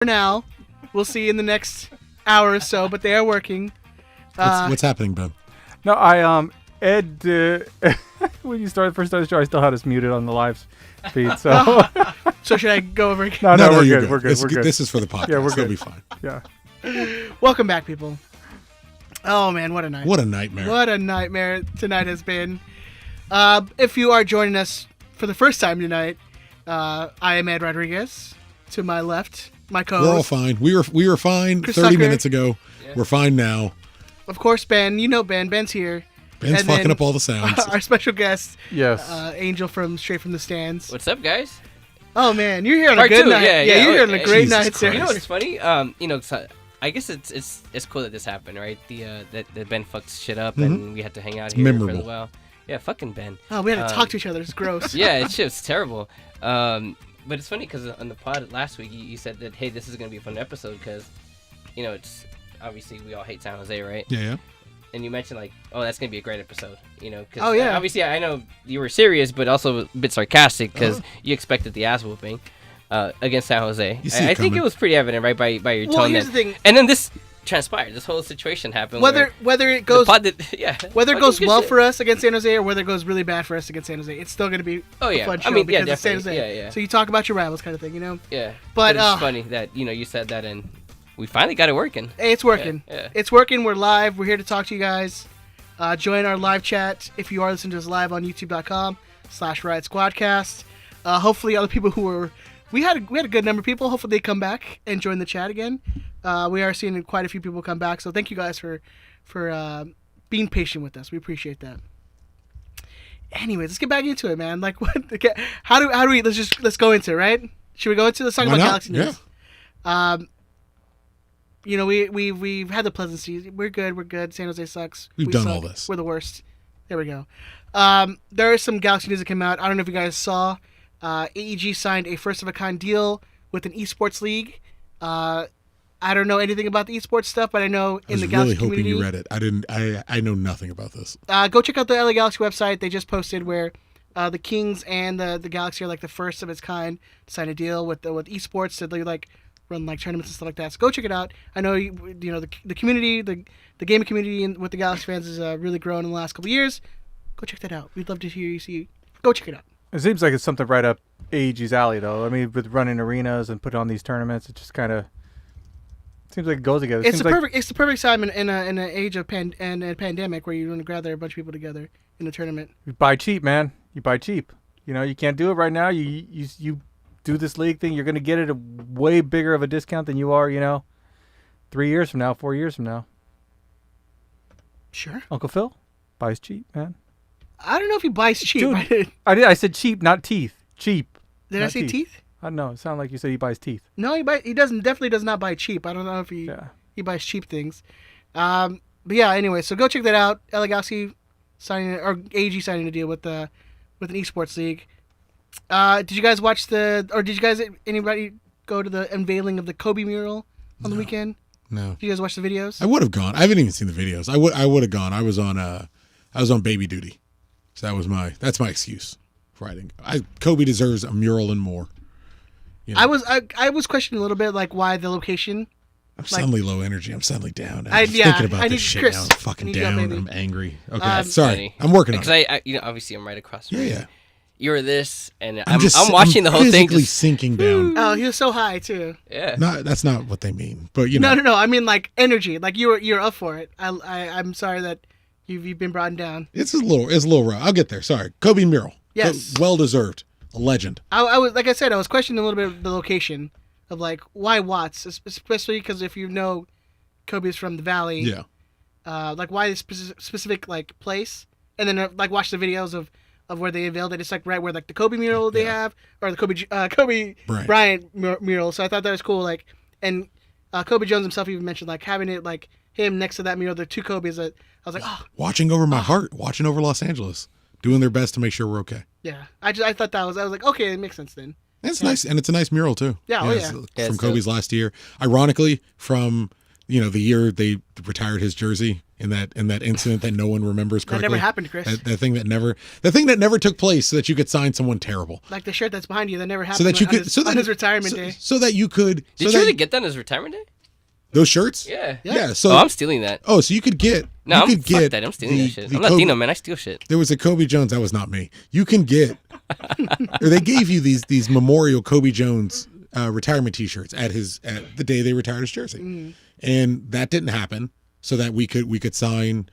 for now. We'll see in the next hour or so, but they are working. What's happening, Ben? No, Ed, when you first started the show, I still had us muted on the live feed. So, So should I go over again? no, we're you're good. We're good. We're good. This is for the podcast. Yeah, we're It'll good. be fine. Yeah. Welcome back, people. Oh, man, what a night. What a nightmare. What a nightmare tonight has been. If you are joining us for the first time tonight, I am Ed Rodriguez. To my left, my co-host. We're all fine. We were fine Chris 30 Tucker. minutes ago. Yeah. We're fine now. Of course, Ben. You know Ben. Ben's here. Ben's And fucking then up all the sounds. Our special guest, Yes. Angel straight from the stands. What's up, guys? Oh man, you're here on a Part good two, night. yeah, you're here on a okay. great Jesus night, Christ. sir. You know what's funny? So I guess it's cool that this happened, right? That Ben fucked shit up and we had to hang out here for a memorable. little while. Yeah, fucking Ben. Oh, we had to talk to each other. It's gross. Yeah, it's just terrible. But it's funny because on the pod last week you said that, hey, this is gonna be a fun episode because, it's obviously we all hate San Jose, right? Yeah. And you mentioned like, oh, that's gonna be a great episode, because Oh, yeah. obviously I know you were serious, but also a bit sarcastic because you expected the ass whooping against San Jose. You see it I think coming. it was pretty evident, right, by your Well, tone. here's then. the thing. And then this transpired. This whole situation happened. Whether it goes whether whether it goes well for us against San Jose or whether it goes really bad for us against San Jose, it's still going to be Oh, yeah. a fun show I mean, yeah, because it's San definitely. Jose. Yeah. So you talk about your rivals kind of thing, Yeah. But, it's funny that you said that and we finally got it working. Hey, it's working. Yeah. It's working. We're live. We're here to talk to you guys. Join our live chat if you are listening to us live on youtube.com/Riot Squadcast. Hopefully other people who were we had a good number of people. Hopefully they come back and join the chat again. We are seeing quite a few people come back. So thank you guys for being patient with us. We appreciate that. Anyways, let's get back into it, man. Like what how do we let's go into it, right? Should we go into let's talk Why about not? Galaxy News? We've had the pleasant season. We're good. San Jose sucks. We've We done suck. all this. We're the worst. There we go. There is some Galaxy news that came out. I don't know if you guys saw. AEG signed a first-of-a-kind deal with an esports league. I don't know anything about the esports stuff, but I know in the I was Galaxy really hoping community. you read it. I didn't. I know nothing about this. Go check out the LA Galaxy website. They just posted where the Kings and the Galaxy are like the first of its kind to sign a deal with esports. So they like run like tournaments and stuff like that. So go check it out. I know the community, the gaming community with the Galaxy fans has really grown in the last couple of years. Go check that out. We'd love to hear you see. Go check it out. It seems like it's something right up AEG's alley, though. I mean, with running arenas and putting on these tournaments, it just kind of seems like it goes together. It's the perfect time in an age of a pandemic where you want to gather a bunch of people together in a tournament. You buy cheap, man. You buy cheap. You can't do it right now. You do this league thing. You're going to get it a way bigger of a discount than you are, 3 years from now, 4 years from now. Sure. Uncle Phil buys cheap, man. I don't know if he buys cheap. Dude, I said cheap, not teeth. Cheap. Did I say teeth? I don't know. It sounded like you said he buys teeth. No, he definitely does not buy cheap. I don't know if he buys cheap things. But yeah, anyway, so go check that out. LA Galaxy AEG signing a deal with an esports league. Did you guys anybody go to the unveiling of the Kobe mural on the weekend? No. Did you guys watch the videos? I would have gone. I haven't even seen the videos. I would have gone. I was on baby duty, so that's my excuse for writing. Kobe deserves a mural and more. I was questioning a little bit like why the location. I'm suddenly low energy. I'm suddenly down. I I'm thinking about need this shit Chris. now. I'm I fucking need you, down. baby. I'm angry. Okay, sorry. Funny. I'm working on Because it. obviously I'm right across from you. Yeah. You're this, and I'm watching the whole thing. Physically sinking down. Oh, he was so high too. Yeah. That's not what they mean. But know. No. I mean like energy. Like you're up for it. I'm sorry that you've been brought down. It's a little rough. I'll get there. Sorry. Kobe mural. Yes. Well deserved. A legend. I was like I said, I was questioning a little bit of the location of like why Watts, especially because if you know Kobe's from the Valley. Yeah. Like why this specific like place, and then like watch the videos of where they unveiled it. It's like right where like the Kobe mural they have, or the Kobe Bryant mural. So I thought that was cool. Like, and Kobe Jones himself even mentioned like having it like him next to that mural, the two Kobe's. I was like, oh, watching over my heart, watching over Los Angeles, doing their best to make sure we're okay. Yeah, I thought I was like, okay, it makes sense then. And it's nice, and it's a nice mural too. Yeah, From Kobe's last year. Ironically, from the year they retired his jersey, in that incident that no one remembers That correctly. never happened, Chris. That thing that never took place, so that you could sign someone terrible. Like the shirt that's behind you, that never happened So that you could, on his retirement day. So that you could. Did you really get that on his retirement day? those shirts? Yeah. Yeah. So I'm stealing that. Oh, so you could get. No, you could fuck get that. I'm stealing that shit. the I'm not Kobe- Dino, man. I steal shit. There was a Kobe Jones. That was not me. You can get, or they gave you these memorial Kobe Jones retirement T-shirts at the day they retired his jersey, and that didn't happen. So that we could sign,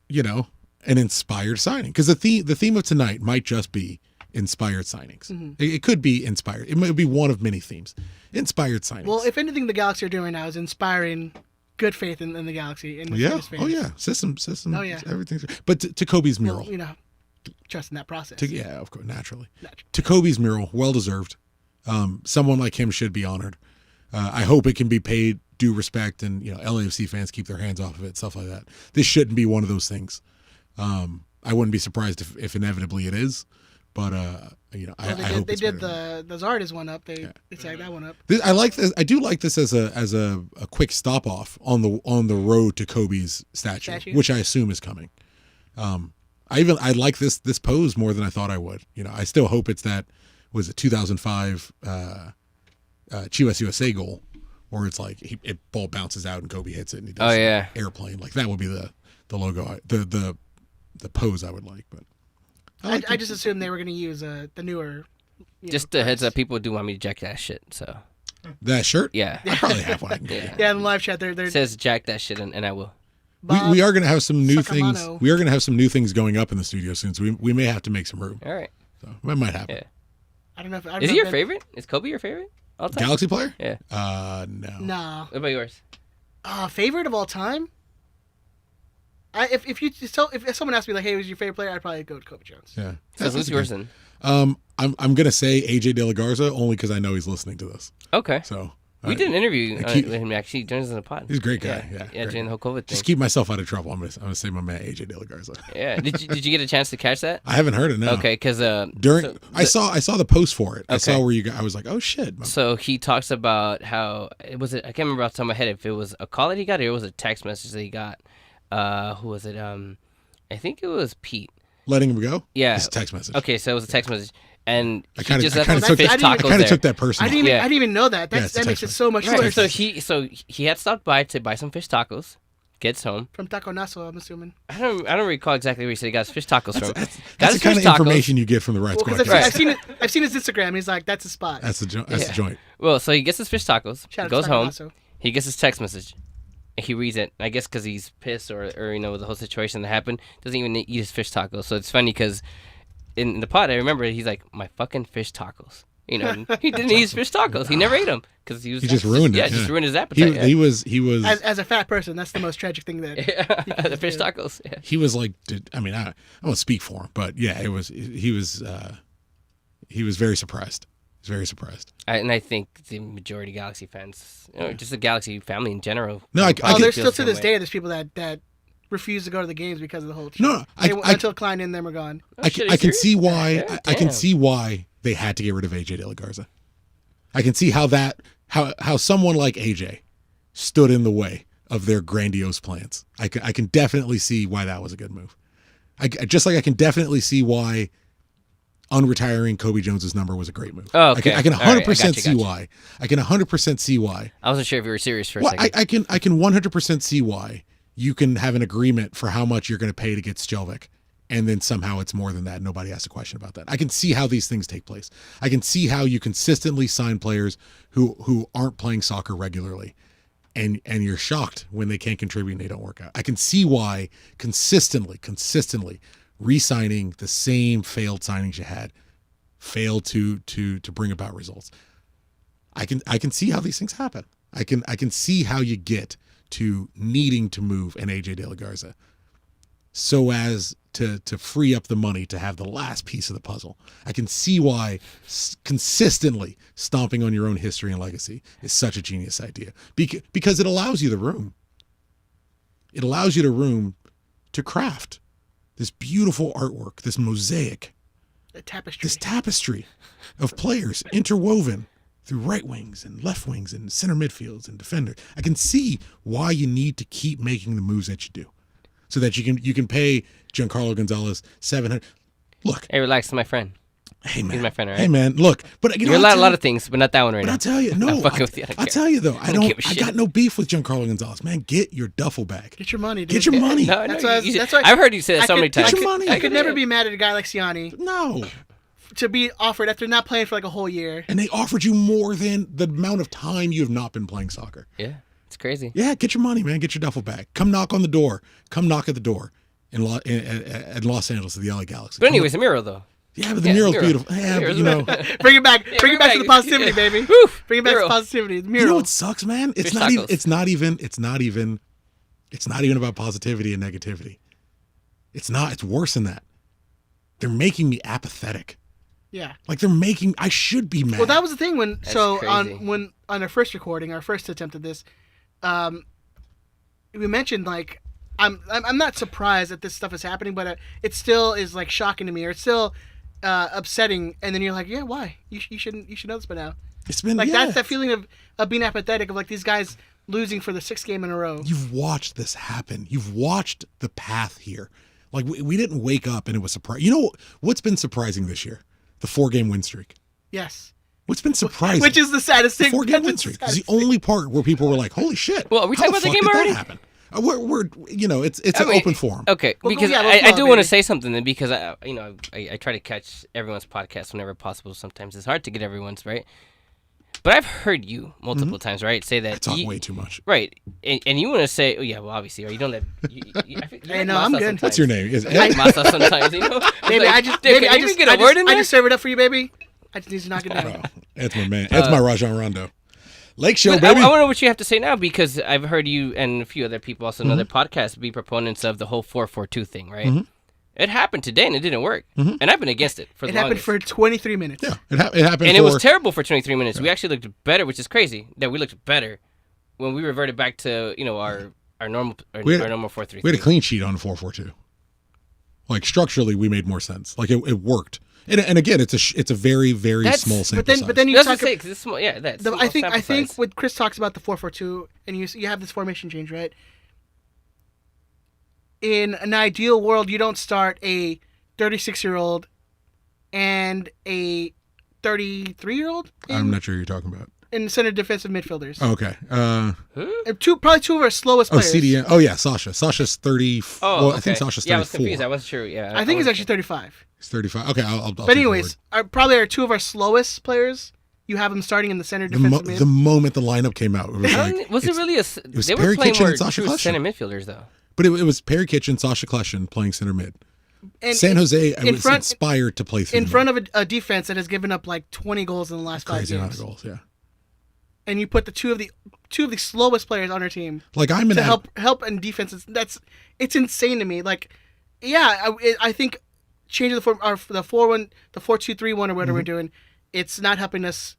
an inspired signing, because the theme of tonight might just be inspired signings. It could be inspired. It might be one of many themes. Inspired signings. Well, if anything, the Galaxy are doing right now is inspiring good faith in the Galaxy. And yeah. his fans. Oh yeah. System. Oh, yeah. Everything's. But to Kobe's mural. Well, trust in that process. Yeah, of course, naturally. To Kobe's mural, well deserved. Someone like him should be honored. I hope it can be paid due respect, and LAFC fans keep their hands off of it, stuff like that. This shouldn't be one of those things. I wouldn't be surprised if inevitably it is, but I hope they did the Zardes one up. They tagged that one up. I like this. I do like this as a quick stop off on the road to Kobe's statue, which I assume is coming. I like this pose more than I thought I would. I still hope it's that, was it 2005 Chivas USA goal, where it's like it ball bounces out and Kobe hits it and he does airplane. Like that would be the logo, the pose I would like. But I just assumed they were going to use the newer. Just a heads up, people do want me to jack that shit. So that shirt, yeah, I probably have one. Yeah, in the live chat, they're it says jack that shit, and I will. We are going to have some new things. Sacamano. We are going to have some new things going up in the studio soon, so we may have to make some room. All right. So that might happen. Yeah. I don't know if Is he your favorite? Is Kobe your favorite all time? Galaxy player? Yeah. No. No. What about yours? Favorite of all time? If someone asked me like, "Hey, who's your favorite player?" I'd probably go to Kobe Jones. Yeah. So who's yours then? I'm gonna say AJ De La Garza only because I know he's listening to this. Okay. So we did an interview with him. Actually, he joins us in the pod. He's a great guy. Yeah. During the whole COVID thing. Just keep myself out of trouble. I'm gonna say my man AJ De La Garza. Yeah. Did you get a chance to catch that? I haven't heard it. No. Okay, because I saw the post for it. I saw where you got. I was like, oh shit. So he talks about how I can't remember off the top of my head if it was a call that he got or it was a text message that he got. Who was it? I think it was Pete. Letting him go? Yeah. It's a text message. Okay, so it was a text message. And I he kind just of left took fish tacos there. took that personally. I didn't even know that. Yeah, That makes it so much Right, worse. so he had stopped by to buy some fish tacos. Gets home. From Taco Nassau, I'm assuming. I don't recall exactly where he said he got his fish tacos from. That's the kind of information you get from the Riot Well, Squadcast. I've seen his Instagram. He's like, that's his spot. That's the joint. Well, so he gets his fish tacos. Shout out to Goes Taco home. Nassau. He gets his text message. And he reads it. I guess because he's pissed or the whole situation that happened. Doesn't even eat his fish tacos. So it's funny because in the pod, I remember he's like, my fucking fish tacos. He didn't eat his fish tacos. He never ate them because he just ruined it. Yeah, just ruined his appetite. He was as a fat person. That's the most tragic thing that. The fish tacos. Yeah. He was like, I won't speak for him, but yeah, he was very surprised. He's very surprised. And I think the majority of Galaxy fans, just the Galaxy family in general. No, there's still to this day there's people that refuse to go to the games because of the whole. No, until Klein and them are gone. I can see why. I can see why they had to get rid of AJ De La Garza. I can see how someone like AJ stood in the way of their grandiose plans. I can definitely see why that was a good move. I can definitely see why unretiring Kobe Jones's number was a great move. Oh, okay. I can 100% see why. I can 100% see why. I wasn't sure if you were serious for a second. I can 100% see why you can have an agreement for how much you're going to pay to get Sjelvik, and then somehow it's more than that. Nobody has a question about that. I can see how these things take place. I can see how you consistently sign players who aren't playing soccer regularly, and you're shocked when they can't contribute and they don't work out. I can see why consistently re-signing the same failed signings you had failed to bring about results. I can see how these things happen. I can see how you get to needing to move an AJ De La Garza so as to free up the money to have the last piece of the puzzle. I can see why consistently stomping on your own history and legacy is such a genius idea, because it allows you the room. It allows you the room to craft this beautiful artwork, this mosaic, The tapestry. this tapestry of players interwoven through right wings and left wings and center midfields and defender. I can see why you need to keep making the moves that you do, so that you can pay Giancarlo Gonzalez $700. Look, Hey, relax, my friend. hey man, He's my friend, all right? Hey man, look, but You're allowed a lot of things, but not that one right But now. I'll tell you, no, I'm fucking with you. I don't I'll care. tell you though, I don't give a I shit. got no beef with Giancarlo Gonzalez, man. Get your duffel bag. Get your money, dude. Get your money. No, That's no, why- you- that's why- I've heard you say that I so could- many times. Get your money. I could never be mad at a guy like Siani No. to be offered after not playing for like a whole year. And they offered you more than the amount of time you have not been playing soccer. Yeah, it's crazy. Yeah, get your money, man. Get your duffel bag. Come knock on the door. Come knock at the door in Los Angeles at the LA Galaxy. But anyways, the mural though. Yeah, but the Yeah, mural's mural. beautiful. Yeah, but Mural's you know, Bring it back. Yeah, bring it back to the positivity, yeah. baby. Woo, Bring it back to the mural. positivity. The you mural. know what sucks, man? Fish tacos. It's not even about positivity and negativity. It's not. It's worse than that. They're making me apathetic. Yeah. Like I should be mad. Well, that was the thing when That's so crazy. on our first recording, our first attempt at this, we mentioned like I'm not surprised that this stuff is happening, but it still is like shocking to me, or it's still upsetting. And then you're like, yeah, why? You should know this by now. It's been Like yeah. that's that feeling of being apathetic of like these guys losing for the 6th game in a row. You've watched this happen. You've watched the path here. Like we didn't wake up and it was surprising. You know what's been surprising this year? The 4-game win streak. Yes. What's been surprising? Which is the saddest the thing. 4-game That's win the streak. It's saddest the only part where people were like, "Holy shit!" Well, are we how talking about the fuck game did already? That happen? We're it's I an mean, open forum. Okay, Well, because yeah, I let's do go, want to baby. say something then, because I try to catch everyone's podcast whenever possible. Sometimes it's hard to get everyone's right. But I've heard you multiple times, right, say that I talk you- way too much. right, and you want to say, oh yeah, well obviously, or you don't let. I think you Hey, like no, I'm masa good. sometimes. What's your name? Is You like Ed? masa sometimes, you know. It's Baby, like, I just, dude, baby, can I you just, even get I a word just, in I there? just serve it up for you, baby. I just need to knock it down. Oh, Ed's my man. Ed's my Rajon Rondo. Lake Show, But I baby. want to know what you have to say now, because I've heard you and a few other people also in other podcasts be proponents of the whole 4-4-2 thing, right? It happened today and it didn't work, and I've been against it for It the happened longest. for 23 minutes. Yeah, it happened. And it for, was terrible for 23 minutes. We actually looked better, which is crazy that we looked better when we reverted back to our normal our normal 4-3-3. We had a clean sheet on 4-4-2. Like structurally, we made more sense. Like it worked. And again, it's a very very That's- small sample But size. then you That's talk. what I say, 'cause it's small. Yeah, that's I think sample size. when Chris talks about the 4-4-2 and you have this formation change, right? In an ideal world, you don't start a 36-year-old and a 33-year-old I'm not sure who you're talking about. in center defensive midfielders. Okay. And probably two of our slowest players. CDM. Oh yeah, Sasha. Sasha's 30. Oh, well, okay. I think Sasha's 34. Yeah, I was confused. I wasn't sure. Yeah, I think he's wasn't actually 35. He's 35. Okay, I'll But take anyways, probably are two of our slowest players. You have them starting in the center your word. defensive mid. The moment the lineup came out, it was sure. like Was it it's- really was they were Perry playing Kitchen more and Sasha true Kleshin. center midfielders though. But it was Perry Kitchen, Sasha Kleshin playing center mid. And San Jose in was front- inspired to play through in the front of a defense that has given up like 20 goals in the last 5 crazy amount games. of goals. Yeah. And you put the two of the slowest players on our team Like I'm an to help in defenses. It's insane to me. Like, yeah, I think changing the 4-2-3-1 or whatever we're doing, it's not helping us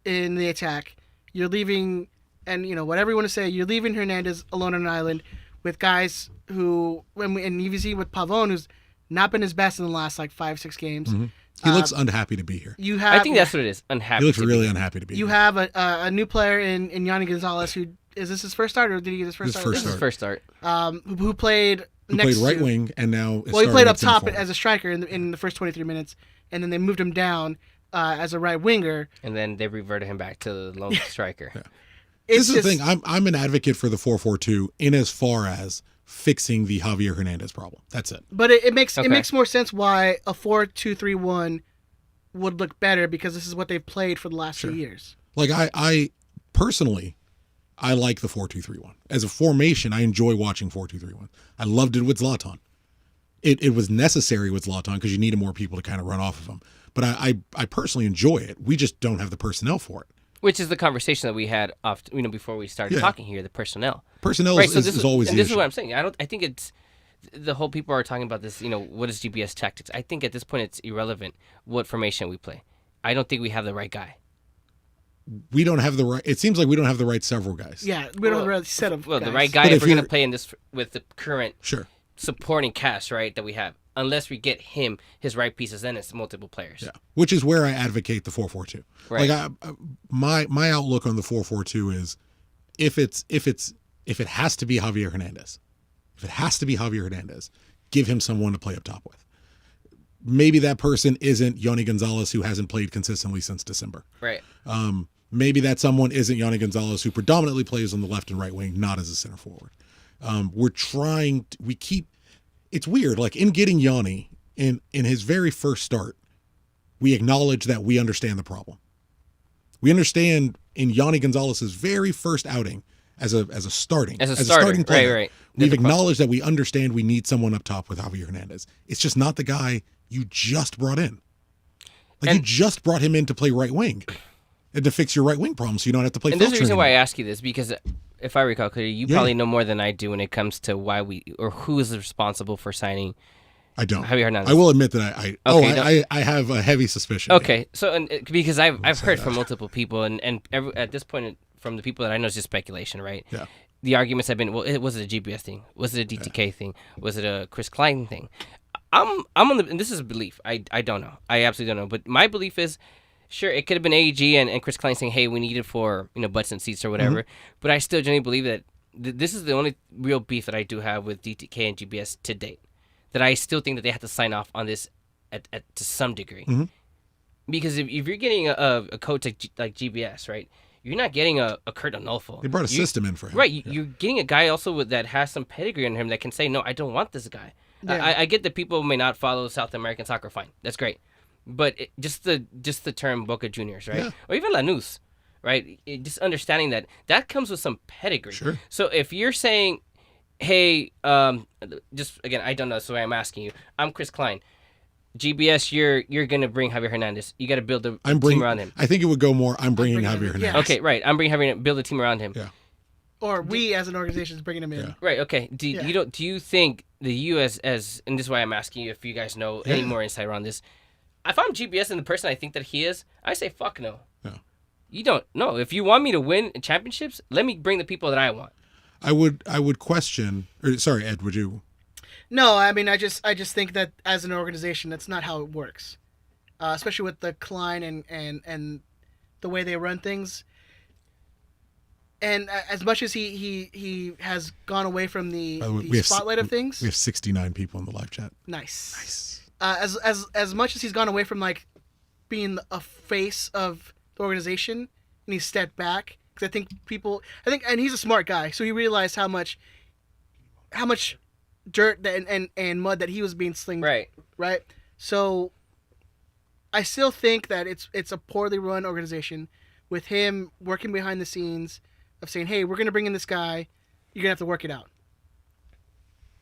in the attack. You're leaving, and whatever you want to say, you're leaving Hernandez alone on an island with guys who, and you see with Pavon, who's not been his best in the last like 5-6 games. He looks unhappy to be here. You have, I think that's what it is. Unhappy. He looks to really be. unhappy to be you here. have a new player in Yani Gonzalez, who is this his first start or did he get his first His start? first This is start. his first start. Who played Who next played right to, wing and now is Well, he starting played at up top center forward. as a striker in the first 23 minutes, and then they moved him down as a right winger. And then they reverted him back to the lone striker. It's This is the just- thing. I'm an advocate for the 4-4-2 in as far as fixing the Javier Hernandez problem. That's it. But it makes Okay. it makes more sense why a 4-2-3-1 would look better, because this is what they've played for the last few years. Like I personally, I like the 4-2-3-1 as a formation. I enjoy watching 4-2-3-1. I loved it with Zlatan. It was necessary with Zlatan because you needed more people to kind of run off of him. But I personally enjoy it. We just don't have the personnel for it. Which is the conversation that we had before we started Yeah. talking here, the personnel. Personnel Right, is always and the this issue. is what I'm saying. I think it's the whole people are talking about this. What is GPS tactics? I think at this point it's irrelevant what formation we play. I don't think we have the right guy. We don't have the right. It seems like we don't have the right several guys. Yeah, we don't have a set of Well, the guys. right guy But if if we're going to you're- play in this with the current Sure. supporting cast, right, that we have, unless we get him his right pieces, then it's multiple players. Yeah, which is where I advocate the 4-4-2. Right. Like my outlook on the 4-4-2 is if it has to be Javier Hernandez, give him someone to play up top with. Maybe that person isn't Yani Gonzalez, who hasn't played consistently since December. Right. Maybe that someone isn't Yani Gonzalez, who predominantly plays on the left and right wing, not as a center forward. It's weird. Like in getting Yanni in his very first start, we acknowledge that we understand the problem. We understand in Yani Gonzalez's very first outing as a starting player. Right. We've acknowledged that we understand we need someone up top with Javier Hernandez. It's just not the guy you just brought in. You just brought him in to play right wing and to fix your right wing problem, so you don't have to play. And there's a reason why I ask you this, because if I recall clearly, you probably know more than I do when it comes to why who is responsible for signing. I don't. Javier Hernandez. I will admit that I have a heavy suspicion. Okay, so because I've heard from multiple people, and at this point, from the people that I know, it's just speculation, right? Yeah. The arguments have been, well, was it a GBS thing? Was it a DTK thing? Was it a Chris Klein thing? I'm on the, and this is a belief. I don't know. I absolutely don't know. But my belief is, sure, it could have been AEG and Chris Klein saying, hey, we need it for butts and seats or whatever. But I still genuinely believe that this is the only real beef that I do have with DTK and GBS to date. That I still think that they have to sign off on this to some degree. Because if you're getting a coach like GBS, right, you're not getting a Kurt Onolfo. They brought a system in for him. Right, you're getting a guy also that has some pedigree in him that can say, no, I don't want this guy. Yeah. I get that people may not follow South American soccer, fine. That's great. But just the term Boca Juniors, right? Yeah. Or even Lanús, right? Just understanding that comes with some pedigree. Sure. So if you're saying, hey, just again, I don't know, so I'm asking you. I'm Chris Klein. GBS, you're gonna bring Javier Hernandez. You got to build a team around him. I think it would go more. I'm bringing Javier Hernandez. Yeah. Okay, right. I'm bringing Javier Hernandez. Build a team around him. Yeah. Or we as an organization is bringing him in. Yeah. Right. Okay. Do you think the U.S. and this is why I'm asking you if you guys know any more insight around this? If I'm GBS and the person I think that he is, I say fuck no. No. You don't. No. If you want me to win championships, let me bring the people that I want. I would question. Sorry, Ed. Would you? No, I mean, I just think that as an organization, that's not how it works. Especially with the Klein and the way they run things. And as much as he has gone away from the spotlight of things, we have 69 people in the live chat. Nice. As much as he's gone away from like being a face of the organization, and he stepped back because I think, and he's a smart guy, so he realized how much dirt and mud that he was being slinged. Right. So I still think that it's a poorly run organization with him working behind the scenes of saying, hey, we're going to bring in this guy. You're going to have to work it out.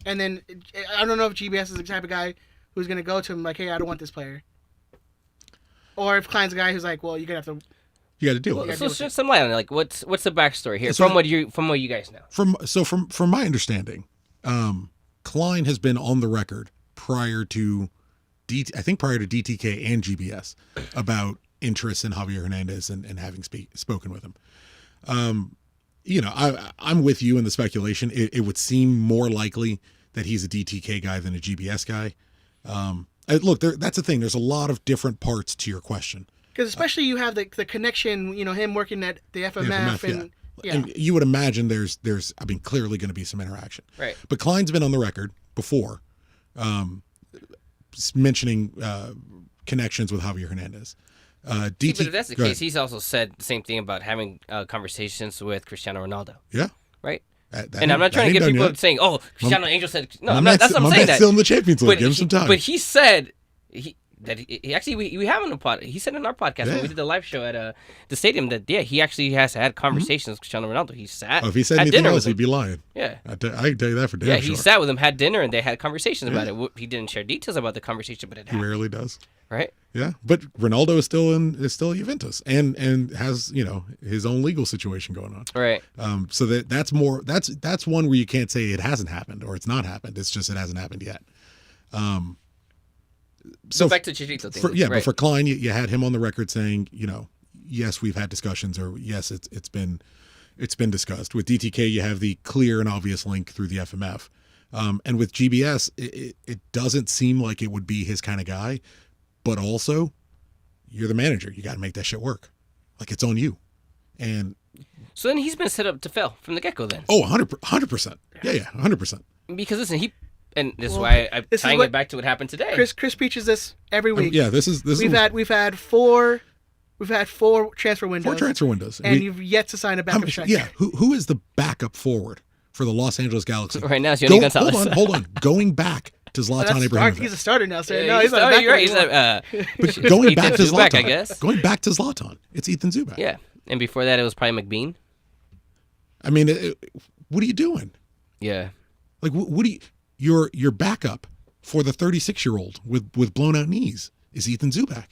And then I don't know if GBS is the type of guy who's going to go to him like, hey, I don't want this player. Or if Klein's a guy who's like, well, you're going to have to... You got to deal with it. So shed some light on it. Like, what's the backstory here from what you guys know? From my understanding, Klein has been on the record prior to DTK and GBS about interest in Javier Hernandez and having spoken with him. I'm with you in the speculation. It would seem more likely that he's a DTK guy than a GBS guy. Look, that's the thing. There's a lot of different parts to your question. Because especially you have the connection, him working at the FMF and... Yeah. And you would imagine there's clearly going to be some interaction. Right. But Klein's been on the record before mentioning connections with Javier Hernandez. But if that's the case, he's also said the same thing about having conversations with Cristiano Ronaldo. Yeah. right? And I'm not trying to get people saying, "Oh, Cristiano Angel said." No, I'm not. That's what I'm saying. Still in the Champions League. Give him some time. But he said he actually we have on the pod. He said in our podcast when we did the live show at the stadium that he actually has had conversations with Cristiano Ronaldo. He sat. Oh, if he said anything else, he'd be lying. Yeah, I can tell you that for damn sure. Yeah, he sat with him, had dinner, and they had conversations about it. He didn't share details about the conversation, but it happened. He rarely does. Right. Yeah, but Ronaldo is still at Juventus and has his own legal situation going on. Right. So that's one where you can't say it hasn't happened or it's not happened. It's just it hasn't happened yet. So back to Chicharito thing. But for Klein, you had him on the record saying, yes, we've had discussions, or yes, it's been discussed. With DTK, you have the clear and obvious link through the FMF. And with GBS, it doesn't seem like it would be his kind of guy, but also you're the manager. You got to make that shit work. Like, it's on you. And So then he's been set up to fail from the get-go then. 100%. Yeah, 100%. Because listen, and this is Well, why I'm this is tying what- it back to what happened today. Chris preaches this every week. Yeah, this is We've had four transfer windows. 4 transfer windows. And you've yet to sign a backup striker. Yeah, who is the backup forward for the Los Angeles Galaxy? Right now, it's Yani Gonzalez. Hold on. Going back to Zlatan He's a Ibrahimovic. starter now, sir. Yeah, No, he's not a backup you're right. anymore. He's But going back to Ethan Zubak, Zlatan, I guess. Going back to Zlatan, it's Ethan Zubak. Yeah, and before that, it was probably McBean. I mean, what are you doing? Yeah. Like, what do you? Your backup for the 36-year-old with blown out knees is Ethan Zubak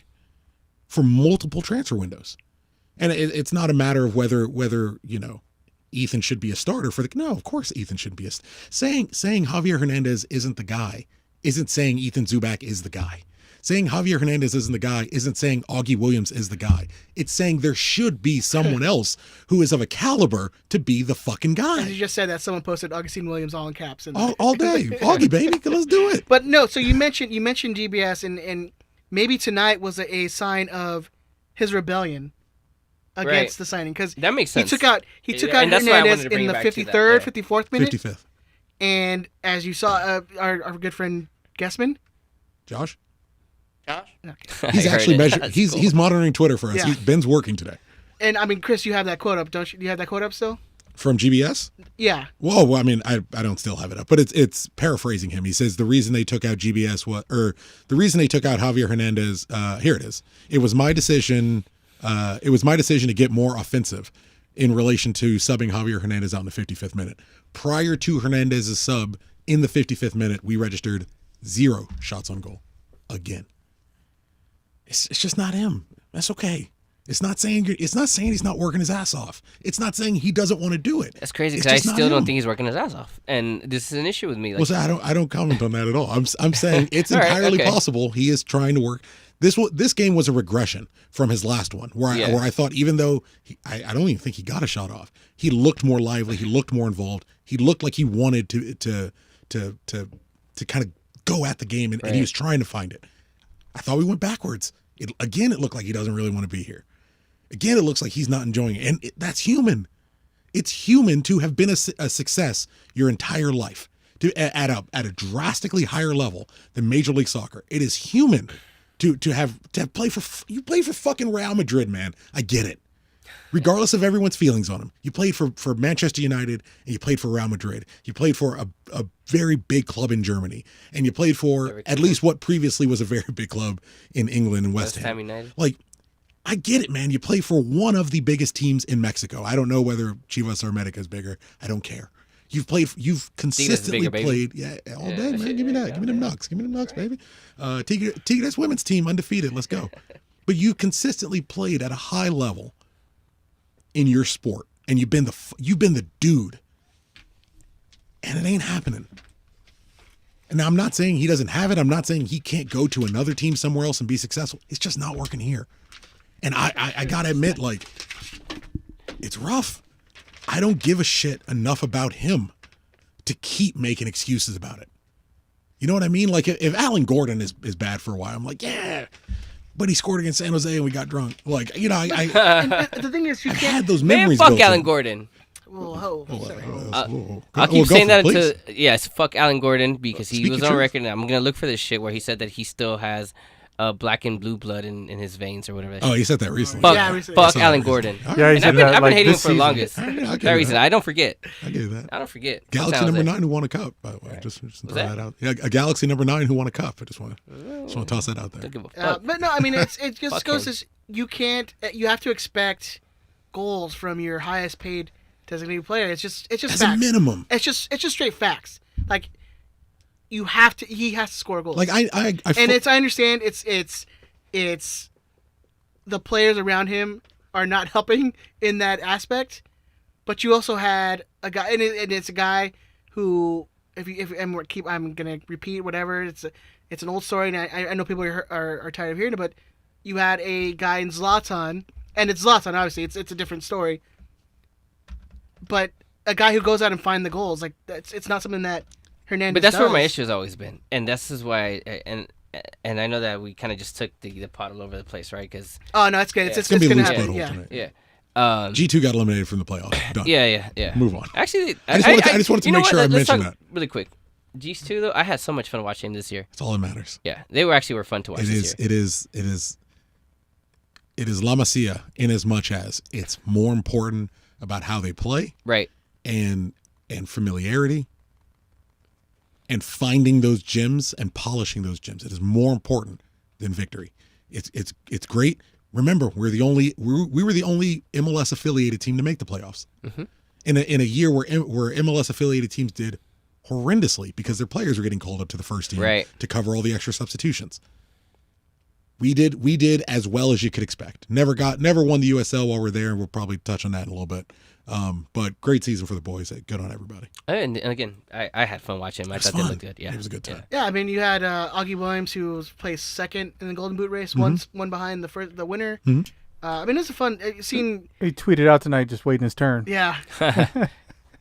for multiple transfer windows, and it's not a matter of whether Ethan should be a starter for the. No, of course Ethan shouldn't be saying Javier Hernandez isn't the guy. Isn't saying Ethan Zubak is the guy. Saying Javier Hernandez isn't the guy isn't saying Augie Williams is the guy. It's saying there should be someone else who is of a caliber to be the fucking As guy. you just said that, someone posted Augustine Williams all in caps. And All day. Augie, baby, let's do it. But no, so you mentioned GBS, and maybe tonight was a sign of his rebellion against Right. the signing, because That makes sense. He took out And that's why I Hernandez wanted to bring in it the back to that, 53rd, yeah. 54th minute, 55th. and as you saw, our good friend Guessman. Josh? Josh? Okay. He's actually measuring. He's monitoring Twitter for us. Yeah. Ben's working today. And I mean, Chris, you have that quote up, don't you? Do you have that quote up still? From GBS? Yeah. Well, I mean, I don't still have it up, but it's paraphrasing him. He says the reason they took out GBS the reason they took out Javier Hernandez. Here it is. It was my decision. It was my decision to get more offensive in relation to subbing Javier Hernandez out in the 55th minute. Prior to Hernandez's sub in the 55th minute, we registered 0 shots on goal again. It's just not him. That's okay. It's not saying he's not working his ass off. It's not saying he doesn't want to do it. That's crazy It's because I just not still don't him. think he's working his ass off, and this is an issue with me. Like, Well, so I don't comment on that at all. I'm saying it's All right, entirely okay. possible he is trying to work. This game was a regression from his last one, where I thought even though I don't even think he got a shot off, he looked more lively, he looked more involved, he looked like he wanted to kind of go at the game, and he was trying to find it. I thought we went backwards. It looked like he doesn't really want to be here. Again, it looks like he's not enjoying it, and that's human. It's human to have been a success your entire life, at a drastically higher level than Major League Soccer. It is human to play for you play for fucking Real Madrid, man. I get it. Regardless of everyone's feelings on him, you played for Manchester United and you played for Real Madrid. You played for a very big club in Germany, and you played for at least what previously was a very big club in England and West Ham. United. Like, I get it, man. You play for one of the biggest teams in Mexico. I don't know whether Chivas or America is bigger. I don't care. You've consistently bigger, played, all day, man. Give me that. Give me them Nucks. Give me them Nucks, baby. Tigres women's team undefeated. Let's go. But you consistently played at a high level in your sport, and you've been the dude, and it ain't happening. And now I'm not saying he doesn't have it. I'm not saying he can't go to another team somewhere else and be successful. It's just not working here. And I gotta admit, like, it's rough. I don't give a shit enough about him to keep making excuses about it. You know what I mean? Like, if Alan Gordon is bad for a while, I'm like, yeah, but he scored against San Jose and we got drunk. Like, you know, And the thing is, you I've can't. had those Man, memories. fuck built Alan in. Gordon. Whoa, sorry. I'll keep saying that please. until yes, fuck Alan Gordon because he Speak was your on truth. record. And I'm gonna look for this shit where he said that he still has black and blue blood in his veins or whatever. That Oh, shit. he said that recently. Fuck, Yeah, recently. fuck I saw that Alan recently. Gordon. All right. Yeah, he And said I've been that hating him this for the season. longest. I give That reason that. I don't forget. I give that. I don't forget. Galaxy What number sounds 9 who won a cup, by the way. Just throw that? that out. Yeah, a Galaxy number 9 who won a cup. I just want to toss that out there. Don't give a fuck. But no, I mean, it just Fuck goes him. to you can't. You have to expect goals from your highest paid designated player. It's just As facts. a minimum. It's just straight facts. Like, you have to. He has to score goals. Like I and I understand it's the players around him are not helping in that aspect, but you also had a guy, and it's a guy who, I'm gonna repeat whatever. It's an old story, and I know people are tired of hearing it, but you had a guy in Zlatan, and it's Zlatan. Obviously, it's a different story, but a guy who goes out and finds the goals, like it's not something that Hernandez But that's where my does. issue has always been, and this is why. And I know that we kind of just took the pot all over the place, right? Because Oh no, it's good. Yeah. It's gonna be gonna loose happen. butthole Yeah. tonight. yeah, G2 got eliminated from the playoffs. Done. yeah. Move on. Actually, I just wanted to you know make what? sure I Let's mentioned talk that. really quick. G2 though, I had so much fun watching them this year. That's all that matters. Yeah, they were fun to watch It this is. year. It is La Masia in as much as it's more important about how they play Right. and familiarity and finding those gems and polishing those gems. It is more important than victory. It's great. Remember, we were the only MLS affiliated team to make the playoffs. Mm-hmm. In a year where MLS affiliated teams did horrendously because their players were getting called up to the first team Right. to cover all the extra substitutions. We did as well as you could expect. Never won the USL while we're there, and we'll probably touch on that in a little bit. But great season for the boys. Good on everybody. And again, I had fun watching them. I It was thought they fun. looked good. Yeah, It was a good time. Yeah, I mean, you had Augie Williams, who was placed second in the Golden Boot race, one behind the winner. Mhm. I mean, it's a fun scene. He tweeted out tonight, just waiting his turn. Yeah. Did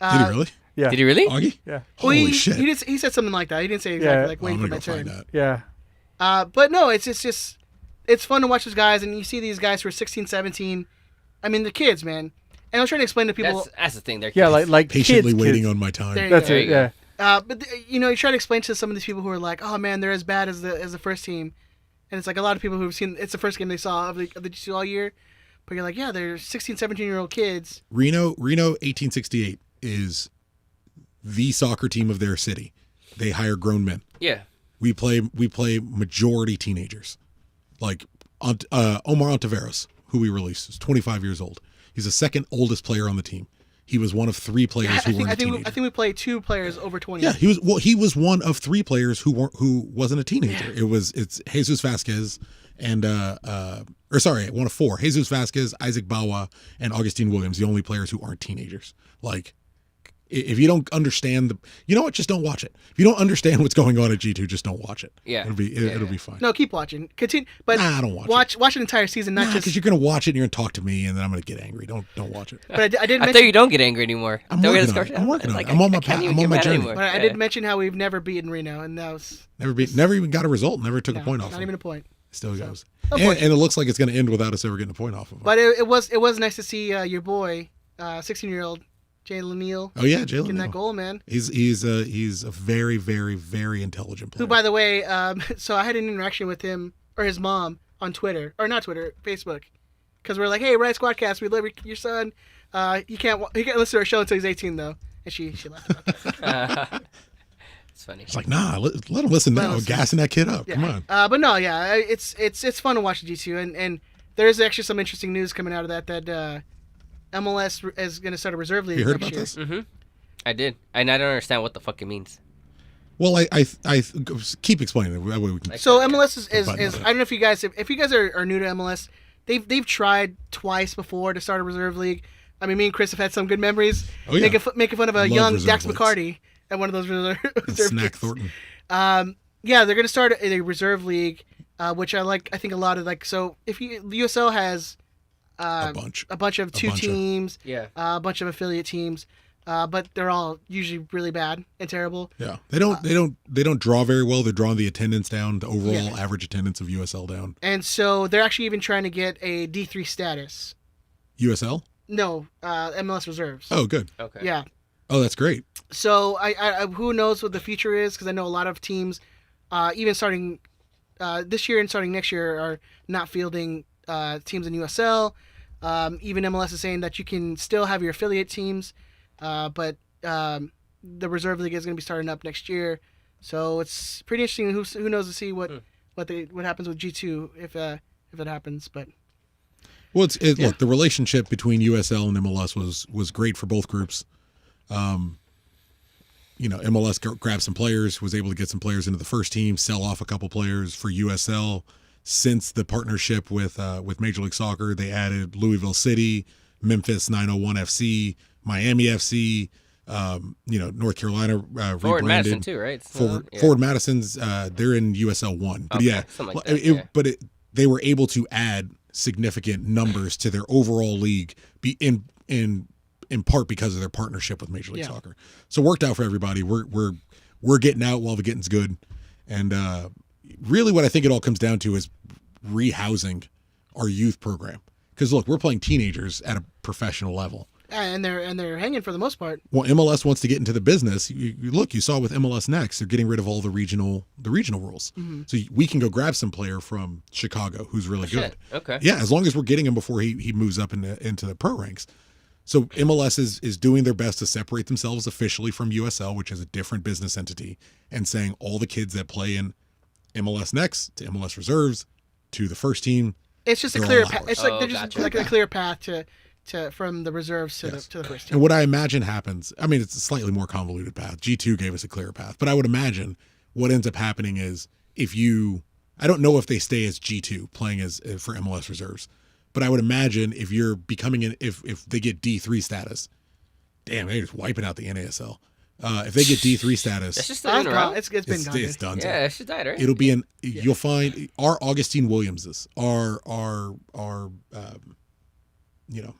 he really? Yeah. Did he really? Augie? Yeah. Well, Holy shit. He said something like that. He didn't say exactly Yeah. like Oh, waiting I'm for gonna my go find turn. that. Yeah. But no, it's just it's fun to watch those guys, and you see these guys who are 16, 17. I mean, the kids, man. And I was trying to explain to people. That's the thing. They're Yeah, kids. like Patiently kids, waiting kids. on my time. There you That's go. There it. you go. Yeah. But you try to explain to some of these people who are like, oh man, they're as bad as the first team, and it's like a lot of people who've seen it's the first game they saw of the G2 all year, but you're like, yeah, they're 16, 17-year-old kids. Reno 1868 is the soccer team of their city. They hire grown men. Yeah. We play majority teenagers. Like Omar Ontiveros, who we released, is 25 years old. He's the second oldest player on the team. He was one of three players who weren't a teenager. I think we played 2 players over 20. Yeah, he was one of 3 players who wasn't a teenager. It's Jesus Vasquez and one of 4. Jesus Vasquez, Isaac Bawa, and Augustine Williams, the only players who aren't teenagers. Like, if you don't understand you know what, just don't watch it. If you don't understand what's going on at G2, just don't watch it. Yeah. It'll be fine. No, keep watching. Continue, but Nah, I don't watch watch an entire season, not because just. you're gonna watch it and you're gonna talk to me and then I'm gonna get angry. Don't watch it. But I did I mention. thought you don't get angry anymore. I'm Don't working get on it. I'm working on it. like, I'm on my I can't path. even I'm get on my mad journey. anymore. But I Yeah. did mention how we've never beaten Reno, and that was Never even got a result. Never took a point off. not him. even a point. Still goes. Of And course. it looks like it's going to end without us ever getting a point off of him. But it was nice to see your boy, 16-year-old Jalen Neal, Oh yeah, Jalen. getting that Neal. goal, man. He's a very, very, very intelligent player. Who, by the way, so I had an interaction with him or his mom on Twitter, or not Twitter, Facebook, because we're like, hey, Riot Squadcast, we love your son. He can't listen to our show until he's 18 though, and she laughed about that. It's funny. It's like, nah, let him listen now. listen. Gassing that kid up. Yeah. Come on. But no, yeah, it's fun to watch the G2, and there's actually some interesting news coming out of that MLS is going to start a reserve league You heard next about year. this? Mm-hmm. I did, and I don't understand what the fuck it means. Well, I keep explaining it. That way we can. So MLS is Button I up. don't know if you guys are new to MLS, they've tried twice before to start a reserve league. I mean, me and Chris have had some good memories. Oh, yeah. Making fun of a Love young reserve Dax leagues. McCarty at one of those reserve Snack leagues. Thornton. Yeah, they're going to start a reserve league, which I like. I think a lot of so if the USL has A bunch. a bunch of two bunch of- teams, Yeah. a bunch of affiliate teams, but they're all usually really bad and terrible. Yeah, they don't draw very well. They're drawing the attendance down, the overall average attendance of USL down. And so they're actually even trying to get a D3 status. USL? No, MLS reserves. Oh, good. Okay. Yeah. Oh, that's great. So I who knows what the future is, because I know a lot of teams, even starting this year and starting next year, are not fielding teams in USL. Even MLS is saying that you can still have your affiliate teams, but the reserve league is going to be starting up next year. So it's pretty interesting. Who knows to see what happens with G2 if it happens. But Well, look, the relationship between USL and MLS was great for both groups. MLS grabbed some players, was able to get some players into the first team, sell off a couple players for USL. Since the partnership with Major League Soccer, they added Louisville City, Memphis 901 FC, Miami FC, North Carolina Forward rebranded. Madison too, right? Forward Madison's they're in USL 1. But Okay, yeah, something like that, they were able to add significant numbers to their overall league in part because of their partnership with Major League Soccer. So it worked out for everybody. We're we're getting out while the getting's good. And really what I think it all comes down to is rehousing our youth program. Because look, we're playing teenagers at a professional level. And they're hanging for the most part. Well, MLS wants to get into the business. You saw with MLS Next, they're getting rid of all the regional rules. Mm-hmm. So we can go grab some player from Chicago who's really good. Okay. Yeah, as long as we're getting him before he moves up into the pro ranks. So MLS is doing their best to separate themselves officially from USL, which is a different business entity, and saying all the kids that play in MLS Next to MLS Reserves to the first team. It's just a they're clear all path. ours. It's like they're just gotcha. like a clear path to from the reserves to the first team. And what I imagine happens, I mean, it's a slightly more convoluted path. G2 gave us a clear path, but I would imagine what ends up happening is I don't know if they stay as G2 playing as for MLS Reserves, but I would imagine if you're becoming if they get D3 status, damn, they're just wiping out the NASL. If they get D3 status, That's just still in a row. It's been gone. it's done. Yeah, it should die, right? It'll be you'll find our Augustine Williamses, our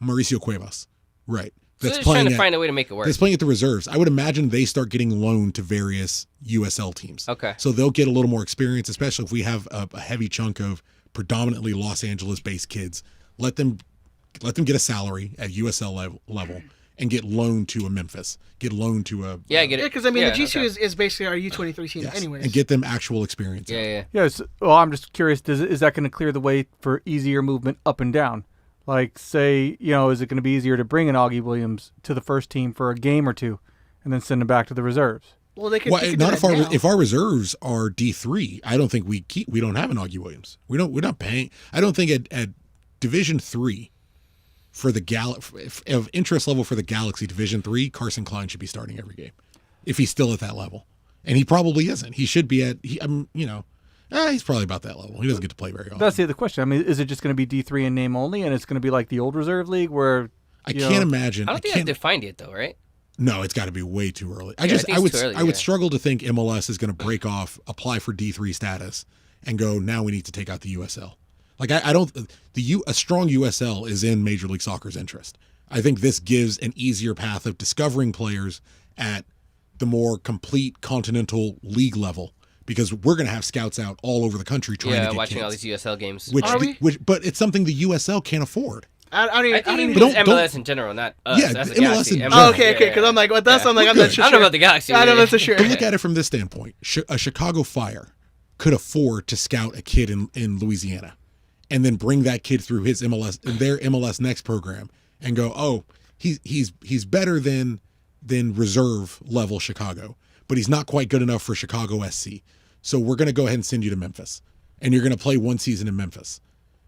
Mauricio Cuevas, right? So they're just trying to find a way to make it work. That's playing at the reserves. I would imagine they start getting loaned to various USL teams. Okay. So they'll get a little more experience, especially if we have a heavy chunk of predominantly Los Angeles-based kids. Let them get a salary at USL level and get loaned to a Memphis. Get loaned to a Yeah, I get it. Yeah, because I mean, Yeah, the G2 okay. is basically our U23 team, yes, anyways. and get them actual experience. Yeah. Yes. Well, I'm just curious. Is that going to clear the way for easier movement up and down? Like, say, is it going to be easier to bring an Augie Williams to the first team for a game or two, and then send him back to the reserves? Well, they could. Well, they could not do that now. if our reserves are D3. I don't think we don't have an Augie Williams. We're not paying. I don't think at Division 3 for the of interest level for the Galaxy Division 3, Carson Klein should be starting every game if he's still at that level, and he probably isn't. He should be at. He's probably about that level. He doesn't get to play very often. That's the other question. I mean, is it just going to be D3 in name only, and it's going to be like the old reserve league where I can't imagine. I don't think I've defined it though, right? No, it's got to be way too early. I think it's too early, I would struggle to think MLS is going to break off, apply for D3 status, and go, now we need to take out the USL. Like I don't. A strong USL is in Major League Soccer's interest. I think this gives an easier path of discovering players at the more complete continental league level, because we're going to have scouts out all over the country trying to get watching kids. all these USL games. But it's something the USL can't afford. I don't even. Don't- MLS in general, not us. Yeah, That's the MLS Galaxy. in MLS, general. Okay. Because I'm like, what? That's I'm like, I'm We're not good. sure. I don't know about the Galaxy. I don't know really. for sure. But look at it from this standpoint. A Chicago Fire could afford to scout a kid in Louisiana and then bring that kid through their MLS Next program and go, oh, he's better than reserve level Chicago, but he's not quite good enough for Chicago SC. So we're going to go ahead and send you to Memphis, and you're going to play one season in Memphis,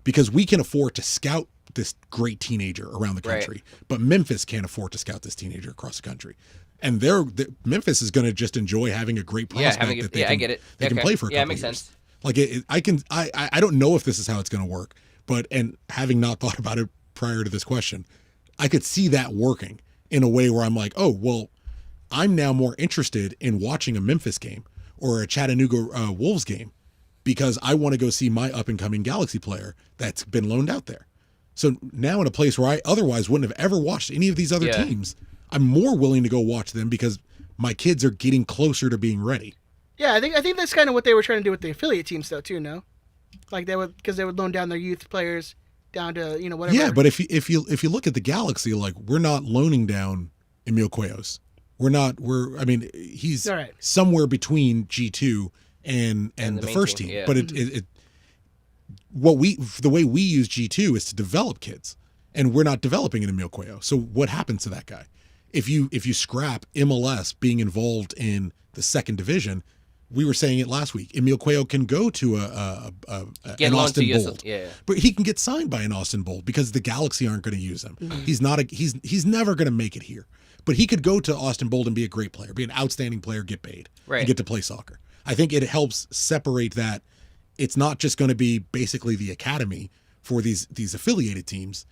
because we can afford to scout this great teenager around the country, but Memphis can't afford to scout this teenager across the country. And Memphis is going to just enjoy having a great prospect that they can, I get it. They can play for a couple Yeah, it makes years. sense. Like I don't know if this is how it's going to work, and having not thought about it prior to this question, I could see that working in a way where I'm like, oh, well, I'm now more interested in watching a Memphis game or a Chattanooga Wolves game because I want to go see my up and coming Galaxy player that's been loaned out there. So now in a place where I otherwise wouldn't have ever watched any of these other teams, I'm more willing to go watch them because my kids are getting closer to being ready. Yeah, I think that's kind of what they were trying to do with the affiliate teams, though, too. No, like they would loan down their youth players down to whatever. Yeah, but if you look at the Galaxy, like we're not loaning down Emil Cuellos. He's right. somewhere between G2 and the first team. yeah. But the way we use G2 is to develop kids, and we're not developing an Emil Cuello. So what happens to that guy? If you scrap MLS being involved in the second division, we were saying it last week, Emil Cuello can go to an Austin Bold. Yeah. But he can get signed by an Austin Bold because the Galaxy aren't going to use him. Mm-hmm. He's never going to make it here. But he could go to Austin Bold and be a great player, be an outstanding player, get paid, and get to play soccer. I think it helps separate that. It's not just going to be basically the academy for these affiliated teams,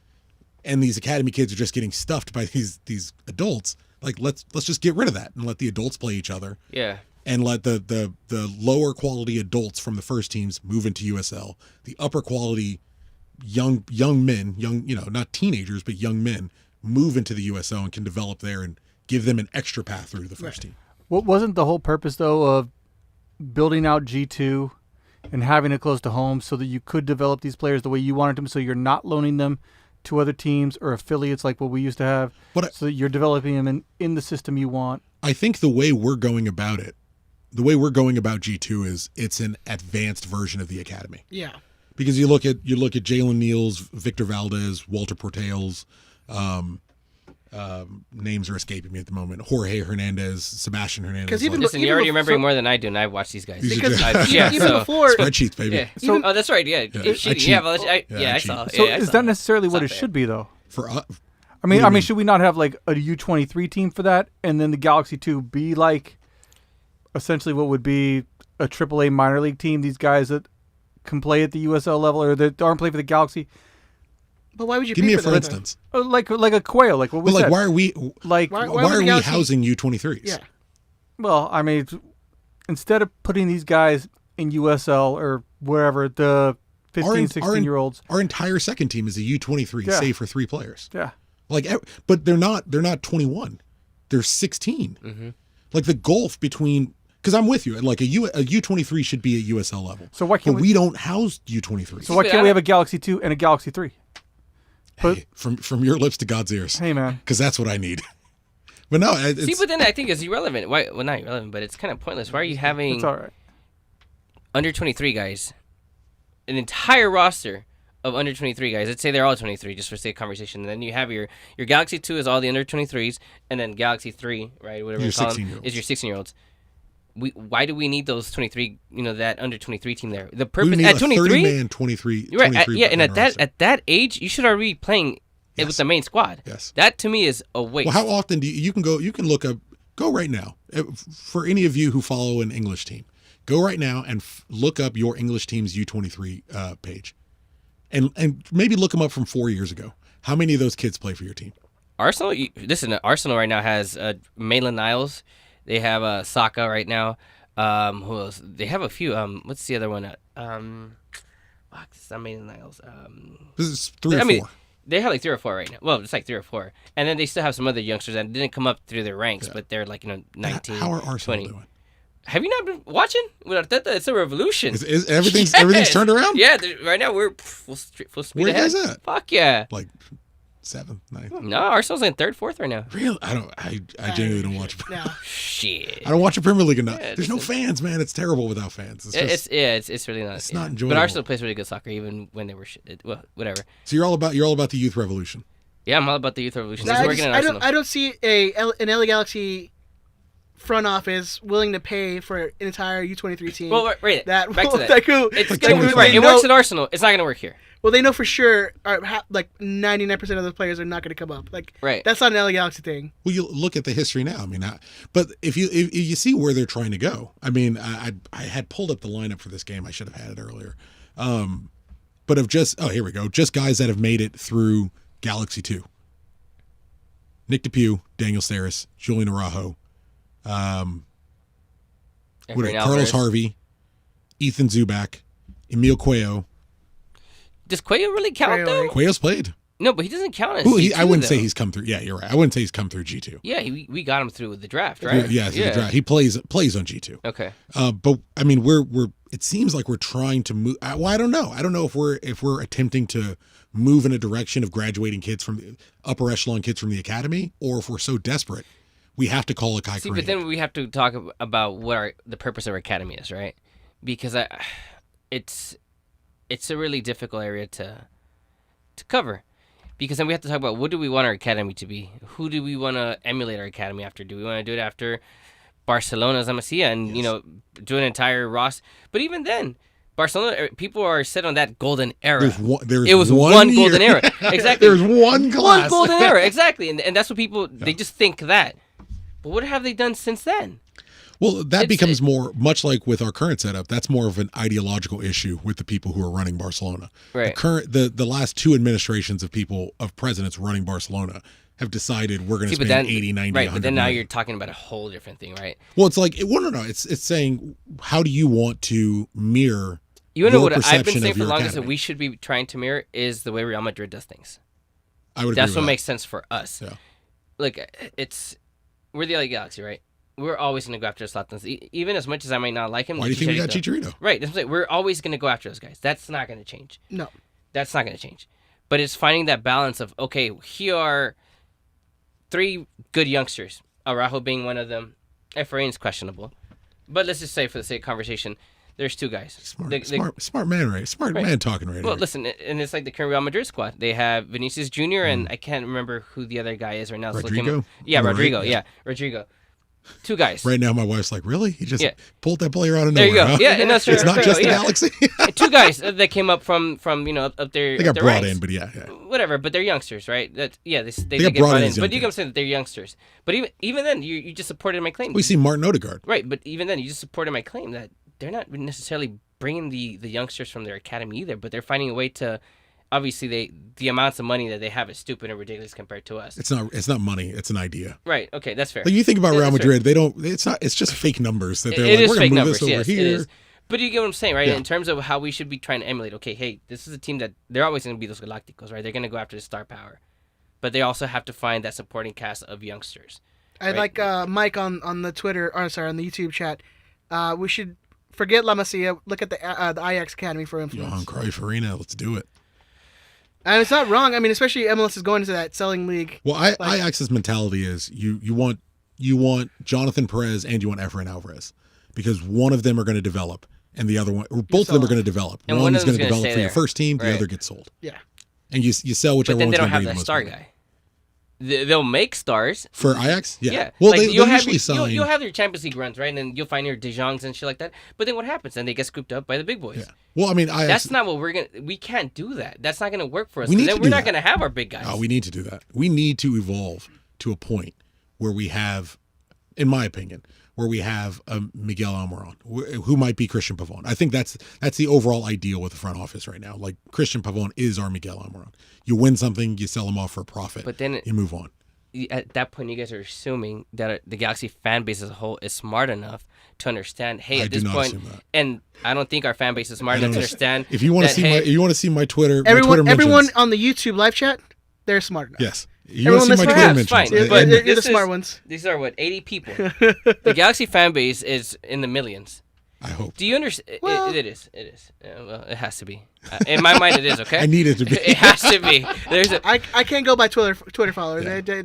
and these academy kids are just getting stuffed by these adults. Like let's just get rid of that and let the adults play each other. Yeah. And let the lower quality adults from the first teams move into USL. The upper quality young men, not teenagers, but young men move into the USL and can develop there and give them an extra path through to the first team. What wasn't the whole purpose though of building out G2 and having it close to home so that you could develop these players the way you wanted them, so you're not loaning them to other teams or affiliates like what we used to have, so that you're developing them in the system you want? I think the way we're going about it, the way we're going about G2 is it's an advanced version of the academy. Yeah. Because you look at Jalen Neal's, Victor Valdez, Walter Portales, names are escaping me at the moment. Jorge Hernandez, Sebastian Hernandez. Because even Listen, you're already remembering more than I do, and I've watched these guys. Because even before spreadsheets, baby. Yeah. So, oh, that's right. Yeah. I Cheating. cheat. Yeah, I cheat. saw. So yeah, I is saw. that necessarily what it It's not should be though? For I what mean, do you mean? should we not have like a U23 team for that, and then the Galaxy 2 be like essentially what would be a AAA minor league team? These guys that can play at the USL level or that aren't playing for the Galaxy, But why would you Give pay me a for for that, instance. like a Quail, like what we But like, said. why are we Like, Why why would are the we Galaxy- housing U23s? Yeah. well, I mean, instead of putting these guys in USL or wherever, the 15, 16-year-olds. Our entire second team is a U23, Yeah. save for 3 players. Yeah. Like, but they're not 21. They're 16. Mm-hmm. Like the gulf between, because I'm with you. Like a U23 should be at USL level. So why can't but we don't house U23s. So why can't we have a Galaxy 2 and a Galaxy 3? Hey, from your lips to God's ears. Hey, man. Because that's what I need. But no, it's, See, but then I think it's irrelevant. Why? Well, not irrelevant, but it's kind of pointless. Why are you having It's all right. under 23 guys, an entire roster of under 23 guys? Let's say they're all 23, just for sake of conversation. And then you have your Galaxy 2 is all the under 23s, and then Galaxy 3, right, whatever Your you call them, 16-year-olds. is your 16-year-olds. Why do we need those 23? that under 23 team there. The we purpose need at a 23. 30-man 23. You're right. 23 Yeah, and man at roster. that age, you should already be playing Yes. with the main squad. Yes. That to me is a waste. Well, how often do you can look up, go right now, for any of you who follow an English team, go right now and look up your English team's U23 page, and maybe look them up from 4 years ago. How many of those kids play for your team? Arsenal, listen, Arsenal right now has Maitland Niles. They have Saka right now. Who else? They have a few. What's the other one? Fuck, it's not Maitland Niles. This is 3 or 4. They have like 3 or 4 right now. Well, it's like 3 or 4. And then they still have some other youngsters that didn't come up through their ranks, but they're like, 19, How are Arsenal 20. doing? Have you not been watching? With Arteta, it's a revolution. Is everything's Yes! everything's turned around? Yeah, right now we're full speed Where you ahead. guys at? Fuck yeah. Like 7th, 9th. No, Arsenal's in 3rd, 4th right now. Really? I genuinely don't watch. No. Shit. I don't watch the Premier League enough. Yeah, There's no fans, man. It's terrible without fans. It's just, It's really not. it's not enjoyable. But Arsenal plays really good soccer, even when they were shit. Well, whatever. so you're all about the youth revolution. Yeah, I'm all about the youth revolution. No, It's working in Arsenal. I don't see an LA Galaxy front office willing to pay for an entire U23 team. Well, wait. that Back to that. It's Like like, 25. Right, it works at Arsenal. It's not gonna work here. Well, they know for sure, like 99% of those players are not going to come up. Like, Right. that's not an LA Galaxy thing. Well, you look at the history now. I mean, but if you see where they're trying to go, I mean, I had pulled up the lineup for this game. I should have had it earlier. But of here we go. Just guys that have made it through Galaxy 2. Nick DePew, Daniel Steris, Julian Araujo, Efrain Carlos Alvarez. Harvey, Ethan Zubak, Emil Cuello. Does Cuello really count Cuello, though? like- Cuello's played. No, but he doesn't count as Well, G2, I wouldn't say though. he's come through. Yeah, you're right. I wouldn't say he's come through G2. Yeah, we got him through the draft, right? Yeah, through the draft. He plays on G2. Okay. But I mean, we're it seems like we're trying to move. Well, I don't know. I don't know if we're attempting to move in a direction of graduating kids from upper echelon kids from the academy, or if we're so desperate, we have to call a Kai See, Kareem. but then we have to talk about what the purpose of our academy is, right? Because it's a really difficult area to cover. Because then we have to talk about what do we want our academy to be? Who do we want to emulate our academy after? Do we want to do it after Barcelona's La Masia and, do an entire roster? But even then, Barcelona, people are set on that golden era. It was one year. golden era. Exactly. There's one class. One golden era, exactly. And that's what people, they just think that. But what have they done since then? Well, that becomes more, much like with our current setup, that's more of an ideological issue with the people who are running Barcelona. Right. The last 2 administrations of presidents running Barcelona have decided we're going to spend 80, 90, right, 100 but then now million. you're talking about a whole different thing, right? Well, it's like, no. It's saying, how do you want to mirror You know your what I've been perception saying of for the your longest that academy? we should be trying to mirror is the way Real Madrid does things. I would That's agree what with makes sense for us. Yeah. Like, we're the LA Galaxy, right? we're always going to go after Zlatan. Even as much as I might not like him. Why do you think we got Chicharito? Right. That's what I'm saying. We're always going to go after those guys. That's not going to change. No. That's not going to change. But it's finding that balance of, okay, here are 3 good youngsters. Araujo being one of them. Efrain's questionable. But let's just say, for the sake of conversation, there's 2 guys. Smart man, right? Smart man talking right Well, here. listen, and it's like the current Real Madrid squad. They have Vinicius Jr. and I can't remember who the other guy is right now. Rodrigo? Yeah, Right? Rodrigo. Yeah. Yeah, Rodrigo. 2 guys. Right now, my wife's like, really? He just Yeah. pulled that player out of There nowhere. you go. Huh? Yeah, and that's It's not just the Galaxy. 2 guys that came up from up there. They got their brought ranks. in, but yeah. Whatever, but they're youngsters, right? They got did get brought brought in in. as But young you can say that they're youngsters. But even then, you just supported my claim. We see Martin Odegaard. Right, but even then, you just supported my claim that they're not necessarily bringing the youngsters from their academy either, but they're finding a way to. Obviously, the amounts of money that they have is stupid and ridiculous compared to us. It's not money. It's an idea. Right. Okay, that's fair. Like you think about Yeah, Real that's fair. Madrid, they don't. It's not. It's just fake numbers that they're It like, is we're gonna fake move numbers, this over yes, here. it is. But you get what I'm saying, right? Yeah. In terms of how we should be trying to emulate. Okay, hey, this is a team that they're always going to be those Galacticos, right? They're going to go after the star power, but they also have to find that supporting cast of youngsters. I Right. like Mike on the Twitter, or sorry, on the YouTube chat. We should forget La Masia. Look at the Ajax Academy for influence. Johan Cruyff Arena. Let's do it. And it's not wrong. I mean, especially MLS is going into that selling league. Well, Ajax's mentality is you want Jonathan Perez and you want Efrain Alvarez because one of them are going to develop and the other one, or both of them are going to develop. And one one is of going them's to gonna develop stay for your there. first team, the Right. other gets sold, Yeah. and you sell But whichever then one's they don't going to have bring the that most star money. guy. They'll make stars. For Ajax. Yeah. Well, like, they'll usually sign. You'll have your Champions League runs, right? And then you'll find your De Jongs and shit like that. But then what happens? Then they get scooped up by the big boys. Yeah. Well, I mean, Ajax. That's not what we can't do that. That's not gonna work for us. We 'cause need then to we're do not that. gonna have our big guys. Oh, we need to do that. We need to evolve to a point where we have, in my opinion, where we have a Miguel Almiron, who might be Christian Pavon. I think that's the overall ideal with the front office right now. Like Christian Pavon is our Miguel Almiron. You win something, you sell him off for a profit, But then you move on. at that point, you guys are assuming that the Galaxy fan base as a whole is smart enough to understand. Hey, I at do this not point, assume that. and I don't think our fan base is smart enough to understand. If you want to that, see hey, if you want to see my Twitter, Everyone mentions, on the YouTube live chat, they're smart enough. yes, you want to see my Everyone Twitter listens. mentions. Fine, Yeah, but you're the this smart is- ones. these are what 80 people. The Galaxy fan base is in the millions. I hope. Do you understand? Well- It is. Well, it has to be. In my mind, it is. Okay. I need it to be. It has to be. There's a. I can't go by Twitter followers. Yeah.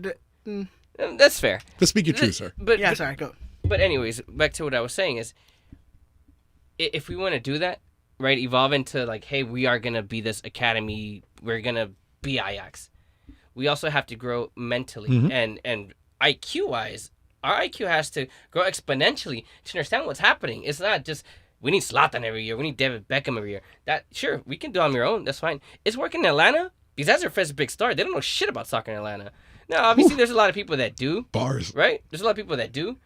That's fair. But speak your truth, sir. But Yeah, sorry, go. But anyways, back to what I was saying is, if we want to do that, right, evolve into like, hey, we are gonna be this academy. We're gonna be Ajax. We also have to grow mentally and IQ wise. Our IQ has to grow exponentially to understand what's happening. It's not just we need Zlatan every year. We need David Beckham every year. That sure we can do on your own. That's fine. It's working in Atlanta because that's their first big star. They don't know shit about soccer in Atlanta. Now, obviously, there's a lot of people that do. Bars. Right? There's a lot of people that do.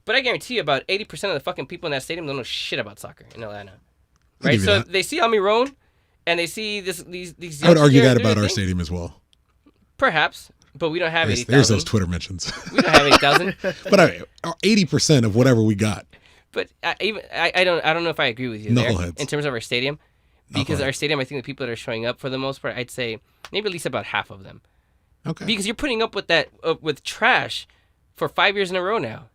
But I guarantee you about 80% of the fucking people in that stadium don't know shit about soccer in Atlanta. I'll Right? give you So that. they see Almiron and they see these I would argue youngsters that doing about their our thing. stadium as well. Perhaps. But we don't have There's 80,000. those Twitter mentions. We don't have 80,000. But 80% of whatever we got. But I don't know if I agree with you there Knuckleheads. in terms of our stadium. Because Knuckleheads. our stadium, I think the people that are showing up for the most part, I'd say maybe at least about half of them. Okay. Because you're putting up with that with trash for 5 years in a row now.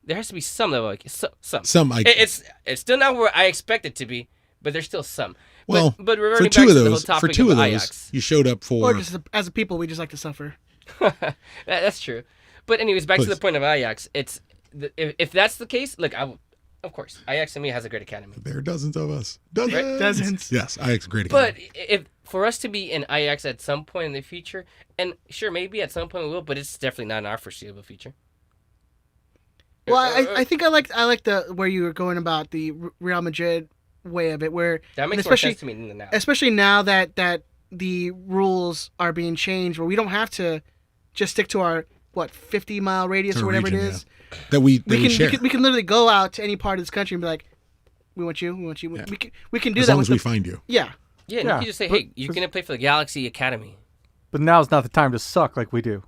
There has to be some level, like some. It's still not where I expect it to be, but there's still some. Well, but for reverting two back of to the whole those, topic for two of those, Ajax. you showed up for. Or just as a people, we just like to suffer. That's true. But anyways, back to Please. the point of Ajax. It's if that's the case, look, of course, Ajax to me has a great academy. There are dozens of us. Dozens. Dozens. Yes, Ajax great. But Academy. if for us to be in Ajax at some point in the future, and sure, maybe at some point we will, but it's definitely not in our foreseeable future. Well, I think I like the where you were going about the Real Madrid way of it, where That makes and more sense to me than now. especially now that the rules are being changed, where we don't have to just stick to our 50-mile radius To or a whatever region, it is. yeah. That we share. We can literally go out to any part of this country and be like, we want you. Yeah. We can do As that long with as we the, find you. yeah. Yeah, and Yeah, you can just say, but- hey, you're going to play for the Galaxy Academy. But now's not the time to suck like we do.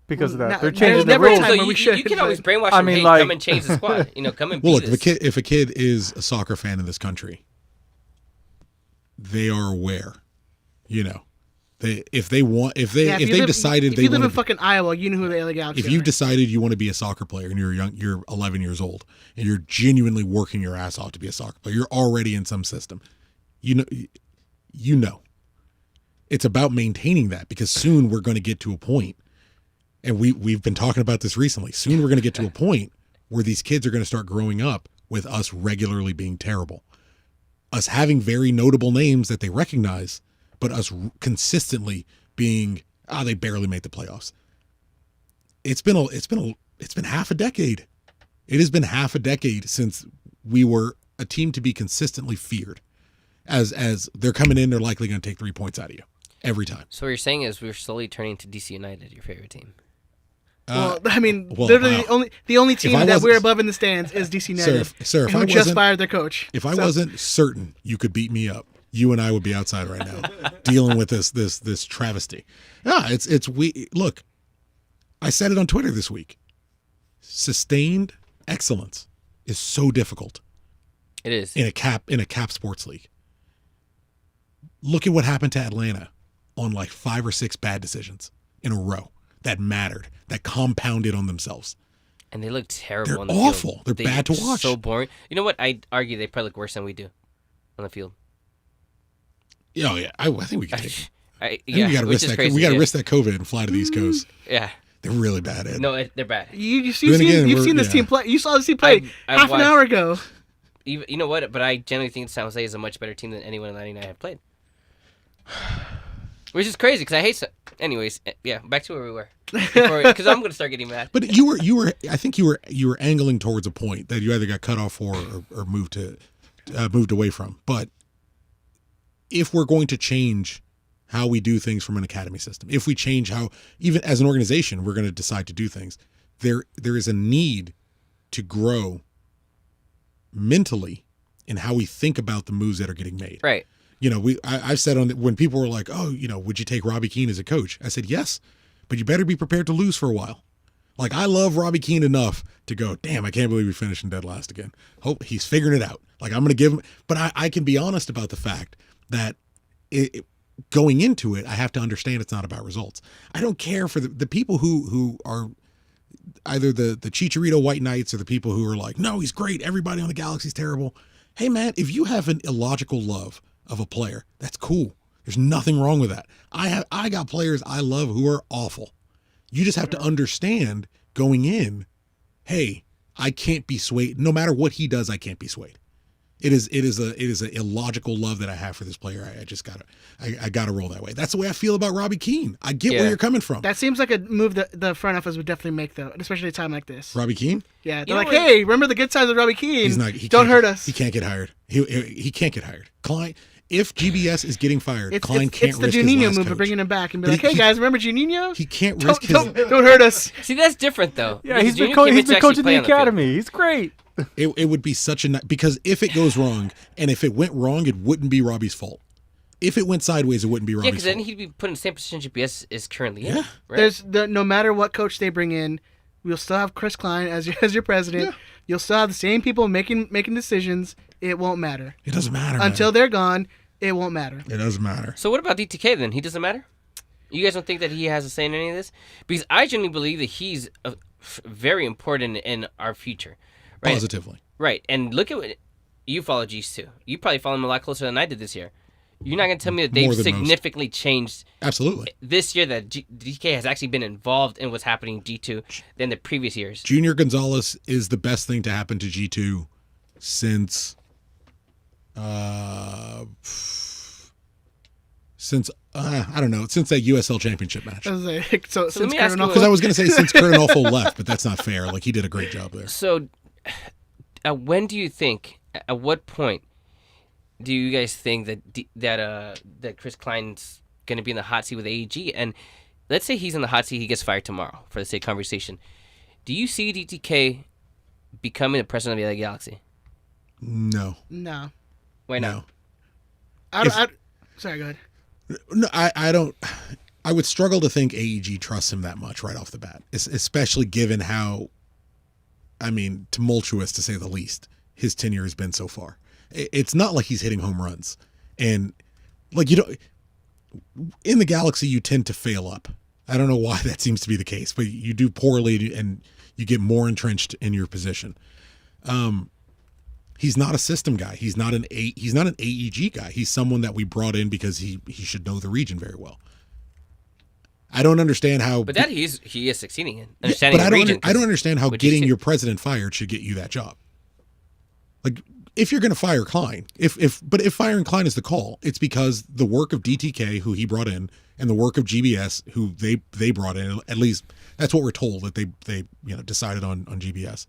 Because of that. Now- They're there's changing the never a rules. time So when we you should, can always but- brainwash I them, mean, hey, like- come and change the squad. Come and Well, beat look, us. if a kid is a soccer fan in this country, they are aware. If they decided if they you live want in fucking Iowa, you know who the LA Galaxy if are. you've decided you want to be a soccer player and you're 11 years old and you're genuinely working your ass off to be a soccer player, you're already in some system. You know. It's about maintaining that, because soon we're going to get to a point, and we've been talking about this recently. Soon we're going to get to a point where these kids are going to start growing up with us regularly being terrible, us having very notable names that they recognize, but us consistently being, they barely make the playoffs. It's been half a decade. It has been half a decade since we were a team to be consistently feared. As they're coming in, they're likely going to take 3 points out of you every time. So what you're saying is we're slowly turning to DC United, your favorite team. Literally wow. the only team that we're above in the stands is DC United, sir, who just fired their coach. If I wasn't certain you could beat me up, you and I would be outside right now dealing with this travesty. Look, I said it on Twitter this week. Sustained excellence is so difficult. It is. In a cap sports league. Look at what happened to Atlanta on like 5 or 6 bad decisions in a row that mattered, that compounded on themselves. And they look terrible They're on the awful. field. They're bad to watch. So boring. You know what? I'd argue they probably look worse than we do on the field. Oh yeah, I think we can take it. We got to risk that. We got to risk that COVID and fly to the East Coast. Yeah. They're really bad at it. No, they're bad. You've seen this team play. You saw this team play half an hour ago. You know what? But I generally think San Jose is a much better team than anyone in 99 have played. Which is crazy because I hate. Anyways, yeah. Back to where we were. Because I'm going to start getting mad. But you were. I think you were angling towards a point that you either got cut off for or moved away from. But if we're going to change how we do things from an academy system, if we change how, even as an organization, we're going to decide to do things, there is a need to grow mentally in how we think about the moves that are getting made. Right. I've said when people were like, would you take Robbie Keane as a coach? I said, yes, but you better be prepared to lose for a while. Like, I love Robbie Keane enough to go, damn, I can't believe we finished in dead last again. Hope he's figuring it out. Like, I'm going to give him, but I can be honest about the fact that going into it, I have to understand it's not about results. I don't care for the people who are either the Chicharito White Knights or the people who are like, no, he's great, everybody on the Galaxy's terrible. Hey, man, if you have an illogical love of a player, that's cool. There's nothing wrong with that. I got players I love who are awful. You just have to understand going in, hey, I can't be swayed. No matter what he does, I can't be swayed. It is an illogical love that I have for this player. I just gotta roll that way. That's the way I feel about Robbie Keane. I get where you're coming from. That seems like a move that the front office would definitely make, though, especially at a time like this. Robbie Keane? Yeah, they're hey, remember the good times with Robbie Keane? Don't hurt us. He can't get hired. He can't get hired. Klein, if GBS is getting fired, Klein can't risk his last coach. It's the Juninho move of bringing him back and be hey guys, remember Juninho? He can't risk don't hurt us. See, that's different though. Yeah, he's been coaching the academy. He's great. It would be such because if it goes wrong, and if it went wrong, it wouldn't be Robbie's fault. If it went sideways, it wouldn't be Robbie's fault. Yeah, because then he'd be put in the same position GPS is currently in. Yeah. Right? No matter what coach they bring in, we'll still have Chris Klein as your president. Yeah. You'll still have the same people making decisions. It won't matter. It doesn't matter. Until they're gone, it won't matter. It doesn't matter. So what about DTK then? He doesn't matter? You guys don't think that he has a say in any of this? Because I genuinely believe that he's very important in our future. Right? Positively. Right. And look at what you follow G's too. You probably follow him a lot closer than I did this year. You're not going to tell me that they've significantly changed absolutely this year, that DK has actually been involved in what's happening in G2 than the previous years. Junior Gonzalez is the best thing to happen to G2 since I don't know, since that USL championship match. So let me ask you, because I was going to say since Kurt Onofo left, but that's not fair. Like, he did a great job there. So when do you think, at what point do you guys think that Chris Klein's going to be in the hot seat with AEG? And let's say he's in the hot seat, he gets fired tomorrow, for the sake of conversation. Do you see DTK becoming the president of the LA Galaxy? No. Why not? Sorry, go ahead. No, I don't. I would struggle to think AEG trusts him that much right off the bat, especially given how, tumultuous, to say the least, his tenure has been so far. It's not like he's hitting home runs, and like in the Galaxy, you tend to fail up. I don't know why that seems to be the case, but you do poorly and you get more entrenched in your position. He's not a system guy. He's not an AEG guy. He's someone that we brought in because he should know the region very well. I don't understand how. But that he is succeeding in understanding but the region. I don't understand how which getting is- your president fired should get you that job. Like, if you're going to fire Klein, if firing Klein is the call, it's because the work of DTK, who he brought in, and the work of GBS, who they brought in. At least that's what we're told, that they decided on GBS.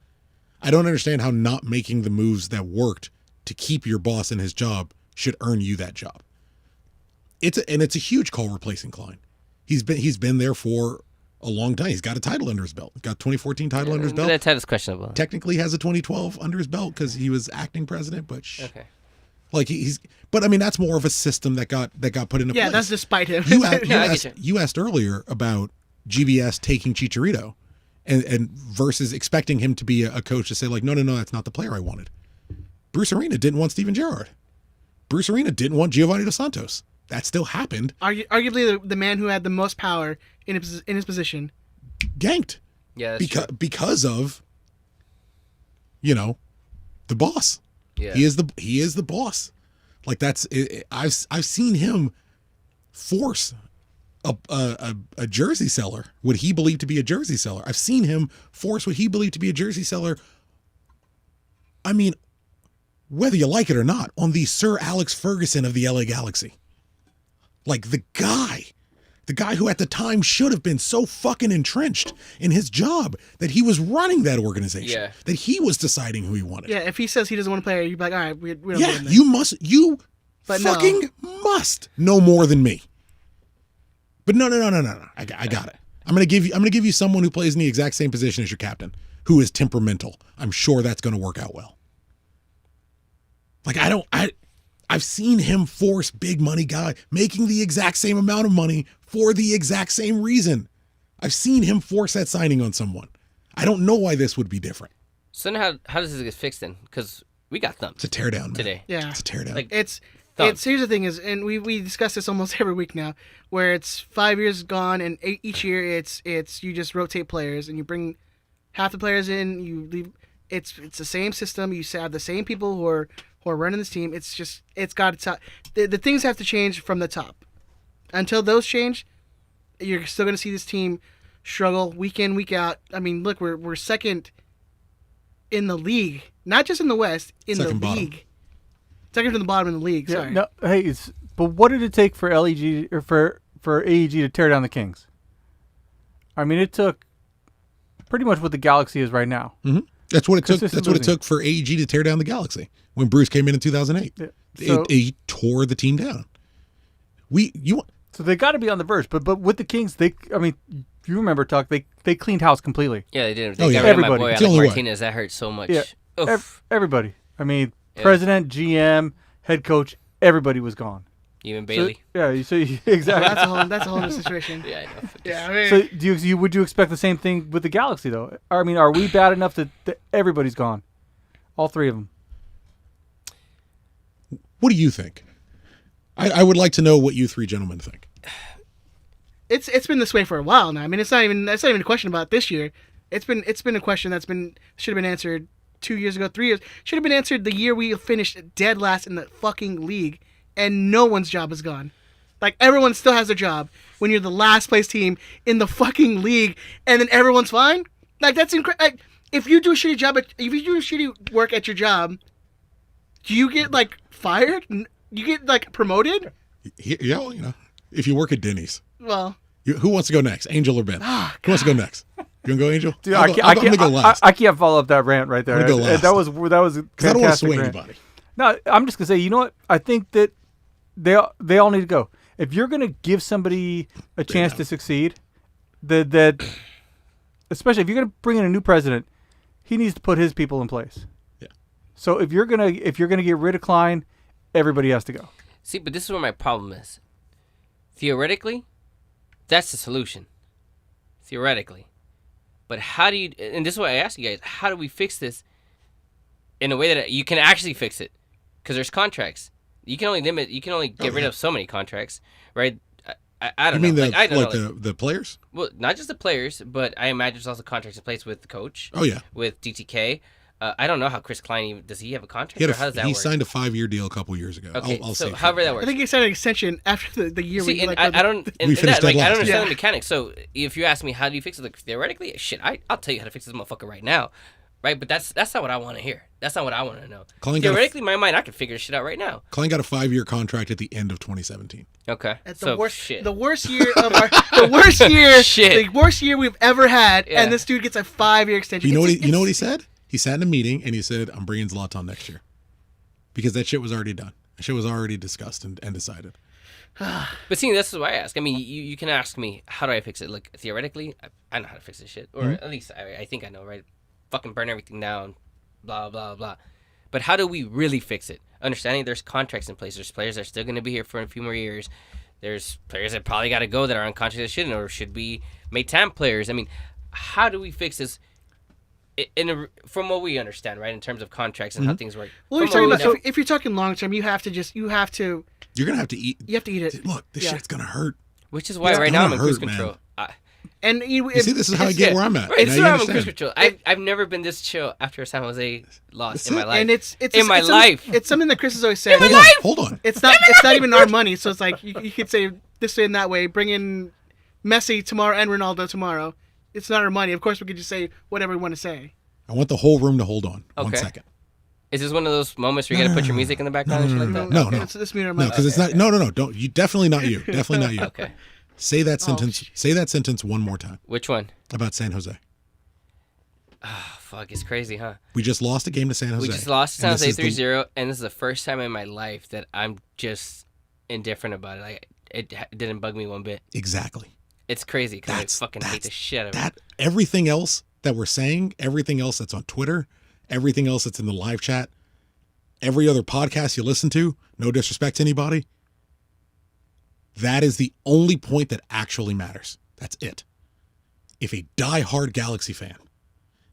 I don't understand how not making the moves that worked to keep your boss in his job should earn you that job. It's a huge call replacing Klein. He's been there for a long time. He's got a title under his belt. He's got 2014 title under his belt. That title's questionable. Technically has a 2012 under his belt because he was acting president, but Okay. like but I mean, that's more of a system that got put into place. Yeah, that's despite him. You asked earlier about GBS taking Chicharito and versus expecting him to be a coach to say like, no, that's not the player I wanted. Bruce Arena didn't want Steven Gerrard. Bruce Arena didn't want Giovanni Dos Santos. That still happened. Arguably the man who had the most power in his position. Ganked. Yeah, that's true. Because of, the boss. Yeah. He is the boss. Like that's I've seen him force a jersey seller what he believed to be a jersey seller. I've seen him force what he believed to be a jersey seller. I mean, whether you like it or not, on the Sir Alex Ferguson of the LA Galaxy. Like the guy who at the time should have been so fucking entrenched in his job that he was running that organization, that he was deciding who he wanted. Yeah, if he says he doesn't want to play, you'd be like, all right, we don't get him there. You must know more than me. But no. I got it. I'm gonna give you someone who plays in the exact same position as your captain, who is temperamental. I'm sure that's gonna work out well. Like I've seen him force big money guy making the exact same amount of money for the exact same reason. I've seen him force that signing on someone. I don't know why this would be different. So now how does this get fixed then? Because we got thumped. It's a teardown, man. Today. Yeah. It's a teardown. Like, It's thumped. here's the thing is, and we discuss this almost every week now, where it's 5 years gone, and each year it's you just rotate players, and you bring half the players in, you leave. It's the same system. You have the same people who are running this team. It's got to the things have to change from the top. Until those change, you're still going to see this team struggle week in, week out. I mean, look, we're second in the league, not just in the West, in Second the bottom. league. Second from the bottom in the league. Sorry. No, hey, but what did it take for LEG or for AEG to tear down the Kings? I mean, it took pretty much what the Galaxy is right now. Mm-hmm. That's what it took. Consistent That's what it losing. took for AEG to tear down the Galaxy when Bruce came in 2008. Yeah. So- He tore the team down. So they got to be on the verge. But with the Kings, you remember, Tuck, they cleaned house completely. Yeah, they did. Oh, They yeah. got rid of my Everybody. boy It's the Alec only way. Martinez. That hurt so much. Yeah. Oof. Everybody. I mean, Yeah. president, GM, head coach, everybody was gone. Even So, Bailey. exactly. That's a whole other situation. Yeah, I know. Yeah, I mean, So would you expect the same thing with the Galaxy though? I mean, are we bad enough that everybody's gone, all three of them? What do you think? I would like to know what you three gentlemen think. it's been this way for a while now. I mean, that's not even a question about this year. It's been a question should have been answered 2 years ago, 3 years. Should have been answered the year we finished dead last in the fucking league, and no one's job is gone. Like, everyone still has their job when you're the last place team in the fucking league, and then everyone's fine. Like, that's incredible. Like, if you do a shitty job, if you do shitty work at your job, do you get like fired? You get like promoted? Yeah, well, if you work at Denny's, Well, who wants to go next, Angel or Ben? Who wants to go next? You want to go, Angel? Dude, I'm gonna go last. I can't follow up that rant right there. I'm gonna go last. That was a Because I don't want to fantastic sway rant. anybody. No, I'm just gonna say, you know what? I think that they all need to go. If you're gonna give somebody a chance to succeed, that especially if you're gonna bring in a new president, he needs to put his people in place. Yeah. So if you're gonna get rid of Klein, everybody has to go. See, but this is where my problem is. Theoretically, that's the solution. Theoretically. But how do you, and this is what I ask you guys, how do we fix this in a way that you can actually fix it? Because there's contracts. You can only get rid of so many contracts, right? I don't You mean know. I don't know. the players? Well, not just the players, but I imagine there's also contracts in place with the coach. Oh yeah, with DTK. I don't know how Chris Klein does he have a contract? Or how does that he work? signed a 5-year deal a couple years ago. Okay, I'll so say however that I works. think he signed an extension after the year. See, we and I don't. And We finished that, like, dead I don't last. understand Yeah. the mechanics. So if you ask me how do you fix it, like, theoretically, shit, I'll tell you how to fix this motherfucker right now, right? But that's not what I want to hear. That's not what I want to know. Theoretically, in my mind, I can figure this shit out right now. Klein got a 5-year contract at the end of 2017. Okay. At so the worst year of the worst year, Shit. the worst year we've ever had, Yeah. and this dude gets a 5-year extension. You know what he said? He sat in a meeting and he said, "I'm bringing Zlatan next year," because that shit was already done. That shit was already discussed and decided. But see, this is why I ask. I mean, you can ask me, how do I fix it? Like, theoretically, I know how to fix this shit. Or at least I think I know, right? Fucking burn everything down, blah, blah, blah. But how do we really fix it? Understanding there's contracts in place. There's players that are still going to be here for a few more years. There's players that probably got to go that are on contracts that shouldn't or should be made TAM players. I mean, how do we fix this? From what we understand, right, in terms of contracts and how things work. Well, you're From talking what we about know- if you're talking long term, you have to You're gonna have to eat. it. Look, this Yeah. shit's gonna hurt. which is why It's right now I'm gonna in cruise hurt, man. control. And You see, this is how I get where I'm at. Right, Now so you I'm in cruise understand. control. I've never been this chill after a San Jose loss That's in my it. life. And it's in my it's life. It's something that Chris has always said. Hold on. It's not even our money, so it's like you could say this way and that way. Bring in Messi tomorrow and Ronaldo tomorrow. It's not our money. Of course, we could just say whatever we want to say. I want the whole room to hold on. 1 Okay. second. Is this one of those moments where you gotta put your music in the background and shit like that? No, Okay, no. It's this mean our No, money. because it's not. No. Don't. You definitely not you. Definitely not you. Okay. Say that sentence. shit. Say that sentence one more time Which one? about San Jose. Oh, fuck, it's crazy, huh? We just lost a game to San Jose. We just lost to San and this Jose is the- 3-0, and this is the first time in my life that I'm just indifferent about it. Like, it didn't bug me one bit. Exactly. It's crazy because I That's- fucking hate that's- the shit out of it. That everything else that we're saying, everything else that's on Twitter, everything else that's in the live chat, every other podcast you listen to, no disrespect to anybody, that is the only point that actually matters. That's it. If a diehard Galaxy fan,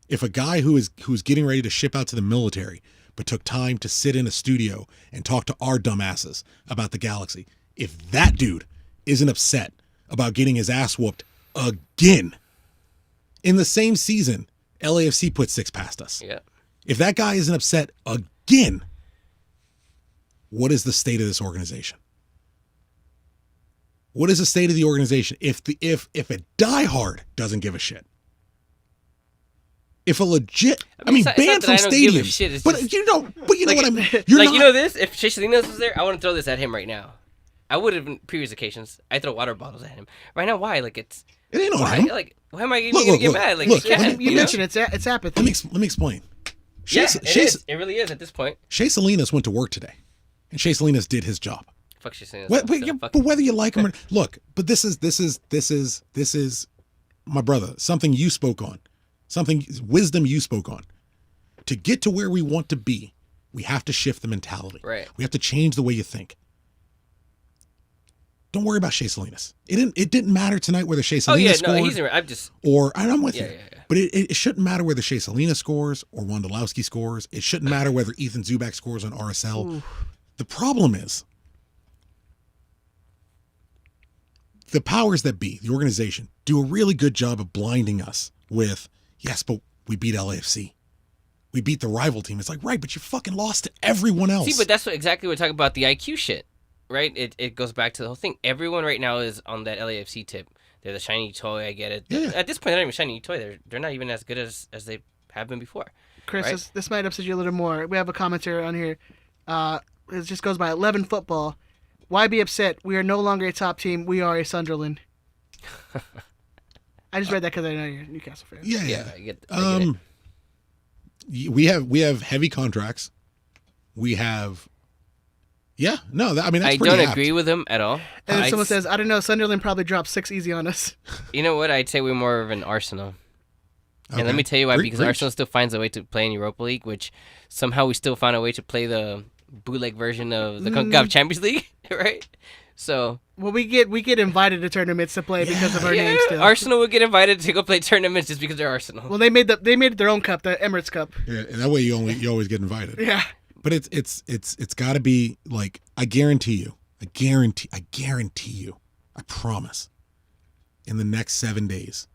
if a guy who's getting ready to ship out to the military but took time to sit in a studio and talk to our dumbasses about the Galaxy, if that dude isn't upset about getting his ass whooped again in the same season, LAFC put 6 past us. Yeah. If that guy isn't upset again, what is the state of this organization? What is the state of the organization if a diehard doesn't give a shit? If a legit, I mean, it's not banned that from I don't give a stadiums, shit, it's but just- you know what I mean. You're like, not, you know this? If Chase Salinas was there, I wouldn't throw this at him right now. I would have in previous occasions. I throw water bottles at him. Right now, why? Like, it's... it ain't on Why? him. Like, why am I even Look, going to look, get mad? Like, look, you can't. You know? mentioned it's apathy. Let me explain. Yeah, Shea- it is. It really is at this point. Shea Salinas went to work today, and Shea Salinas did his job. Fuck Chase Salinas. But whether you like him or look, but this is my brother. Something you spoke on, something wisdom you spoke on. To get to where we want to be, we have to shift the mentality. Right. We have to change the way you think. Don't worry about Shea Salinas. It didn't matter tonight whether Shea Oh, yeah, Salinas no, scored I'm just... or and I'm with Yeah, you. yeah, yeah. But it shouldn't matter whether Shea Salinas scores or Wondolowski scores. It shouldn't matter whether Ethan Zubak scores on RSL. The problem is the powers that be, the organization, do a really good job of blinding us with, yes, but we beat LAFC. We beat the rival team. It's like, right, but you fucking lost to everyone else. See, but that's exactly what we're talking about, the IQ shit, right? It goes back to the whole thing. Everyone right now is on that LAFC tip. They're the shiny toy, I get it. Yeah. At this point, they're not even shiny toy. They're not even as good as they have been before. Chris, Right. this might upset you a little more. We have a commentator on here. It just goes by 11 football. Why be upset? We are no longer a top team. We are a Sunderland. I just read that because I know you're a Newcastle fan. yeah. Yeah, I get it. We have heavy contracts. We have, that's I pretty don't apt. agree with him at all. And then someone says, I don't know, Sunderland probably dropped 6 easy on us. You know what? I'd say we're more of an Arsenal. Okay. And let me tell you why, because Preach. Arsenal still finds a way to play in Europa League, which somehow we still found a way to play the bootleg version of the CONCACAF Champions League, right? So Well, we get invited to tournaments to play because of our yeah, name still. Arsenal would get invited to go play tournaments just because they're Arsenal. Well, they made their own cup, the Emirates Cup. Yeah, and that way you always get invited. Yeah. But it's got to be like, I guarantee you, I promise. In the next 7 days,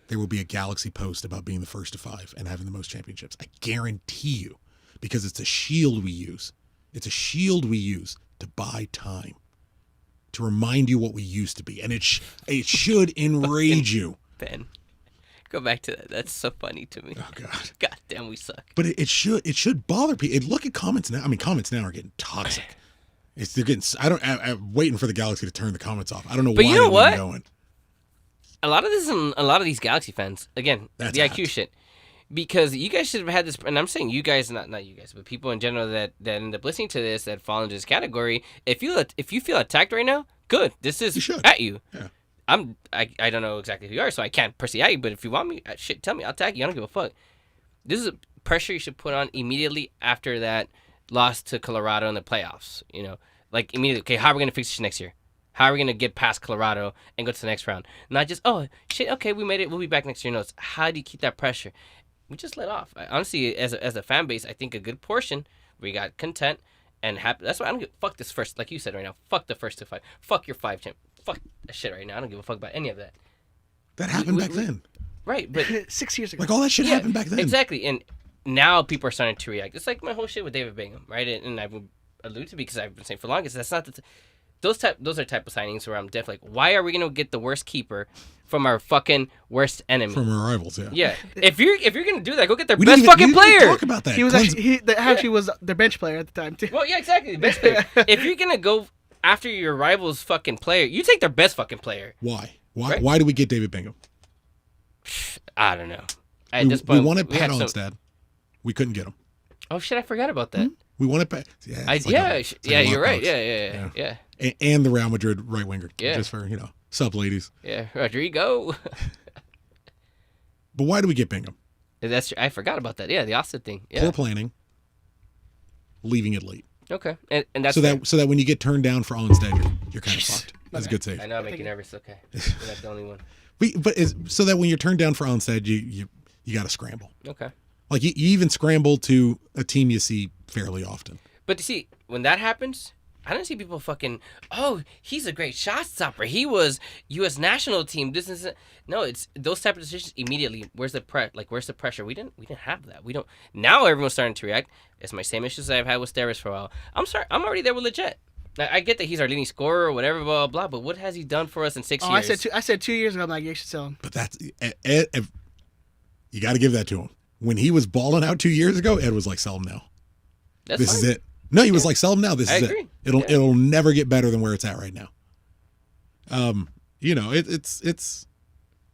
there will be a Galaxy post about being the first to 5 and having the most championships. I guarantee you, because it's a shield we use. It's a shield we use to buy time, to remind you what we used to be, and it should enrage you. Ben, go back to that. That's so funny to me. Oh God. God damn, we suck. But it should bother people. Look at comments now. I mean, comments now are getting toxic. They're getting. I'm waiting for the Galaxy to turn the comments off. I don't know But why you know they're what? going. A lot of these Galaxy fans, again, That's the IQ apt. shit. Because you guys should have had this, and I'm saying you guys, not you guys, but people in general that end up listening to this that fall into this category. If you feel attacked right now, good. This is You should. at you. Yeah. I don't know exactly who you are, so I can't personally at you. But if you want me, shit, tell me. I'll attack you. I don't give a fuck. This is pressure you should put on immediately after that loss to Colorado in the playoffs. You know, like immediately. Okay, how are we gonna fix this next year? How are we gonna get past Colorado and go to the next round? Not just shit. Okay, we made it. We'll be back next year. No, it's how do you keep that pressure? We just let off. Honestly, as a fan base, I think a good portion we got content and happy. That's why I don't give fuck this first, like you said right now. Fuck the first to 5. Fuck your 5 champ. Fuck that shit right now. I don't give a fuck about any of that. That happened back then. Right, but 6 years ago. Like all that shit happened back then. exactly. And now people are starting to react. It's like my whole shit with David Bingham, right? And I've alluded to because I've been saying for longest that's not those are type of signings where I'm definitely like, why are we gonna get the worst keeper from our fucking worst enemy? From our rivals, yeah. Yeah, if you're gonna do that, go get their We best didn't fucking even player. talk about that. He was Clemson- actually was their bench player at the time too. Well, yeah, exactly. The best player. If you're gonna go after your rival's fucking player, you take their best fucking player. Why? Right. Why do we get David Bingham? I don't know. At We this point, wanted Pat had some- Onstad. We couldn't get him. Oh shit, I forgot about that. We wanted Pat. Yeah, it's like it's like a You're right. lockbox. Yeah. And the Real Madrid right winger. Yeah. Just for, sup ladies. Yeah, Rodrigo. But why do we get Bingham? I forgot about that. Yeah, the Austin thing. Yeah. Poor leaving it late. Okay, and that's So fair. that when you get turned down for Onstad, you're kind of fucked. That's a good save. I know I make you nervous. Okay, you're not the only one. So that when you're turned down for Onstad, you got to scramble. Okay, Like you even scramble to a team you see fairly often. but you see, when that happens, I don't see people fucking. Oh, he's a great shot stopper. He was U.S. national team. This is no. It's those type of decisions immediately. Where's the Where's the pressure? We didn't have that. We don't. Now everyone's starting to react. It's my same issues I've had with Steris for a while. I'm sorry. I'm already there with legit. I get that he's our leading scorer or whatever, blah blah. But what has he done for us in 6 years? I said 2 years ago. I'm like, you should sell him. But that's Ed, you got to give that to him. When he was balling out 2 years ago, Ed was like, "Sell him now. That's This fine. is it." No, he was like, "Sell him now. This I is agree. it. It'll never get better than where it's at right now." It's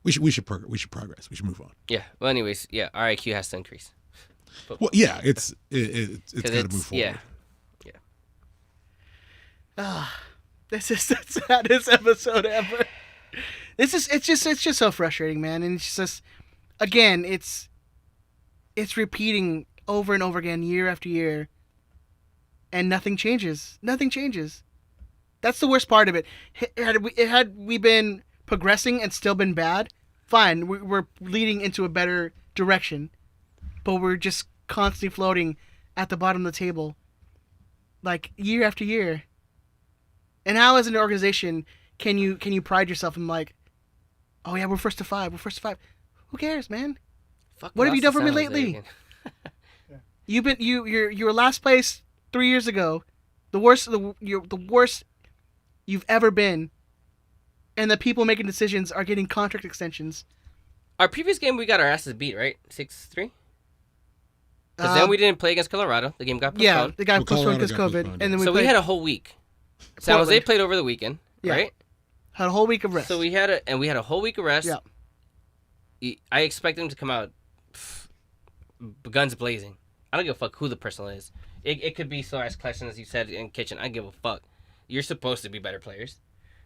we should progress. We should move on. Yeah. Well, anyways, yeah. Our IQ has to increase. Well, yeah, it's got to move forward. Yeah. This is the saddest episode ever. It's just so frustrating, man. And it's just, again, it's repeating over and over again, year after year, and nothing changes. Nothing changes. That's the worst part of it. Had we been progressing and still been bad, fine. We're leading into a better direction, but we're just constantly floating at the bottom of the table, like year after year. And how, as an organization, can you pride yourself in like, oh yeah, we're first to 5. We're first to 5. Who cares, man? Fuck, What have you done for me San Jose lately? again. You were last place 3 years ago, the worst you've ever been, and the people making decisions are getting contract extensions. Our previous game, we got our asses beat, right? 6-3. Because then we didn't play against Colorado. The game got postponed. Yeah, the guy Well, postponed because Colorado got COVID, postponed, and then we So played, we had a whole week. San Jose Portland. played over the weekend, Yeah. right? had a whole week of rest. So we had a whole week of rest. Yeah. I expect them to come out guns blazing. I don't give a fuck who the person is. It could be Solaris Collection, as you said, in Kitchen. I give a fuck. You're supposed to be better players.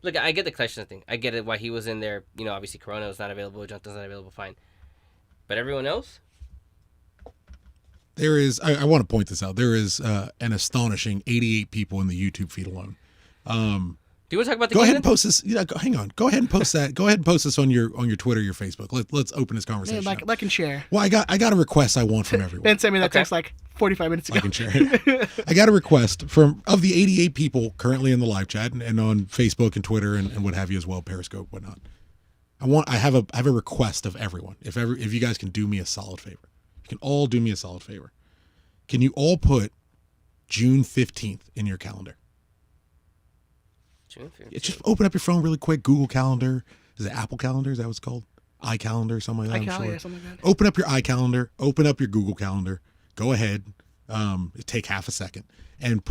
Look, I get the Collection thing. I get it why he was in there. Obviously Corona was not available. Jonathan's not available. Fine. But everyone else? There is, I want to point this out. There is an astonishing 88 people in the YouTube feed alone. Do you want to talk about the Go game ahead and then? post this. Hang on. Go ahead and post that. Go ahead and post this on your Twitter, your Facebook. Let's open this Yeah, conversation. like and share. Well, I got a request I want from everyone. Ben sent me that Okay. text like 45 minutes ago. I can share it. I got a request from of the 88 people currently in the live chat and on Facebook and Twitter and what have you as well, Periscope, whatnot. I have a request of everyone. If you guys can do me a solid favor, you can all do me a solid favor. Can you all put June 15th in your calendar? June 15th. Just open up your phone really quick. Google Calendar. Is it Apple Calendar? Is that what it's called? iCalendar, something like that. I'm sure. Yeah, something like that. Open up your iCalendar. Open up your Google Calendar. Go ahead. Take half a second and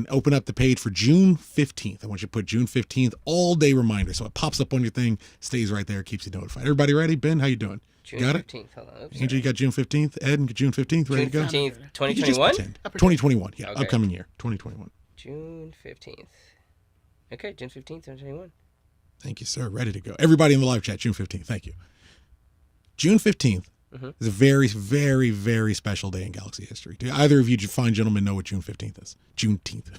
open up the page for June 15th. I want you to put June 15th all day reminder. So it pops up on your thing, stays right there, keeps you notified. Everybody ready? Ben, how you doing? June Got it? 15th. Hold on. Oops, Angel, you got June 15th? Ed, June 15th, ready June to go? 15th, You can just 2021? pretend. 2021, yeah. Okay. Upcoming year, 2021. June 15th. Okay, June 15th, 2021. Thank you, sir. Ready to go. Everybody in the live chat, June 15th. Thank you. June 15th is a very, very, very special day in Galaxy history. Do either of you fine gentlemen know what June 15th is? Juneteenth.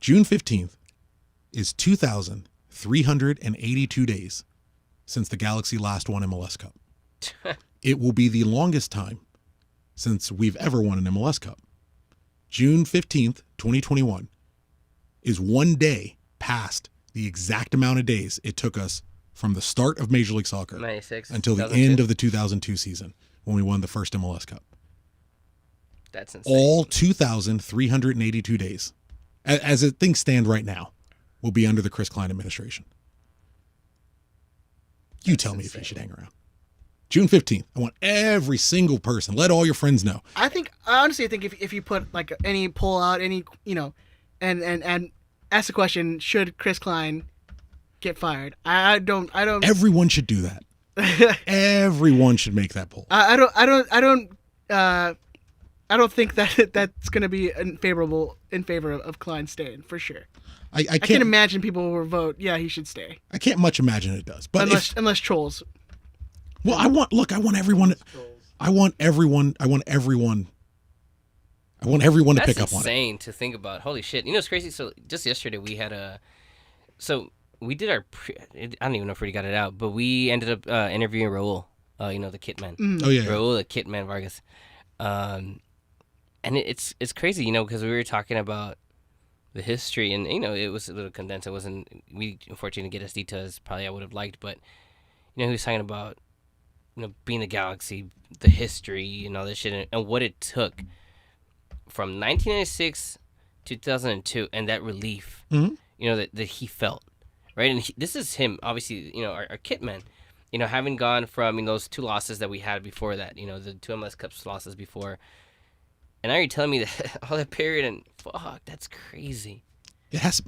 June 15th is 2,382 days since the Galaxy last won MLS Cup. It will be the longest time since we've ever won an MLS Cup. June 15th, 2021 is one day past the exact amount of days it took us from the start of Major League Soccer 96. until the 2002. end of the 2002 season when we won the first MLS Cup. That's insane. All 2,382 days, as things stand right now, will be under the Chris Klein administration. You tell me if you should hang around. June 15th, I want every single person, let all your friends know. I honestly think if you put like any poll out, any and ask the question, should Chris Klein get fired? I don't. Everyone should do that. Everyone should make that poll. I don't think that's going to be in favor of Klein staying for sure. I I can't imagine people will vote. Yeah, he should stay. I can't much imagine it does. But Unless trolls. well, I want everyone. I want everyone to That's pick up on it. insane to think about. Holy shit. You know, it's crazy. So just yesterday we had we did our, I don't even know if we got it out, but we ended up interviewing Raul, the Kitman. Oh yeah. Raul, the Kitman Vargas. And it's crazy, because we were talking about the history and, it was a little condensed. We unfortunately didn't get as detailed as probably I would have liked, but, he was talking about, being the Galaxy, the history and all this shit and what it took from 1996 to 2002 and that relief, that he felt, right? And this is him, obviously, our Kitman, having gone from, those two losses that we had before that, the two MLS Cups losses before. And now you're telling me that all that period and fuck, that's crazy. It has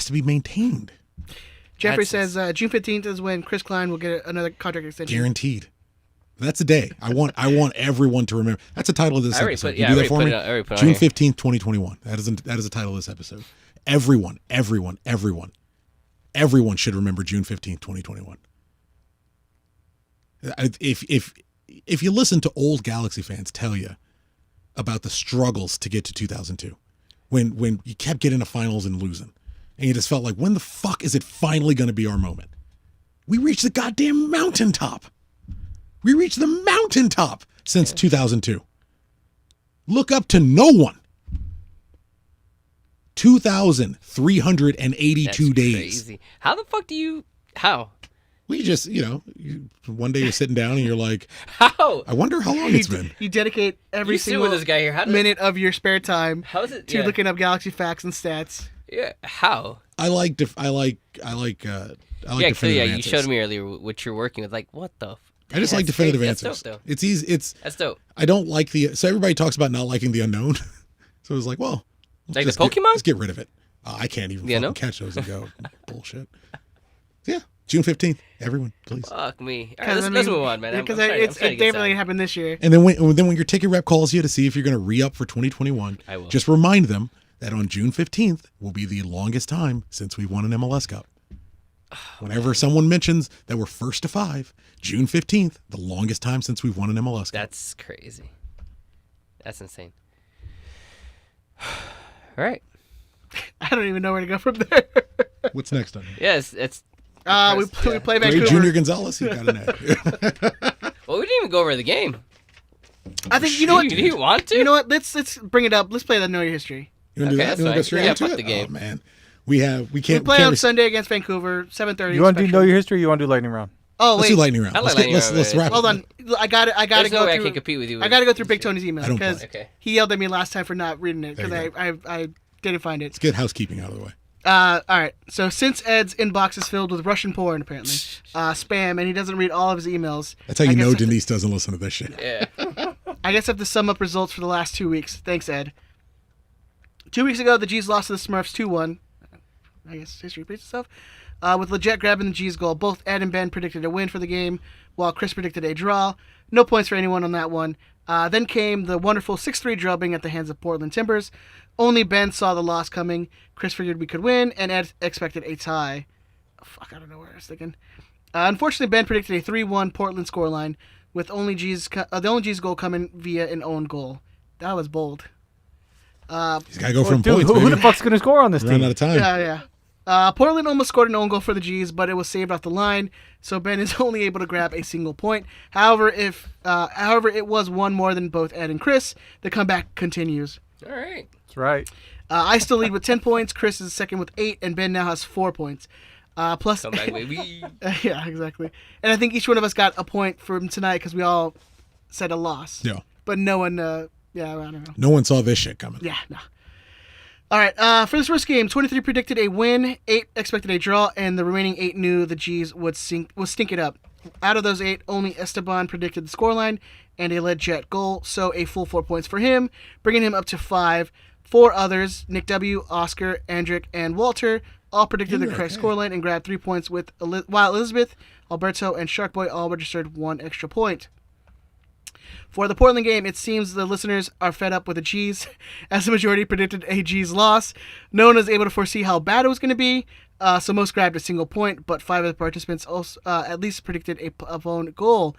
to be maintained. Jeffrey says June 15th is when Chris Klein will get another contract extension. Guaranteed. That's a day. I want everyone to remember. That's the title of this episode. You do that for me? June 15th, 2021. That is the title of this episode. Everyone should remember June 15th, 2021. If you listen to old Galaxy fans tell you about the struggles to get to 2002, when you kept getting to finals and losing, and you just felt like, when the fuck is it finally going to be our moment? We reached the goddamn mountaintop. We reached the mountaintop since 2002. Look up to no one. 2,382 That's days. crazy. How the fuck do you... How? We just, one day you're sitting down and you're like, How? I wonder how long it's been. You dedicate every You single suing this guy here. How does minute of your spare time How is it? to Yeah. looking up Galaxy facts and stats. Yeah. How? I like definitive You answers. showed me earlier what you're working with. Like, what the... I just like That's definitive crazy. answers. That's dope, It's easy. That's dope. I don't like so everybody talks about not liking the unknown. So it was like, well, Like the just Pokemon? let's get rid of it. I can't even fucking catch those and go, bullshit. Yeah. June 15th. Everyone, please. Fuck me. All right, let's move on, man. Because I'm trying it to get definitely sad. happened this year. And then when your ticket rep calls you to see if you're going to re-up for 2021, I will. just remind them that on June 15th will be the longest time since we won an MLS Cup. Whenever someone mentions that we're first to 5, June 15th, the longest time since we've won an MLS Cup. That's crazy. That's insane. All right. I don't even know where to go from there. What's next on here? Yes, it's. We play Great Vancouver. Junior Gonzalez. He got an ad. Well, we didn't even go over the game. I think you know what. Do you want to? You know what? Let's bring it up. Let's play the Know Your History. You want to do Okay, that? You want to go that's straight fine. into Yeah, it? fuck the game. Oh man, we We can't play can't on res- Sunday against Vancouver, 7:30. You want to Spectrum. know your history? Or you want to do lightning round? Oh Let's wait, do lightning round. I like Let's, lightning let's, round, let's right? wrap. hold it. on. I got to There's go no way I through. can compete with you. I got to go through Big Tony's email I don't because play. Okay. he yelled at me last time for not reading it because There you I didn't find it. Let's get housekeeping out of the way. All right. So since Ed's inbox is filled with Russian porn, apparently, spam, and he doesn't read all of his emails. That's how I you guess know I have to- Denise doesn't listen to this shit. Yeah. I guess I have to sum up results for the last 2 weeks. Thanks, Ed. 2 weeks ago, the G's lost to the Smurfs 2-1. I guess history repeats itself. With Leggett grabbing the G's goal. Both Ed and Ben predicted a win for the game, while Chris predicted a draw. No points for anyone on that one. Then came the wonderful 6-3 drubbing at the hands of Portland Timbers. Only Ben saw the loss coming. Chris figured we could win, and Ed expected a tie. Oh, fuck, I don't know where I was thinking. Unfortunately, Ben predicted a 3-1 Portland scoreline, with the only G's goal coming via an own goal. That was bold. He's got to go from Dude, points. who the baby. fuck's gonna score on this Run team? out of time. Yeah. Portland almost scored an own goal for the G's, but it was saved off the line, so Ben is only able to grab a single point. However, it was one more than both Ed and Chris. The comeback continues. All right. That's right. I still lead with 10 points. Chris is second with 8, and Ben now has 4 points. Plus, Come back, baby. yeah, exactly. And I think each one of us got a point from tonight because we all said a loss. Yeah. But no one, I don't know. No one saw this shit coming. Yeah, no. All right, for this first game, 23 predicted a win, 8 expected a draw, and the remaining 8 knew the G's would stink it up. Out of those 8, only Esteban predicted the scoreline and a legit goal, so a full 4 points for him, bringing him up to 5. 4 others, Nick W., Oscar, Andrick, and Walter, all predicted the correct scoreline and grabbed 3 points, while Elizabeth, Alberto, and Sharkboy all registered 1 extra point. For the Portland game, it seems the listeners are fed up with the G's, as the majority predicted a G's loss. No one was able to foresee how bad it was going to be, so most grabbed a single point, but 5 of the participants also at least predicted a opponent goal.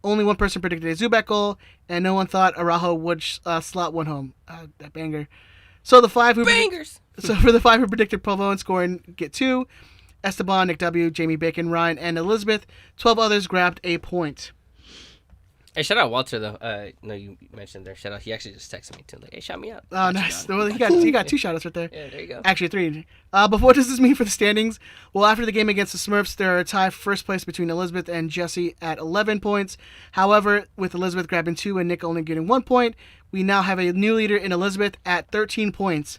Only 1 person predicted a Zubac goal, and no one thought Araujo would slot one home. That banger. So the 5 who Bangers. So for the 5 who predicted Pavone scoring, get 2. Esteban, Nick W., Jamie Bacon, Ryan, and Elizabeth. 12 others grabbed a point. Hey, shout out Walter though. No, you mentioned there. Shout out. He actually just texted me too. Like, hey, shout me out. Oh, nice. Well, he got 2 shout-outs right there. Yeah, there you go. Actually, 3. But what does this mean for the standings? Well, after the game against the Smurfs, there are a tie for first place between Elizabeth and Jesse at 11 points. However, with Elizabeth grabbing 2 and Nick only getting 1 point, we now have a new leader in Elizabeth at 13 points.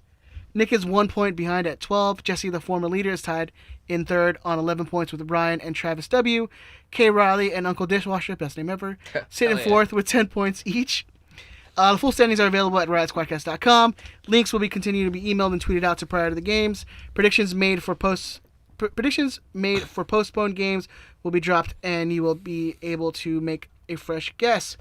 Nick is 1 point behind at 12. Jesse, the former leader, is tied in third on 11 points with Brian and Travis W. K. Riley and Uncle Dishwasher, best name ever, sit in Hell yeah. fourth with 10 points each. The full standings are available at RiotSquadcast.com. Links will be continued to be emailed and tweeted out to prior to the games. Predictions made for postponed games will be dropped, and you will be able to make a fresh guess.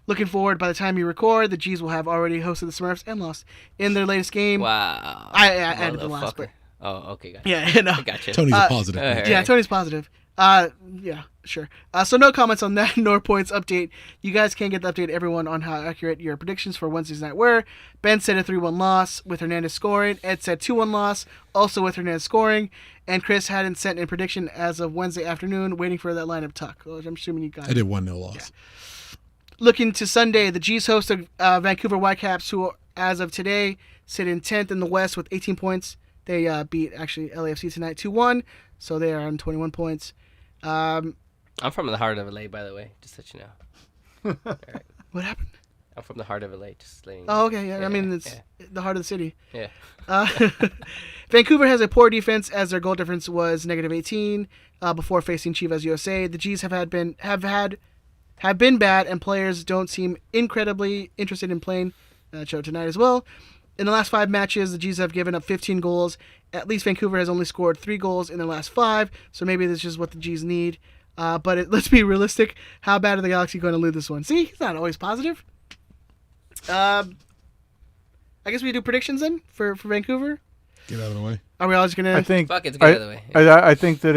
Looking forward, by the time you record, the G's will have already hosted the Smurfs and lost in their latest game. Wow. I added the last, but Oh, okay, gotcha. yeah, no. I gotcha. Tony's a positive. all right. Yeah, Tony's positive. Yeah, sure. So no comments on that, nor points update. You guys can get the update, everyone, on how accurate your predictions for Wednesday's night were. Ben said a 3-1 loss with Hernandez scoring. Ed said 2-1 loss, also with Hernandez scoring. And Chris hadn't sent in prediction as of Wednesday afternoon, waiting for that lineup tuck. I'm assuming you got I did 1-0 loss. Looking to Sunday, the G's host of Vancouver Whitecaps, who, as of today, sit in 10th in the West with 18 points. They beat, actually, LAFC tonight 2-1, so they are on 21 points. I'm from the heart of LA, by the way, just to let you know. All right. What happened? I'm from the heart of LA, just letting you know. Oh, okay, yeah. I mean, it's the heart of the city. Yeah. Vancouver has a poor defense, as their goal difference was -18 before facing Chivas USA. The G's have been bad, and players don't seem incredibly interested in playing. That showed tonight as well. In the last 5 matches, the G's have given up 15 goals. At least Vancouver has only scored 3 goals in the last 5, so maybe this is just what the G's need. But let's be realistic. How bad are the Galaxy going to lose this one? See, it's not always positive. I guess we do predictions then for Vancouver. Get out of the way. Are we all just gonna? I think. Fuck it, it's good, by the way. I think that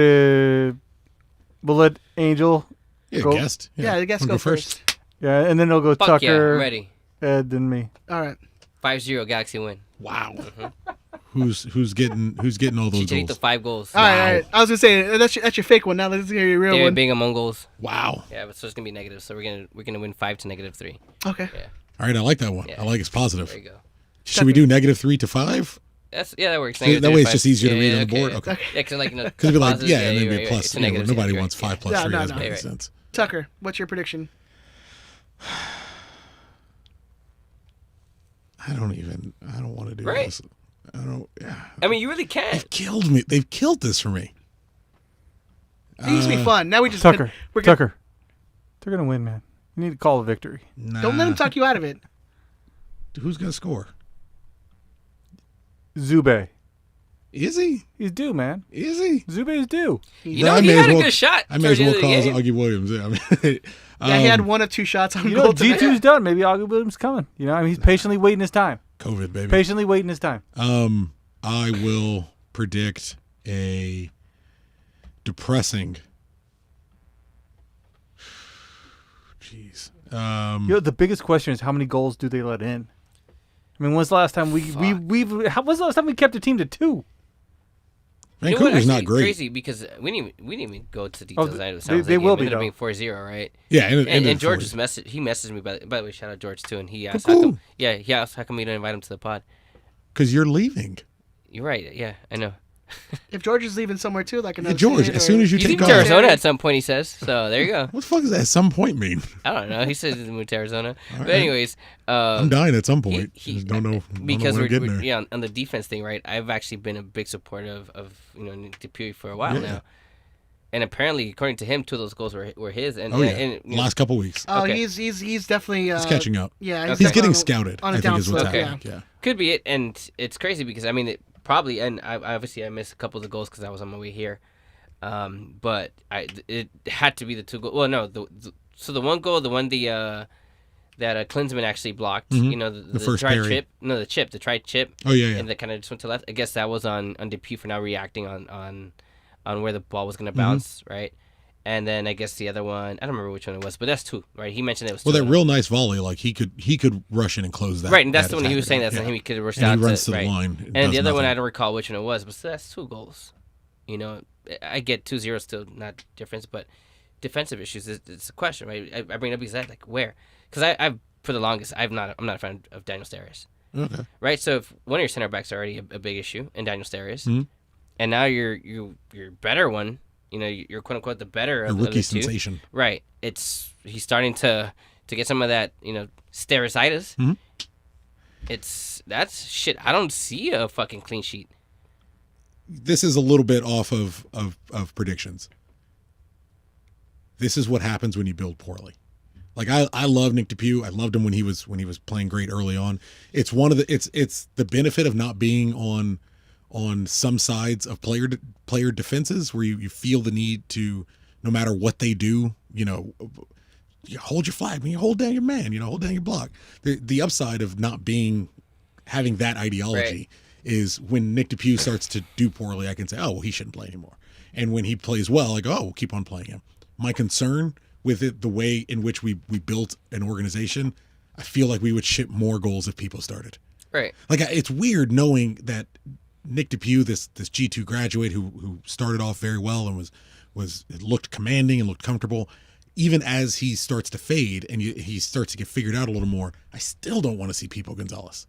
we'll let Angel. Yeah, Go. guest. Yeah, the guests Wanna go first. Yeah, and then it'll go Fuck yeah, Tucker, I'm ready. Ed, then me. All right. 5-0 Galaxy win. Wow. Who's getting all those Chicharito goals? 5 goals. All right. I was gonna say that's your fake one. Now let's hear your real David one. Bingham on goals. Wow. Yeah, but so it's gonna be negative. So we're gonna win 5 to -3. Okay. Yeah, All right, I like that one. Yeah. I like it's positive. there you go. Should we do -3 to 5? That works. So that way it's just easier to Yeah, read on yeah, the board. okay. Okay. Yeah, because like Because it'd be like, positives, yeah, and then you're be a right, plus. it's a You know, negative, nobody yeah, wants right, 5 plus Yeah, 3. no, Doesn't no. make Right. sense. Tucker, what's your prediction? I don't want to do Right. this. I don't. Yeah. I mean, you really can't. They've killed me. They've killed this for me. It used to be fun. Now we just Tucker. we're gonna, Tucker. They're gonna win, man. You need to call a victory. Nah. Don't let him talk you out of it. Who's gonna score? Zube. Is he? He's due, man. Is he? Zube is due. You know, he had a good shot. I may as well towards the call end of the game. Augie Williams. Yeah, I mean, Yeah, he had 1 or 2 shots on You goal know, tonight. G2's done. Maybe Augie Williams coming. You know, I mean, he's patiently waiting his time. COVID, baby. Patiently waiting his time. I will predict a depressing. Jeez. You know, the biggest question is how many goals do they let in? I mean, when's the last time when's the last time we kept a team to 2? You know what, Vancouver's not actually great. Crazy because we didn't even go to details. they- It sounds they like will it be, ended up though. being 4-0, right? Yeah, And George just messaged me by the way, shout out George too, and he asked Cool. how come, he asked how come we didn't invite him to the pod. because you're leaving. You're right. Yeah, I know. If George is leaving somewhere too, like Yeah, another George, state as or- soon as you He's take leaving off. to Arizona at some point. He says. So there you go. What the fuck does that at some point mean? I don't know. He says he's moving to Arizona. But right. anyways, I'm dying at some point. he- Just don't know. because when I'm getting we're there. yeah on the defense thing, right? I've actually been a big supporter of Nick Dupuy for a while Yeah. now, and apparently, according to him, 2 of those goals were his. And Oh yeah, and, you know, last couple weeks. Oh, Okay. he's definitely He's catching up. Yeah, Okay. He's getting on- scouted. on a I think is what's downslope, happening. Yeah. could be it, and it's crazy because I mean it probably, and I obviously I missed a couple of the goals because I was on my way here, but it had to be the 2 goals. Well, no, so the 1 goal, the one that Klinsmann actually blocked, Mhm. you know, the first try parry. chip, no, the try chip, Oh yeah, yeah. and that kind of just went to left. I guess that was on Dupuy for now reacting on where the ball was Mm-hmm. gonna bounce, right? And then I guess the other one, I don't remember which one it was, but that's 2, right? He mentioned it was 2. Well, that real nice volley, like he could rush in and close that. Right, and that's that the one he was saying attacker. that's Yeah. him. He could have rushed And out he runs to the right. line. And does the other one, I nothing. don't recall which one it was, but so that's 2 goals. You know, I get 2-0 still not difference, but defensive issues it's a question, right? I bring it up because like where? Because I've for the longest I'm not a fan of Daniel Steres, Okay. right? So if one of your center backs are already a big issue in Daniel Steres, Mhm. and now your better one, you know, you're quote unquote the better A of rookie the 2, sensation. right? He's starting to get some of that, you know, Steresitis. Mhm. That's shit. I don't see a fucking clean sheet. This is a little bit off of predictions. This is what happens when you build poorly. Like I love Nick Dupuy. I loved him when he was playing great early on. It's one of the it's the benefit of not being on some sides of player defenses where you feel the need to, no matter what they do, you know, you hold your flag, when you hold down your man, you know, hold down your block. The upside of not having that ideology is when Nick Dupuy starts to do poorly, I can say, oh, well, he shouldn't play anymore. And when he plays well, I go, oh, we'll keep on playing him. My concern with it, the way in which we built an organization, I feel like we would ship more goals if people started. Right. Like, it's weird knowing that Nick Dupuy, this G2 graduate who started off very well and looked commanding and looked comfortable, even as he starts to fade and he starts to get figured out a little more, I still don't want to see People Gonzalez.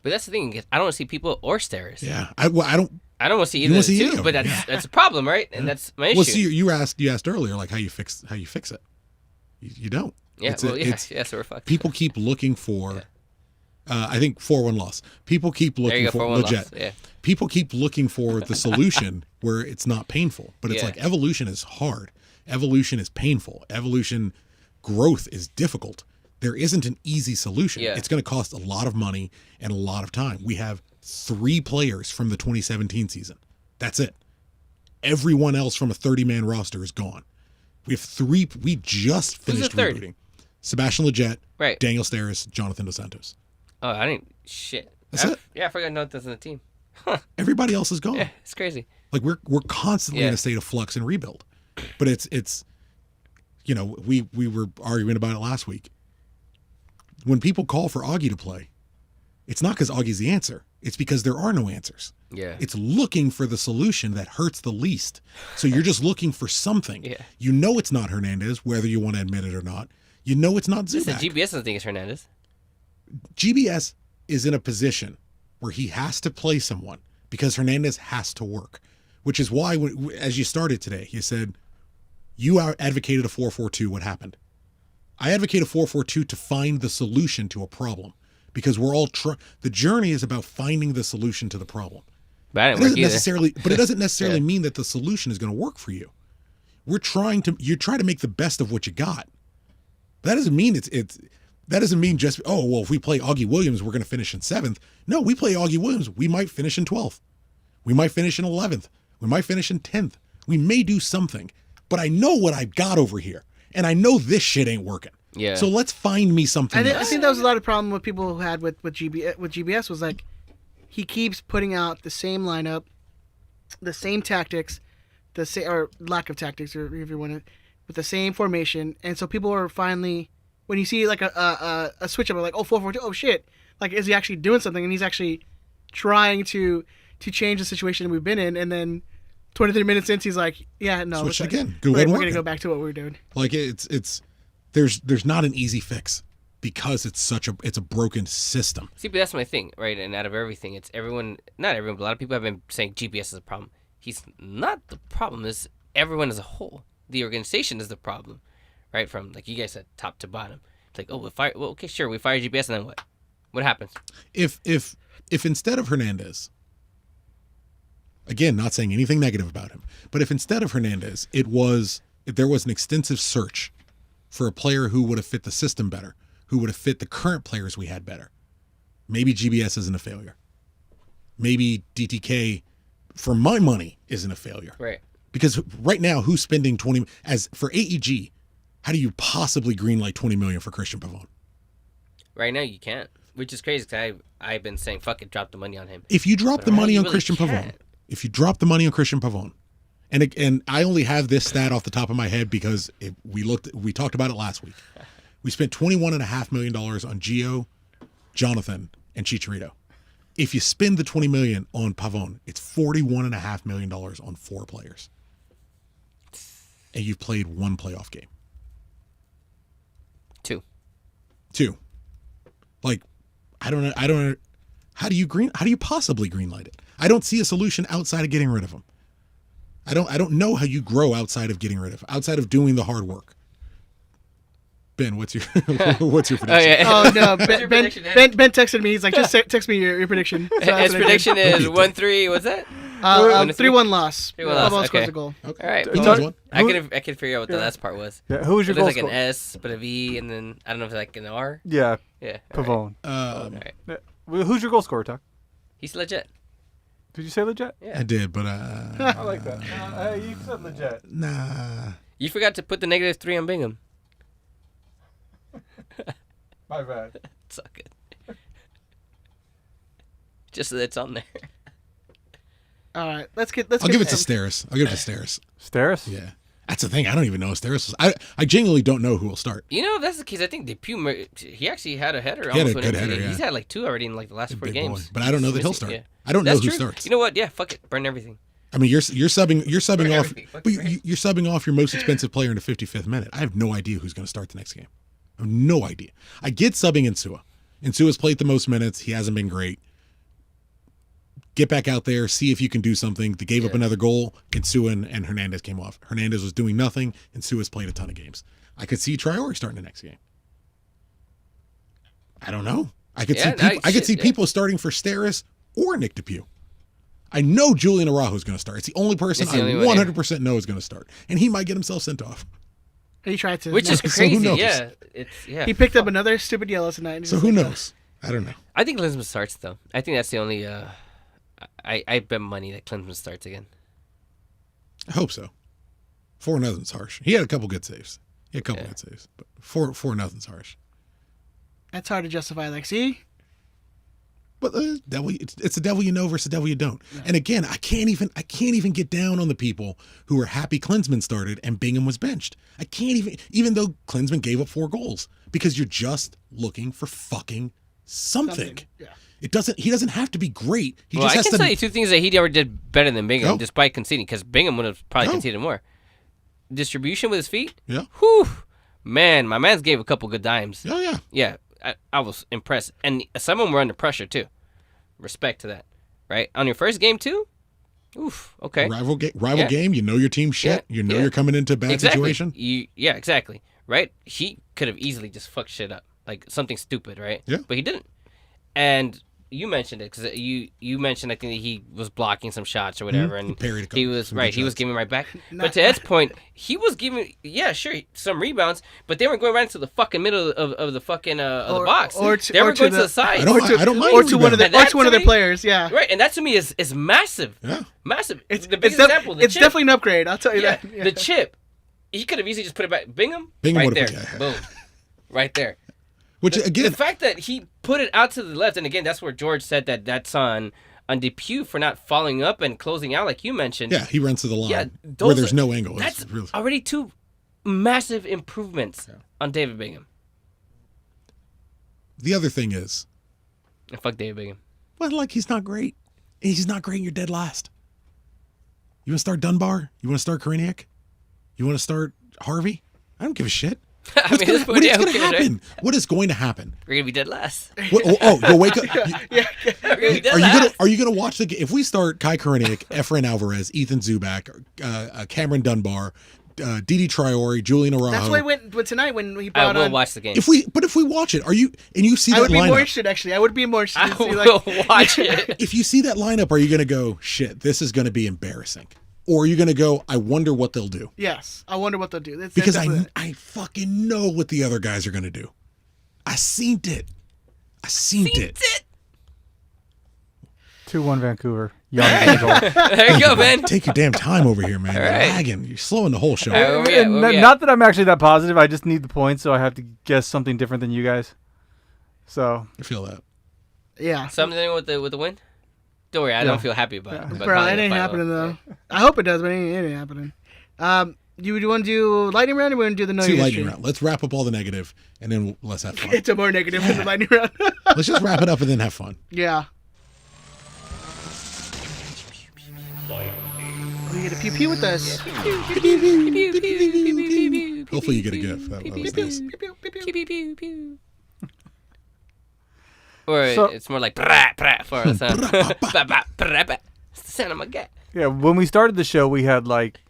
But that's the thing. I don't want to see people or Steres. Yeah, I don't. I don't want to see You either wanna of the see any two. of But them, that's a problem, right? And that's my issue. Well, see, you asked earlier like how you fix it. You don't. Yeah. It's Well, yeah. it's- Yeah. So we're fucked. people keep looking for. I think 4-1 loss. People keep There looking you go. for 4-1 legit. loss. Yeah. People keep looking for the solution where it's not painful, but it's Yeah. like evolution is hard. Evolution is painful. Evolution growth is difficult. There isn't an easy solution. Yeah. It's going to cost a lot of money and a lot of time. We have 3 players from the 2017 season. That's it. Everyone else from a 30-man roster is gone. We have 3. We just Who's the finished third? rebooting. Sebastian Lletget, Right. Daniel Steres, Jonathan Dos Santos. Oh, I didn't. Shit. That's it. Yeah, I forgot Nothing's in the team. Everybody else is gone. Yeah, it's crazy. Like we're constantly in Yeah. a state of flux and rebuild. But it's you know, we were arguing about it last week. When people call for Augie to play, it's not because Augie's the answer. It's because there are no answers. Yeah. It's looking for the solution that hurts the least. So you're just looking for something. Yeah. You know it's not Hernandez, whether you want to admit it or not. You know it's not Listen, Zubac. GBS doesn't think it's Hernandez. GBS is in a position where he has to play someone because Hernandez has to work, which is why, as you started today, you said you advocated a 4-4-2. What happened? I advocate a 4-4-2 to find the solution to a problem because we're all the journey is about finding the solution to the problem. But I didn't work either. But it doesn't necessarily mean that the solution is going to work for you. You try to make the best of what you got. That doesn't mean that doesn't mean just, oh, well, if we play Augie Williams, we're going to finish in 7th. No, we play Augie Williams, we might finish in 12th. We might finish in 11th. We might finish in 10th. We may do something, but I know what I've got over here, and I know this shit ain't working. Yeah. So let's find me something I else. think that was a lot of problem with people who had with GBS was like he keeps putting out the same lineup, the same tactics, or lack of tactics, or if you want to, with the same formation, and so people are finally, when you see like a switch up, like 4-4-2, oh shit, like is he actually doing something? And he's actually trying to change the situation we've been in, and then 23 minutes in, he's like, yeah, no, switch let's again. we're gonna go back to what we were doing. Like there's not an easy fix because it's a broken system. See, but that's my thing, right? And out of everything, it's everyone, not everyone, but a lot of people have been saying GPS is a problem. He's not the problem. It's everyone as a whole. The organization is the problem, right? From, like you guys said, top to bottom. It's like, oh, okay, sure, we fire GPS, and then what? What happens? If instead of Hernandez, again, not saying anything negative about him, but if instead of Hernandez, if there was an extensive search for a player who would have fit the system better, who would have fit the current players we had better, maybe GBS isn't a failure. Maybe DTK, for my money, isn't a failure. Right. Because right now, who's spending 20 as for AEG? How do you possibly greenlight 20 million for Christian Pavone? Right now, you can't, which is crazy because I've been saying, fuck it, drop the money on him. If you drop the money on really Christian Pavone, and I only have this stat off the top of my head because we talked about it last week. We spent $21.5 million on Gio, Jonathan, and Chicharito. If you spend the $20 million on Pavone, it's $41.5 million on 4 players. And you've played 1 playoff game. 2. Like, I don't know. How do you possibly greenlight it? I don't see a solution outside of getting rid of him. I don't know how you grow outside of outside of doing the hard work. Ben, what's your prediction? Oh no, Ben prediction, texted me. He's like, just text me your prediction. So His prediction is 1-3. What's that? 3-1 loss. 3-1 loss, Pavone okay. scores a goal. Okay. All right. He does one. I could figure out what the last part was. Yeah, who was your It goal looks like scorer? an S, but a V, and then I don't know if it's like an R. Yeah, Yeah. All Pavone. All right. Well, who's your goal scorer, Tuck? He's legit. Did you say legit? Yeah. I did, but I like that. You said legit. nah. You forgot to put the -3 on Bingham. My bad. It's all good. Just so that it's on there. All right, let's I'll give it to Steris. Steris? Yeah. That's the thing. I don't even know if Steris is. I genuinely don't know who will start. You know, if that's the case, I think Depew, he actually had a header. He had a almost good whenever- header, yeah. He's had like 2 already in like the last 4 Big games. boy. But I don't know that he'll start. Yeah. I don't know That's who true. starts. You know what? Yeah, fuck it. Burn everything. I mean, you're subbing off, everything. Fuck but everything. you're subbing off your most expensive player in the 55th minute. I have no idea who's going to start the next game. I have no idea. I get subbing Insua. Insua's played the most minutes. He hasn't been great. Get back out there, see if you can do something. They gave up another goal. Insua and Hernandez came off. Hernandez was doing nothing. Insua's played a ton of games. I could see Traore starting the next game. I don't know. I could see people starting for Steris or Nick DePew. I know Julian Araujo is going to start. It's the only person It's the I only one, 100% know is going to start. And he might get himself sent off. He tried to. Which is So who crazy. knows? Yeah. He picked up another stupid yellow tonight. and So he's who like, knows? I don't know. I think Klinsmann starts, though. I think that's the only... I bet money that Klinsmann starts again. I hope so. 4-0's harsh. He had a couple good saves. But 4-0's harsh. That's hard to justify. Like, see, But the devil, it's the devil you know versus the devil you don't. Yeah. And again, I can't even get down on the people who are happy Klinsmann started and Bingham was benched. I can't even though Klinsmann gave up 4 goals, because you're just looking for fucking something. Yeah. He doesn't have to be great. He Well, just I has can to. tell you two things that he already did better than Bingham, Go. despite conceding, because Bingham would have probably Go. conceded more. Distribution with his feet. Yeah. Whew, man, my man's gave a couple good dimes. Oh yeah. Yeah, I was impressed, and some of them were under pressure too. Respect to that, right? On your first game too. Oof. Okay. Rival Yeah. game. You know your team shit. Yeah, You know yeah. you're coming into a bad Exactly. situation. Yeah, exactly. Right? He could have easily just fucked shit up, like something stupid, right? Yeah. But he didn't. And you mentioned it because you mentioned I think that he was blocking some shots or whatever, He and parried a couple- he was some right. good He was shots. giving right back. But to Ed's point, he was giving some rebounds, but they weren't going right into the fucking middle of the fucking of the box. They were going to the side. I don't mind or to one of rebound. the or to one of the players. Yeah. Right, and that to me is massive. Yeah. Massive. It's the biggest def- example. The It's chip. definitely an upgrade. I'll tell you Yeah, that. Yeah. the chip. He could have easily just put it back. Bingham right would've there. put- yeah. Boom. Right there. Which The again, fact that he put it out to the left, and again, that's where George said that's on Depew for not following up and closing out, like you mentioned. yeah, he runs to the line Yeah, where there's no angle. That's It's really, already two massive improvements on David Bingham. the other thing is, And fuck David Bingham. well, like he's not great. He's not great. And you're dead last. You want to start Dunbar? You want to start Koreniuk? You want to start Harvey? I don't give a shit. I mean, this What is who going to cares, right? happen? What is going to happen? We're gonna be dead last. You'll wake up. Yeah. We're gonna be dead last. Are you gonna watch the game? If we start Kai Koreniuk, Efrain Alvarez, Ethan Zubak, Cameron Dunbar, Didi Traore, Julian Araujo. That's why I went but tonight when he I brought will on. watch the game. If we watch it, you see I that would be more lineup? interested actually. I would be more interested. I To see, will like, watch it. If you see that lineup, are you gonna go, shit, this is gonna be embarrassing, or are you gonna go, I wonder what they'll do? yes, I wonder what they'll do. That's Because definitely- I fucking know what the other guys are gonna do. I seen it. I seen it. 2-1 Vancouver. Young goal. There you go, man. Take your damn time over here, man. You're right. lagging. You're slowing the whole show. All right, where we at? Where we at? Not that I'm actually that positive. I just need the points, so I have to guess something different than you guys. So I feel that. yeah. Something with the win. Don't worry, I don't feel happy about it. Bro, it ain't happening though. I hope it does, but it ain't happening. You want to do lightning round or we want to do the no Let's do history? lightning round. Let's wrap up all the negative, and then let's have fun. It's a more negative than the lightning round. Let's just wrap it up and then have fun. Yeah. We get a pew pew with us. Hopefully you get a gift. That was nice. Pew, pew, pew. Or So- it's more like brah, brah for us, huh? Bah, bah, brah, bah. It's the sound of my gut. yeah, when we started the show, we had like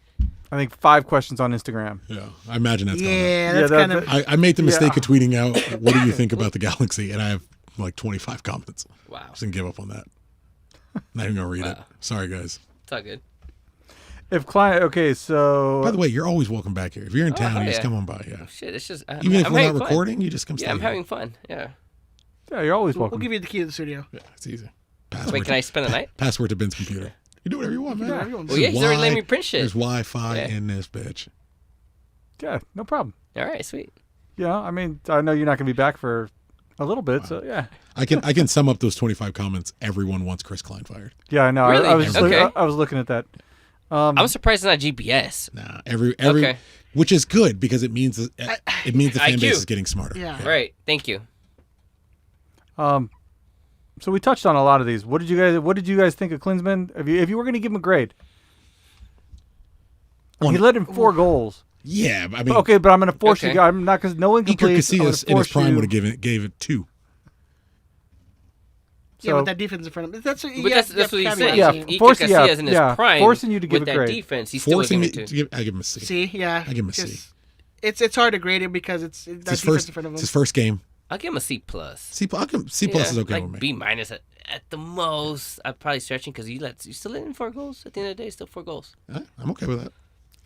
I think 5 questions on Instagram. Yeah, I imagine that's going Yeah, Yeah, that's that- kind of. I made the mistake Yeah. of tweeting out, what do you think about the Galaxy? And I have like 25 comments. Wow. Just didn't give up on that. Not even going to read it. Wow. Sorry, guys. It's all good. If client, okay, so By the way, you're always welcome back here. If you're in town, you just yeah. come on by. Yeah. Shit, it's just. Even if I'm we're not having fun. recording, you just come stay Yeah, I'm here. having fun. Yeah. yeah, you're always We'll welcome. give you the key to the studio. Yeah, it's easy. Wait, can I spend the night? Password to Ben's computer. You do whatever you want, man. whatever you want. This Well, yeah, is he's already why letting me print shit. There's Wi-Fi Yeah. in this bitch. Yeah, no problem. All right, sweet. Yeah, I mean, I know you're not gonna be back for a little bit, so yeah. I can sum up those 25 comments. Everyone wants Chris Klein fired. Yeah, I know. Really? I was just Okay. I was looking at that. I'm surprised it's not GPS. Nah, every Okay. which is good because it means the fan IQ. base is getting smarter. Yeah. Right. Thank you. So we touched on a lot of these. What did you guys think of Klinsmann? If you were gonna give him a grade, he led in 4 goals. Yeah, I mean, Okay, but I'm gonna force Okay. you. I'm not because no Iker incompletes. I'm gonna Casillas in his force prime you- would have gave it 2. Yeah, So- with that defense in front of him. That's But that's what he's saying. Yeah, Iker force- Casillas in his yeah, prime forcing you to give with a that grade. defense, he's still Forcing giving me it to to. give, I give him a C. See, yeah. I give him a C. 'cause It's hard to grade him because it's that It's his defense first. in front of It's him. his first game. I'll give him a C plus. C plus is okay like with me. B minus at the most. I'm probably stretching because you still let in 4 goals at the end of the day. Still 4 goals. I'm okay with that.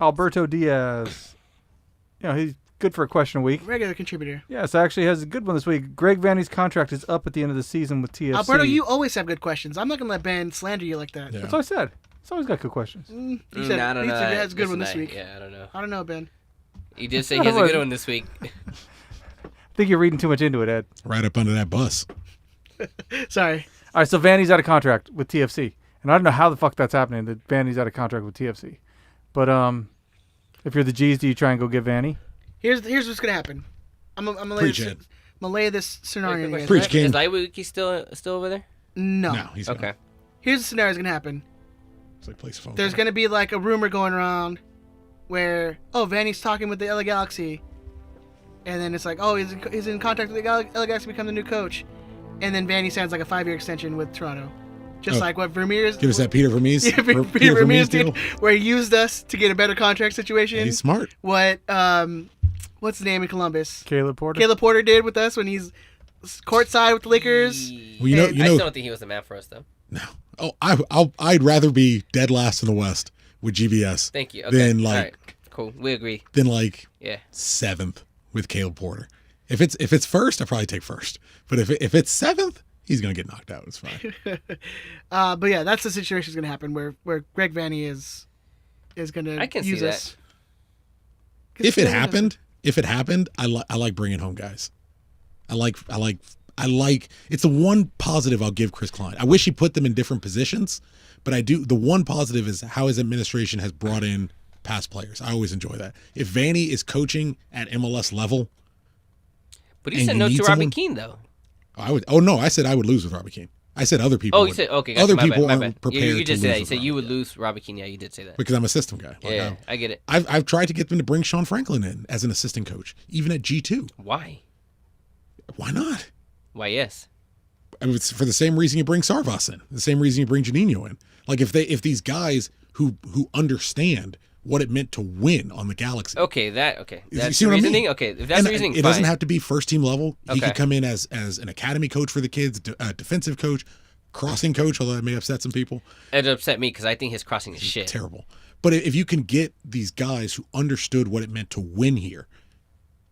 Alberto Diaz. You know, he's good for a question a week. Regular contributor. Yes, actually has a good one this week. Greg Vanny's contract is up at the end of the season with TFC. Alberto, you always have good questions. I'm not gonna let Ben slander you like that. Yeah. That's what I said. It's always got good questions. He said, I don't he know. said he has a good one this Listen, week. Yeah, I don't know. I don't know, Ben. He did say he has a good one this week. I think you're reading too much into it, Ed. Right up under that bus. Sorry. All right, so Vanny's out of contract with TFC, and I don't know how the fuck that's happening. That Vanny's out of contract with TFC, but if you're the G's, do you try and go get Vanny? Here's what's gonna happen. I'm gonna lay Preach this, it. I'm gonna lay this scenario. in you guys, Preach, right? King. Is Laiwuki still over there? No. No, he's Okay. gone. Here's the scenario that's gonna happen. It's like place a phone. There's call. gonna be like a rumor going around where Vanny's talking with the LA Galaxy, and then it's like he's in contact with the LA Galaxy to become the new coach, and then Vanny signs like a 5-year extension with Toronto, just like what Vermeer's. Give us that Peter Vermees. Yeah, Peter Peter Vermeer's deal. did, where he used us to get a better contract situation. He's smart. What what's his name in Columbus? Caleb Porter. Caleb Porter did with us when he's courtside with the Lakers. Well, you And I know. still don't think he was the man for us, though. No. Oh, I'd rather be dead last in the West with GBS Thank you. Okay. than All like right. Cool. We agree. than Yeah. 7th with Caleb Porter. If it's first, I probably take first. But if it's 7th, he's gonna get knocked out. It's fine. But yeah, that's the situation that's gonna happen where Greg Vanny is gonna I can see use that. us. if it happened, I like bringing home guys. I like. It's the one positive I'll give Chris Klein. I wish he put them in different positions, but I do. The one positive is how his administration has brought in past players. I always enjoy that. If Vanny is coaching at MLS level, But he And said you no need to Robbie someone- Keane, though. I would. Oh no, I said I would lose with Robbie Keane. I said other people. Oh, you would. said okay. Gotcha. Other My people bad, my aren't bad. prepared You to just lose said that. You with said Robbie. you would lose Robbie Keane. Yeah, you did say that. Because I'm a system guy. Like, Yeah, I get it. I've tried to get them to bring Sean Franklin in as an assistant coach, even at G2. Why? Why not? Why? Yes. I mean, it's for the same reason you bring Sarvas in, the same reason you bring Janino in. Like if these guys who understand what it meant to win on the Galaxy. Okay. You That's see the what I mean? reasoning. Okay, if that's And the reasoning, it doesn't fine. have to be first team level. He Okay. could come in as an academy coach for the kids, defensive coach, crossing coach, although that may upset some people. It upset me because I think his crossing is shit. Terrible. But if you can get these guys who understood what it meant to win here,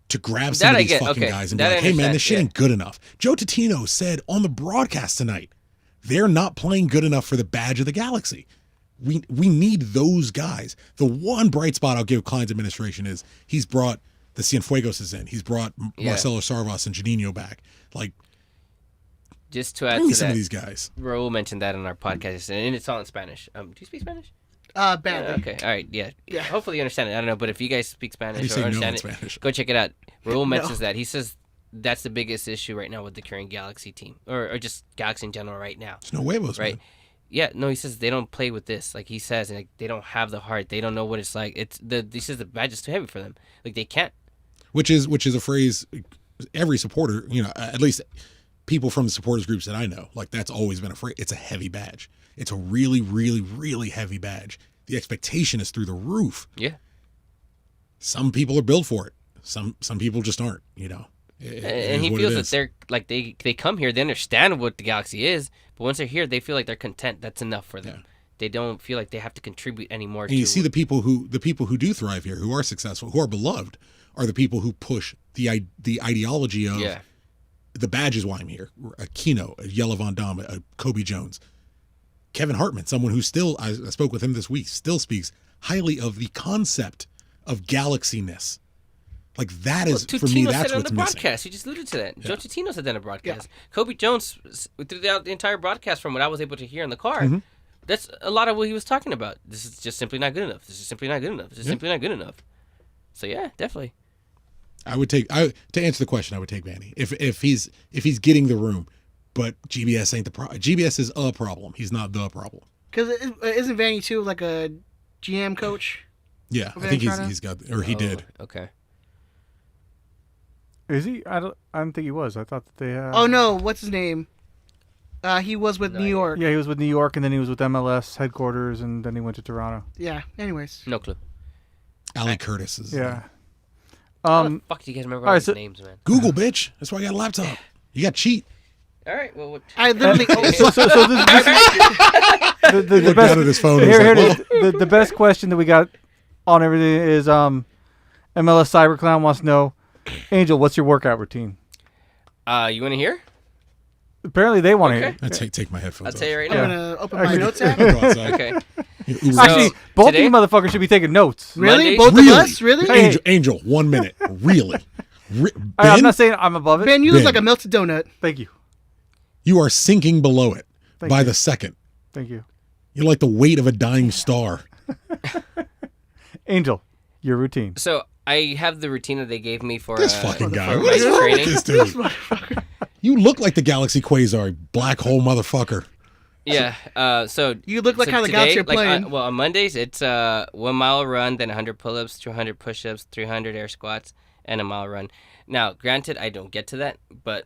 to grab some That of I these get, fucking okay. guys and be That I like, hey man, understand, this shit yeah. ain't good enough. Joe Tatino said on the broadcast tonight, they're not playing good enough for the badge of the Galaxy. We need those guys. The one bright spot I'll give Klein's administration is he's brought the Cienfuegos in. He's brought Yeah. Marcelo Sarvas and Janino back. Like, Just to add bring me to some that, of these guys. Raul mentioned that in our podcast, and it's all in Spanish. Do you speak Spanish? Badly. Okay, all right, yeah. Yeah. Hopefully you understand it. I don't know, but if you guys speak How do you Spanish say or no in understand it, Spanish? go check it out. Raul No. mentions that. He says that's the biggest issue right now with the current Galaxy team, or just Galaxy in general right now. There's no huevos, Right? man. Yeah, no, he says they don't play with this. Like he says, and like, they don't have the heart. They don't know what it's like. He says the badge is too heavy for them. Like they can't. Which is a phrase every supporter, at least people from the supporters groups that I know, like that's always been a phrase. It's a heavy badge. It's a really, really, really heavy badge. The expectation is through the roof. Yeah. Some people are built for it. Some people just aren't. It And is he what feels it that is. they're like they come here, they understand what the Galaxy is, but once they're here, they feel like they're content. That's enough for them. Yeah. They don't feel like they have to contribute anymore. And you see the people who do thrive here, who are successful, who are beloved, are the people who push the ideology of yeah, the badge is why I'm here. A Keno, a Yella Von Dam, a Kobe Jones, Kevin Hartman, someone who still, I spoke with him this week, still speaks highly of the concept of galaxiness. Like that is, for me, Tutino that's said it on what's the missing. broadcast. You just alluded to that. Joe Tutino said that on the broadcast. Kobe Jones, throughout the entire broadcast, from what I was able to hear in the car, Mm-hmm. that's a lot of what he was talking about. This is just simply not good enough. This is simply not good enough. This is simply not good enough. So yeah, definitely. I would take, to answer the question, I would take Vanny if he's getting the room, but GBS ain't the problem. GBS is a problem. He's not the problem. Because isn't Vanny too like a GM coach? Yeah, I Okay, think Toronto? he's got, or he did. Okay. Is he? I don't think he was. I thought that they had. Oh no, what's his name? He was with New York. Yeah, he was with New York, and then he was with MLS headquarters, and then he went to Toronto. Yeah. Anyways. No clue. Ali Curtis is. Yeah. How the fuck do you guys remember all all right, these so- names, man? Google, bitch. That's why I got a laptop. You got cheat. All right. Well, I literally. So this the Looked best. down at his phone. And Here, was here like, it is. The best question that we got on everything is MLS Cyberclown wants to know, Angel, what's your workout routine? you want to hear? Apparently they want to Okay. hear. I take my headphones I'll tell you off. right I'm now. gonna open my Okay. notes app. Go outside. Okay. Uber Actually, So, both today- of you motherfuckers should be taking notes. Really? Monday- Both Really? of us? Really? Hey. Angel, 1 minute. Really? Ben, I'm not saying I'm above it. Ben, you look Ben. like a melted donut. Thank you. you are sinking below it Thank by you. the second. Thank you. You're like the weight of a dying star. Angel, your routine. So I have the routine that they gave me for This fucking guy. for What is my wrong with training. this dude? You look like the galaxy quasar, black hole motherfucker. Yeah. So You look like so how the today, galaxy are playing. well, on Mondays it's 1 mile run, then 100 pull-ups, 200 push-ups, 300 air squats, and a mile run. Now, granted, I don't get to that, but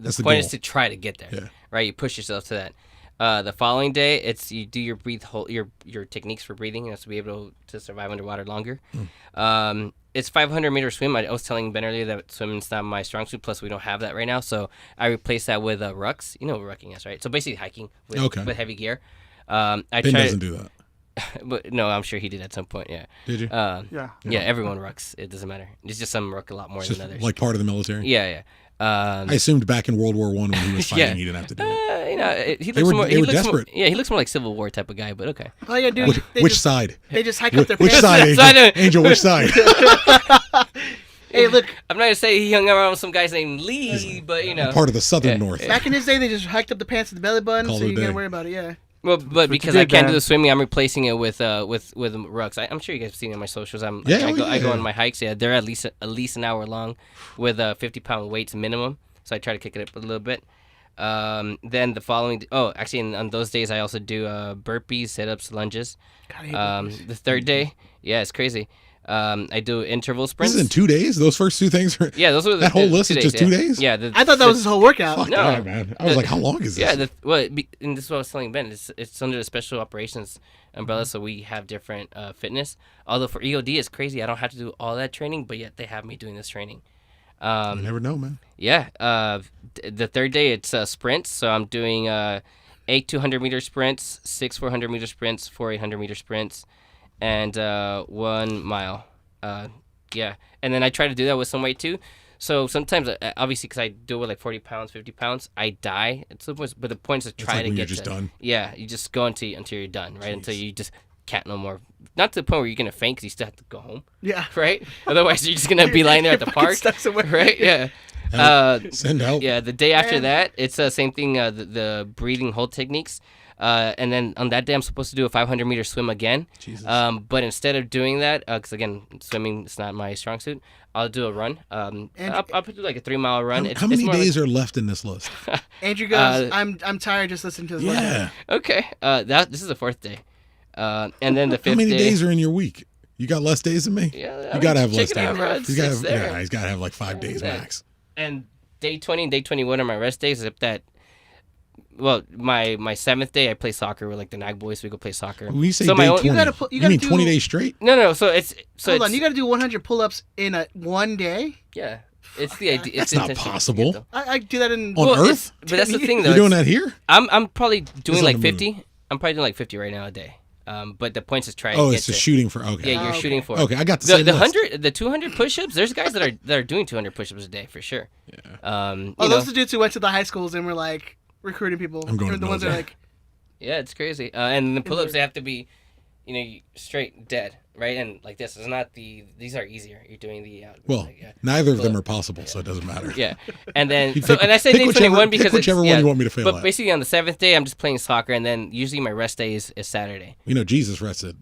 That's the point goal. is to try to get there. Yeah. Right. You push yourself to that. The following day, it's you do your your techniques for breathing, to be able to survive underwater longer. It's 500-meter swim. I was telling Ben earlier that swimming's not my strong suit. Plus, we don't have that right now, so I replaced that with rucks. You know what rucking is, right? So basically, hiking with heavy gear. Ben doesn't do that. But no, I'm sure he did at some point. Yeah. Did you? Yeah. Yeah. Everyone rucks. It doesn't matter. It's just some ruck a lot more Just than others. like part of the military. Yeah. I assumed back in World War One when he was fighting, Yeah. he didn't have to do it. He looks more. they He were looks more, desperate. yeah, he looks more like Civil War type of guy. But okay. All you gotta do, Which side? They just hike up their Which pants. side, So I Angel? don't- Angel, which side? Hey, look, I'm not gonna say he hung around with some guys named Lee, but Part of the southern Yeah. north. back in his day, they just hiked up the pants at the belly button, Call so it a you gotta day. worry about it. Yeah. Well, but you because did, I can't do man. the swimming, I'm replacing it with rucks. I'm sure you guys have seen it on my socials. I go on my hikes. Yeah, they're at least an hour long, with 50-pound weights minimum. So I try to kick it up a little bit. Then the following. Actually, on those days I also do burpees, sit-ups, lunges. God, I hate burpees. The third day, yeah, it's crazy. I do interval This sprints. is in 2 days. Those first two things are. Yeah, those were That whole list is just 2 yeah. days? Yeah, I thought that was his whole workout. Fuck No. yeah, man. I was like, how long is this? Yeah, and this is what I was telling Ben. It's under the special operations umbrella, so we have different fitness. Although for EOD, it's crazy. I don't have to do all that training, but yet they have me doing this training. You never know, man. Yeah. The third day, it's sprints. So I'm doing 8 200-meter sprints, 6 400-meter sprints, 4 800-meter sprints, and 1 mile. Yeah. And then I try to do that with some weight too. So sometimes, obviously, because I do it with like 40 pounds, 50 pounds, I die at some point. But the point is to try like to when get you're just to, done. Yeah, you just go until you're done, right? Until you just can't no more. Not to the point where you're gonna faint because you still have to go home, Yeah. right? Otherwise, you're just gonna be lying there at the You're fucking park, stuck somewhere. right? Yeah. Send help. Yeah, the day after Man. that, it's the same thing. The breathing hold techniques, and then on that day, I'm supposed to do a 500-meter swim again. Jesus. But instead of doing that, because again, swimming is not my strong suit, I'll do a run. I'll do like a 3-mile run. How many days are left in this list? Andrew goes, I'm tired just listening to this. Yeah. Okay. This is the 4th day, and then the 5th How many day. days are in your week? You got less days than me? Yeah, You gotta have less check it out, days. bro. It's He's gotta there. he's gotta have like 5 days Yeah. max. And day 20 and day 21 are my rest days, except that. Well, my 7th day I play soccer with like the Nag boys. We go play soccer. When you say So day my own- 20, You gotta you you mean gotta 20 do- days straight? No, so it's Hold on, you got to do 100 pull-ups in one day. Yeah, it's the idea. That's It's not intentional. possible. I do that in. On Earth? But that's the thing though. You're doing it's- that here? I'm probably doing on like the moon. 50. I'm probably doing like 50 right now a day. But the point is trying Oh, to get it's to. just shooting for okay. Yeah, you're okay. shooting for. it. Okay, I got the the same the list. the 200 push-ups. There's guys that are doing 200 push-ups a day for sure. Yeah. You Oh, know, those are the dudes who went to the high schools and were like recruiting people. I'm going Or to the ones that are military. like, yeah, it's crazy. And the pull-ups they have to be, straight dead, right? And like this is not these are easier. You're doing the Well, like, yeah. neither of them Pull-up. are possible, so it doesn't matter. Yeah, and then You so pick- and I say pick day whichever- 21 pick because whichever it's, one yeah, you want me to fail But at. basically on the 7th day I'm just playing soccer, and then usually my rest day is Saturday. You know, Jesus rested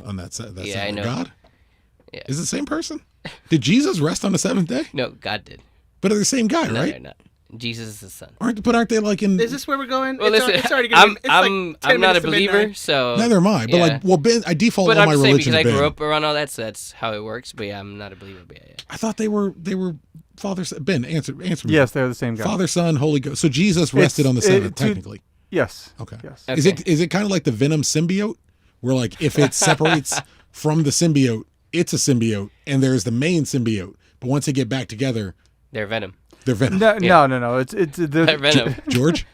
on that Yeah, I Saturday. know. God? Yeah. Is it the same person? Did Jesus rest on the 7th day? No, God did. But they're the same guy, No, right? they're not. Jesus is the son. Aren't they like in? is this where we're going? Well, it's, listen, it's already gonna be, it's I'm like 10 not a minutes to believer, midnight. so Neither am I. But yeah. Ben, I default But all I'm my just saying religion because I to Ben. grew up around all that, so that's how it works. But yeah, I'm not a believer. But yeah. I thought they were father. Ben, answer me. Yes, they're the same guy. Father, Son, Holy Ghost. So Jesus rested on the 7th, technically. Yes. Okay. Yes. Okay. Is it kind of like the Venom symbiote, where like if it separates from the symbiote, it's a symbiote, and there's the main symbiote. But once they get back together, They're Venom. they're Venom. No, Yeah. no. It's They're the Venom.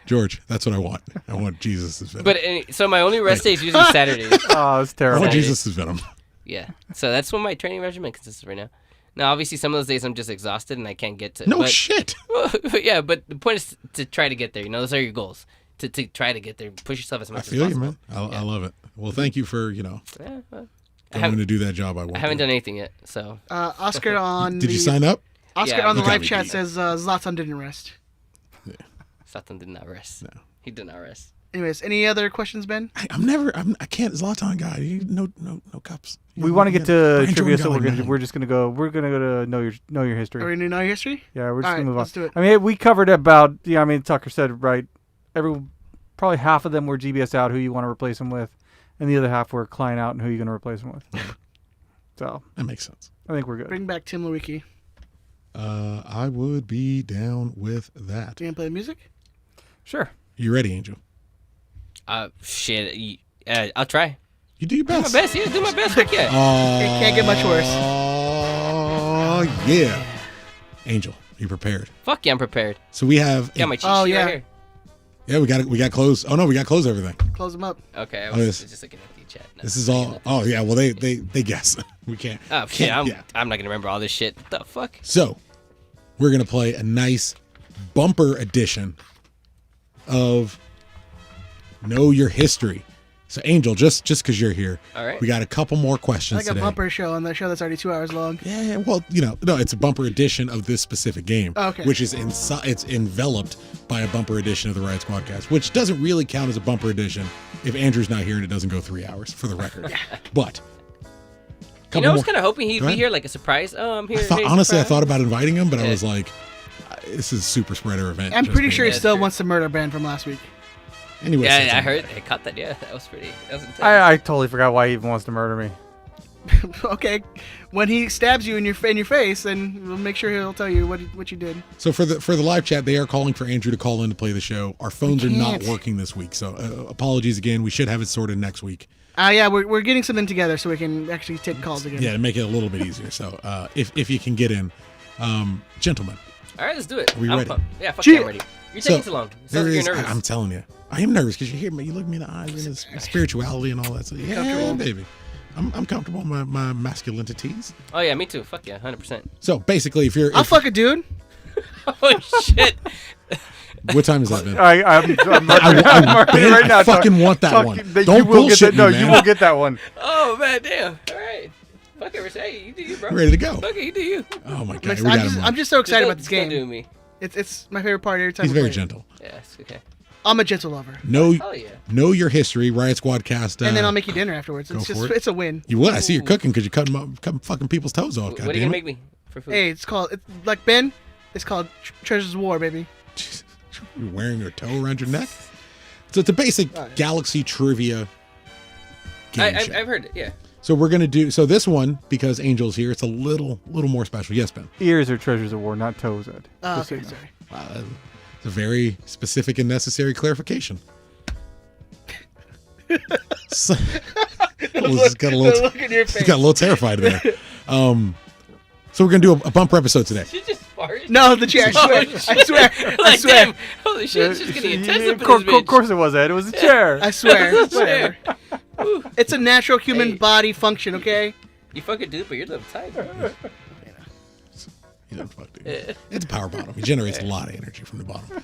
George, that's what I want. I want Jesus as Venom. But so my only rest day is usually Saturdays. oh, it's I terrible. want Saturday. Jesus as Venom. Yeah. So that's what my training regimen consists of right now. Now, obviously, some of those days I'm just exhausted and I can't get to. No but, shit. Yeah, but the point is to try to get there. Those are your goals. To try to get there. Push yourself as I much as feel you, possible. man. I love it. Well, thank you for Yeah, well, going to do that job. I I haven't done anything yet, so Oscar on Did the you sign up? Oscar Yeah, on the look at live me, chat Pete. says Zlatan didn't rest. Satan did not rest. No. He did not rest. Anyways, any other questions, Ben? I can't. Zlatan guy. No cups. We want to get to Brian trivia, Jordan so got like nine. we're just gonna go. We're gonna go to know your history. Are we going to know your history? Yeah, we're just All gonna right, move on. let's do it. I mean, we covered about. Yeah, I mean, Tucker said right. Probably half of them were GBS out, who you want to replace them with, and the other half were Klein out, and who you're going to replace them with. So That makes sense. I think we're good. Bring back Tim Lewicki. I would be down with that. Do you want to play the music? Sure. You ready, Angel? Shit. I'll try. You do your Do my best. best. Yeah, do my best. Heck yeah. It can't get much worse. Oh yeah. Angel, you prepared? Fuck yeah, I'm prepared. So we have. Got my cheat Oh, sheet yeah. right here. Yeah, we got clothes. Oh no, we got clothes. Everything. Close them up. Okay, I Oh, was this- just looking at the chat. No, This is all. Oh yeah. Well, they guess. We can't. Oh shit, can't- yeah. I'm not gonna remember all this shit. What the fuck? So we're gonna play a nice bumper edition of Know Your History. So Angel, just because you're here, All right. we got a couple more questions Like a today. bumper show on the show that's already 2 hours long. Yeah, well, no, it's a bumper edition of this specific game, Oh, okay. which is it's enveloped by a bumper edition of the Riot Squadcast, which doesn't really count as a bumper edition if Andrew's not here and it doesn't go 3 hours, for the record. But I was kind of hoping he'd Go be ahead. here like a surprise. Oh, I'm here. honestly, I thought about inviting him, but I Yeah. was like, this is a super spreader event. I'm just pretty me. sure he Yeah, still sure. wants to murder Ben from last week. Anyway, Yeah, I heard. I caught that. Yeah, that was pretty. That was intense. I totally forgot why he even wants to murder me. Okay, when he stabs you in your face, then we'll make sure he'll tell you what you did. So for the live chat, they are calling for Andrew to call in to play the show. Our phones are not can't. working this week, so apologies again. We should have it sorted next week. Yeah, we're getting something together so we can actually take calls again. Yeah, to make it a little bit easier. So if you can get in, gentlemen. All right, let's do it. Are we I'm ready? pumped. Yeah, fuck Gee. yeah, I'm ready. You're taking too long. It sounds there like is. you're nervous. I'm telling you, I am nervous because you hear me. You look me in the eyes and his spirituality and all that. So yeah, Comfortable. baby, I'm comfortable in my masculinities. Oh yeah, me too. Fuck yeah, 100%. So basically, I'll fuck a dude. Oh shit. what time is that, Ben? I'm I marking it right now. fucking want that one. Don't you will bullshit get that. No, me, you man. will get that one. Oh man, damn. All right. Fuck it, Hey, you do you, bro. Ready to go. Fuck it, you do you. Oh my I'm god, we just, got him. I'm just so excited about this Just don't game. do me. It's my favorite part every time. He's we very play it. gentle. Yes. Okay. I'm a gentle lover, Know Oh yeah. your history. Riot Squadcast. and then I'll make you dinner afterwards. go It's for just it. it's a win. You would. I see you're cooking because you're cutting fucking people's toes off. What are you gonna make me for food? Hey, it's like Ben. It's called Treasures of War, baby. You're wearing your toe around your neck. So it's a basic Galaxy trivia game show. I've heard it. Yeah. So we're gonna do this one because Angel's here. It's a little more special. Yes, Ben. Ears are treasures of war, not toes, Ed. Oh, Just so okay, you know. sorry. Wow, that's a very specific and necessary clarification. So, got a little, look in your face. got a little terrified there. So we're gonna do a bumper episode today. She just farted. No, the chair. I swear. I Like, swear. damn. Holy shit, it's just getting intense up in this Of bitch. course it was, Ed. It was a chair. I swear. It's a Whatever. It's a natural human Hey. body function, okay? You fucking do, but you're the type. Bro. You don't fuck, dude. It's a power bottom. It generates a lot of energy from the bottom.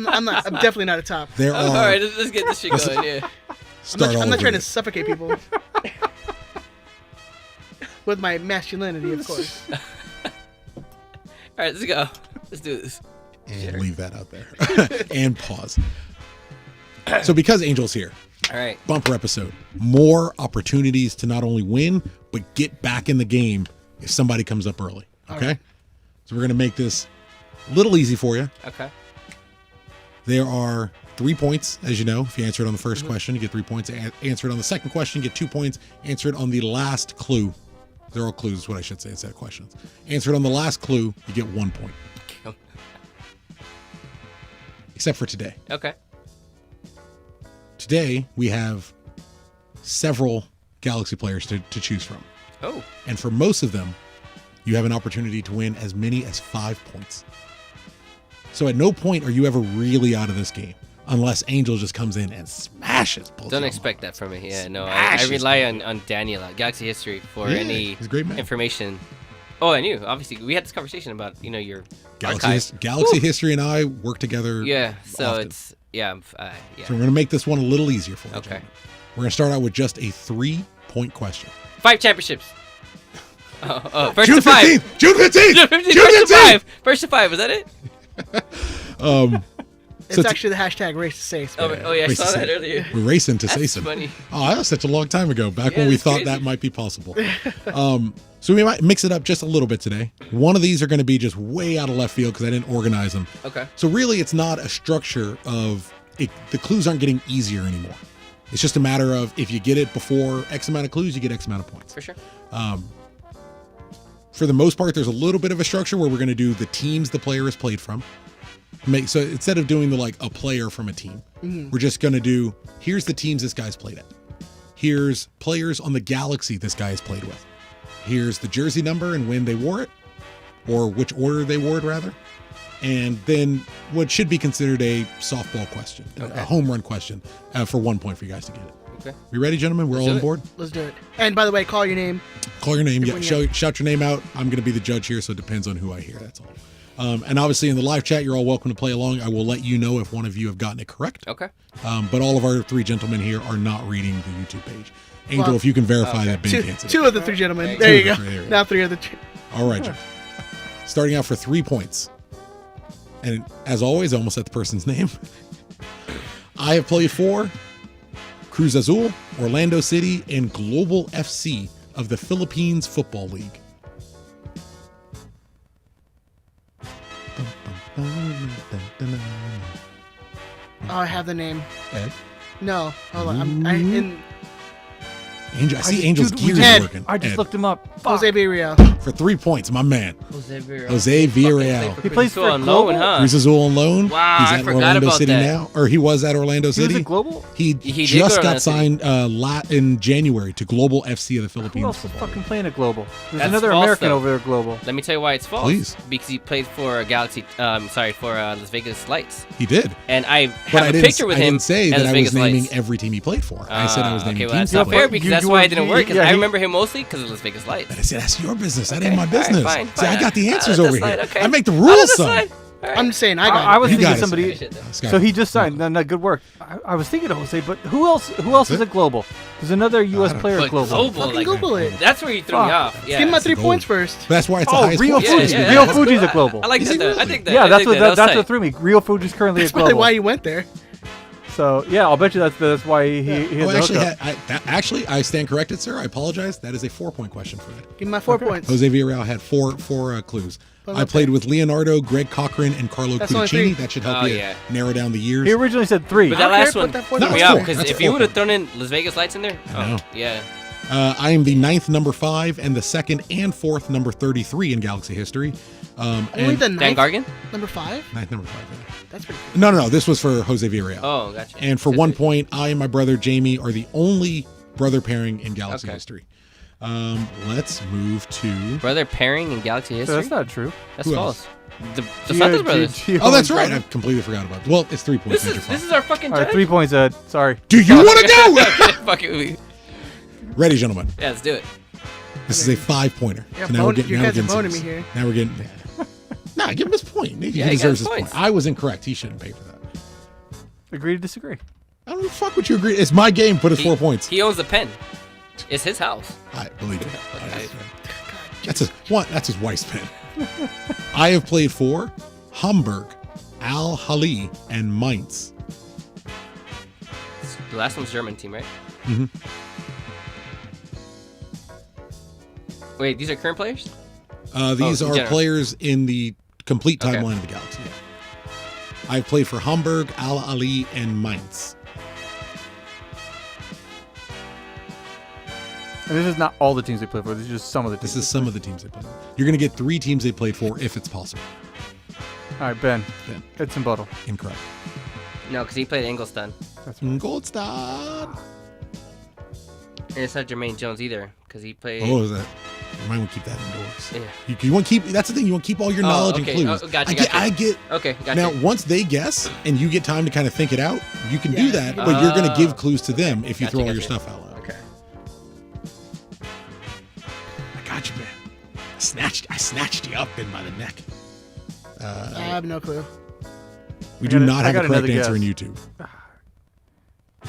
I'm definitely not a top. There All are. right, let's get this shit going. Yeah. Start all I'm not over trying to again. suffocate people. With my masculinity, of course. All right, let's go. Let's do this. And leave that out there. And pause. So because Angel's here, All right. bumper episode, more opportunities to not only win, but get back in the game if somebody comes up early. Okay? right. So we're going to make this a little easy for you. Okay. There are 3 points, as you know. If you answer it on the first question, you get 3 points. Answer it on the second question, you get 2 points. Answer it on the last clue. They're all clues, is what I should say instead of questions. Answer it on the last clue, you get 1 point. Except for today. Okay. Today, we have several Galaxy players to choose from. Oh. And for most of them, you have an opportunity to win as many as 5 points. So at no point are you ever really out of this game, unless Angel just comes in and smashes both of Don't them. expect that from me. Yeah, no. I Smashes rely on Daniel, Galaxy History, for Yeah, any he's a great man. information. Oh, and you. Obviously, we had this conversation about, your archive. Galaxy History and I work together. Yeah, so often. it's, yeah. So we're going to make this one a little easier for you. Okay. gentlemen. We're going to start out with just a 3-point question. 5 championships. First June to 5. 15th! June 15th! June 15th! June First to 15th! 5. First to 5. Was that it? It's actually the hashtag race to safe. Oh yeah, I saw that earlier. We're racing to That's Sason. funny. Oh, that was such a long time ago, back when we that's thought crazy. that might be possible. So we might mix it up just a little bit today. One of these are going to be just way out of left field because I didn't organize them. Okay. So really, it's not a structure of it. The clues aren't getting easier anymore. It's just a matter of if you get it before X amount of clues, you get X amount of points. For sure. For the most part, there's a little bit of a structure where we're going to do the teams the player has played from. So instead of doing a player from a team, we're just going to do, here's the teams this guy's played at. Here's players on the galaxy this guy has played with. Here's the jersey number and when they wore it, or which order they wore it, rather. And then what should be considered a softball question, a home run question, for 1 point for you guys to get it. Okay. We ready, gentlemen? We're all on board? Let's do it. And by the way, call your name. Call your name. Yeah, When you- shout your name out. I'm going to be the judge here, so it depends on who I hear. That's all. And obviously in the live chat, you're all welcome to play along. I will let you know if one of you have gotten it correct. Okay. But all of our three gentlemen here are not reading the YouTube page. Angel, Well, if you can verify that Ben can't see it. Two of the three gentlemen. There There you you go. go. There you go. Now three of the two. All right, Jeff. Starting out for 3 points. And as always, I almost said the person's name. I have played for Cruz Azul, Orlando City, and Global FC of the Philippines Football League. Oh, I have the name. Ed? No, hold on. I in Angel, I see Angel's Dude, we gears Ed. working. I just Ed, looked him up. Jose Villarreal. for 3 points, my man. Jose Villarreal. Jose Villarreal. He plays for on Global? loan, huh? Cruz Azul on loan. Wow, He's I at forgot Orlando about City that. now, or he was at Orlando He City. was at Global? He did just go to got Orlando signed in January to Global FC of the Who Philippines. else is Football fucking playing at Global? There's That's another false, American though. over there at Global. Let me tell you why it's false. Please. Because he played for Galaxy. For Las Vegas Lights, League. He did. and I But have I a didn't, picture with I him. didn't say at that Las I was Vegas naming Lights. every team he played for. I said I was naming okay, well, teams that's he not played fair for. because You- that's you why were- it didn't work. Because yeah, I he- remember him mostly because of Las Vegas Lights. I said, that's your business. That Okay, ain't my all right, business. fine, See, I fine. got the answers That's over fine, here. okay. I make the Oh, rules, that's son. fine. All right. I'm just saying, I got I it. was You thinking got it. somebody. This guy- So he just signed. No, good work. I was thinking of Jose, but who else? Who else is That's at Global? There's another U.S. don't- player at But Global. Global, Fucking like, Google it. that's where you threw me Fuck. off. Yeah. Give him my 3 gold. points first. That's why it's the Oh, highest Rio point. Yeah, Fuji's. yeah, Rio that's Fuji's cool. at Global. I like Is that. he though. I really? think that. Yeah, I that's think what that was that's what tight. threw me. Rio Fuji's currently That's at probably Global. why you went there. So yeah, I'll bet you that's why he had Oh, the actually, hookup. actually, I stand corrected, sir. I apologize. That is a 4-point question for Ed. Give me my 4 points. Jose Villarreal had four clues. I played with Leonardo, Greg Cochran, and Carlo That's only Cudicini. 3. That should help Oh, you yeah. narrow down the years. He originally said 3. But that I don't last care, one put that four threw points me in out there. because That's if you four would have points. thrown in Las Vegas Lights in there, know. yeah. I am the 9th number 5 and the 2nd and 4th number 33 in Galaxy history. Only And the Dan ninth, Gargan? number 5? 9th number 5. Yeah. That's pretty No. This was for Jose Villarreal. Oh, gotcha. And for 1 point, I and my brother Jamie are the only brother pairing in Galaxy Okay. history. Let's move to. Brother pairing in Galaxy So history? that's not true. That's Who false. The Gio- Santos brothers. Gio Oh, that's and right. I Jordan. completely forgot about it. Well, it's 3 points. This That's your is fault. our fucking All right, judge. 3 points, Ed. Sorry. Do you want to go? Fuck it. Yeah, Ready, gentlemen. let's do it. This is a 5-pointer. Yeah, So now we're getting you now we're guys are getting boning me serious. here. Now we're getting. Nah, give him his point. He Yeah, he got deserves his his point. points. I was incorrect. He shouldn't pay for that. Agree to disagree. I don't fuck what you agree. It's my game. Put his 4 points. He owns the pen. It's his house. I believe it. Okay. That's his wife's pen. I have played for Hamburg, Al Hali, and Mainz. The last one's German team, right? Mhm. Wait, these are current players? These in are general. players in the complete Okay. timeline of the Galaxy. I've played for Hamburg, Al Ali, and Mainz. And this is not all the teams they play for. This is just some of the teams. This is some of the teams they played for. You're going to get 3 teams they played for if it's possible. All right, Ben. Ben. Edson Buttle. Incorrect. No, because he played Ingolstadt. That's right. Goldstad. And it's not Jermaine Jones either, because he played. Oh, is that? You might want to keep that indoors. Yeah. You want to keep. That's the thing. You want to keep all your knowledge okay. and clues. Oh, gotcha, I gotcha. get. Okay, gotcha. Now, once they guess and you get time to kind of think it out, you can do Yeah. that. But you're going to give Oh. clues to them if you Gotcha, throw all your gotcha. stuff out loud. Okay. I got you, man. I snatched you up in by the neck. I have no clue. We I do got not I have got a correct another answer in guess. YouTube.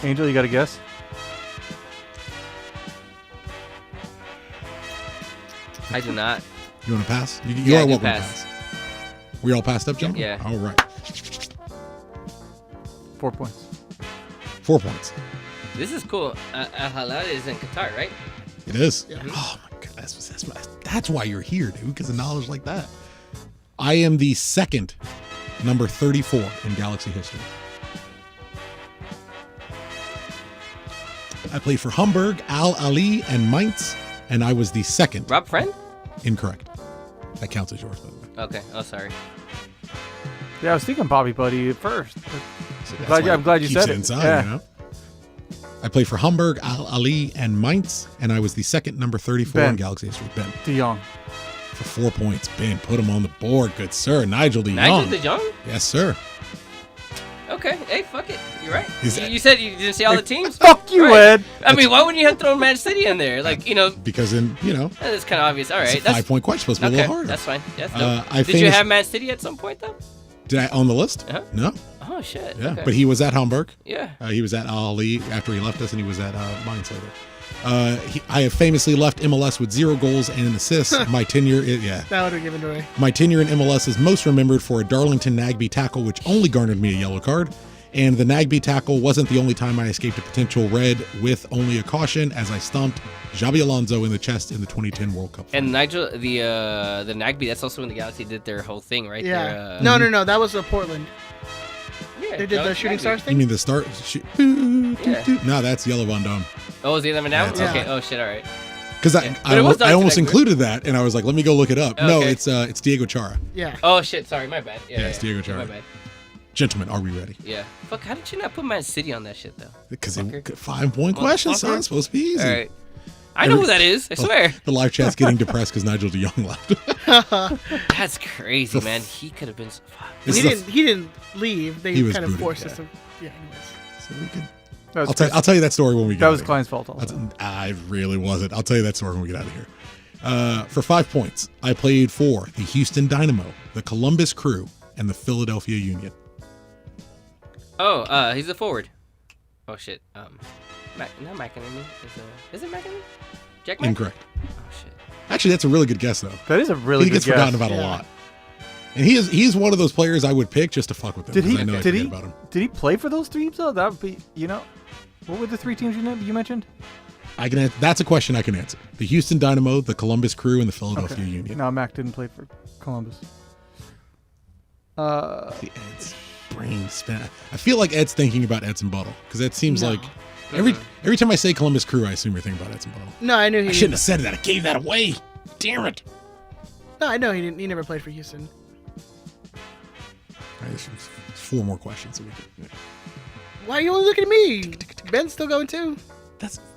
Angel, you got a guess? I do not. You want to pass? You Yeah, I are do welcome pass. to pass. We all passed up, gentlemen? Yeah. All right. 4 points. 4 points. This is cool. Al-Halal is in Qatar, right? It is. Yeah. Oh my god, that's why you're here, dude. Because of knowledge like that. I am the second number 34 in Galaxy history. I played for Hamburg, Al Ali, and Mainz, and I was the second. Rob Friend? Incorrect. That counts as yours, by the way. Okay. Oh, sorry. Yeah, I was thinking Bobby Buddy at first. So I'm glad you keeps said it. inside, Yeah. you know? I played for Hamburg, Al Ali, and Mainz, and I was the second number 34 in Ben. Galaxy history. Ben. De Jong. For 4 points. Ben, put him on the board. Good sir. Nigel De Nigel Jong. De Jong? Yes, sir. Okay. Hey, fuck it. You're right. Is You, that- you said you didn't see all the teams? Fuck you, Right. Ed. I mean, why wouldn't you have thrown Man City in there? Like, you know, Because in, you know, that's kind of obvious. All right. it's a 5-point question. Supposed to be a okay. little harder. That's fine. That's Uh, dope. I Did you famous- have Man City at some point, though? Did I on the list? Uh-huh. No. Oh, shit. Yeah. Okay. But he was at Hamburg. Yeah. He was at Al Ali after he left us, and he was at Mainz later. I have famously left MLS with 0 goals and an assist. My tenure, That would have given away. my tenure in MLS is most remembered for a Darlington Nagby tackle, which only garnered me a yellow card. And the Nagby tackle wasn't the only time I escaped a potential red with only a caution, as I stumped Xabi Alonso in the chest in the 2010 World Cup. And Nigel, the Nagby, that's also when the Galaxy did their whole thing, right? Yeah. Their, No. That was Portland. yeah, They did the Shooting Stars You thing. mean the start? No, that's Yellow Von Dome. Oh, was the other one now? Yeah. Okay. Oh, shit. All right. Because But it was I almost Darlington Nagby. included that, and I was like, let me go look it up. No, Okay. it's Diego Chara. Yeah. Oh, shit. Sorry. My bad. Yeah, it's Diego Chara. My bad. Gentlemen, are we ready? Yeah. Fuck, how did you not put Man City on that shit, though? Because Fucker. 5-point question, son. Motherfucker. It's supposed to be easy. All right. I know who that is. I swear. The live chat's getting depressed because Nigel De Jong left. That's crazy, man. He could have been. Fuck. This He is a- didn't leave. They He was kind of booted, forced yeah. us to. Yeah. Anyways. So we could, That was I'll tell you that story when we get That out was of here. Klein's fault also. I really wasn't. I'll tell you that story when we get out of here. For 5 points, I played for the Houston Dynamo, the Columbus Crew, and the Philadelphia Union. Oh, he's a forward. Oh shit. Not McEnany. Is it McEnany? Jack Mac? Incorrect. Oh shit. Actually, that's a really good guess, though. That is a really He good gets guess. forgotten about a Yeah. lot. And he's one of those players I would pick just to fuck with him. Did he? 'cause I know I Did forget he? about him. Did he play for those teams though? That would be. What were the 3 teams you mentioned? That's a question I can answer. The Houston Dynamo, the Columbus Crew, and the Philadelphia Union. No, Mac didn't play for Columbus. The Ed's brain spin. I feel like Ed's thinking about Edson Buttle because that seems No. like every time I say Columbus Crew, I assume you're thinking about Edson Buttle. No, I knew he. I shouldn't have said that. I gave that away. Damn it. No, I know he didn't. He never played for Houston. All right, there's 4 more questions. So we can, Why are you only looking at me? Ben's still going too.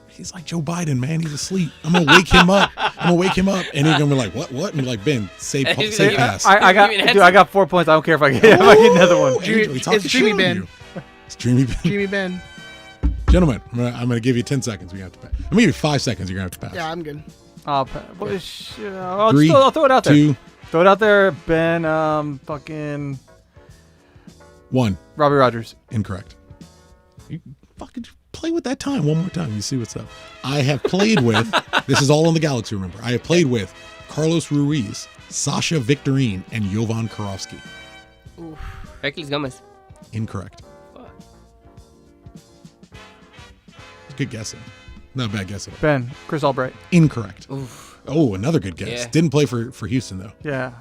He's like Joe Biden, man. He's asleep. I'm gonna wake him up. And he's gonna be like, what? And be like, Ben, say He's say like, pass. I got 4 points. I don't care if I get another one. Angel, he talking It's shit Dreamy on Ben. you. It's Dreamy Ben. Jimmy Ben. Gentlemen, I'm gonna give you 10 seconds. We have to pass. I'm gonna give you 5 seconds. You're gonna have to pass. Yeah, I'm good. I'll I'll 3, throw it out there. 2, Throw it out there, Ben. Fucking 1. Robbie Rogers. Incorrect. You fucking play with that time one more time. You see what's up. I have played with, this is all on the Galaxy, remember. I have played with Carlos Ruiz, Sasha Victorine, and Jovan Karofsky. Oof. Hercules Gomez. Incorrect. Fuck. Good guess, though. Not a bad guess at all. Ben. Chris Albright. Incorrect. Oof. Oh, another good guess. Yeah. Didn't play for Houston, though. Yeah.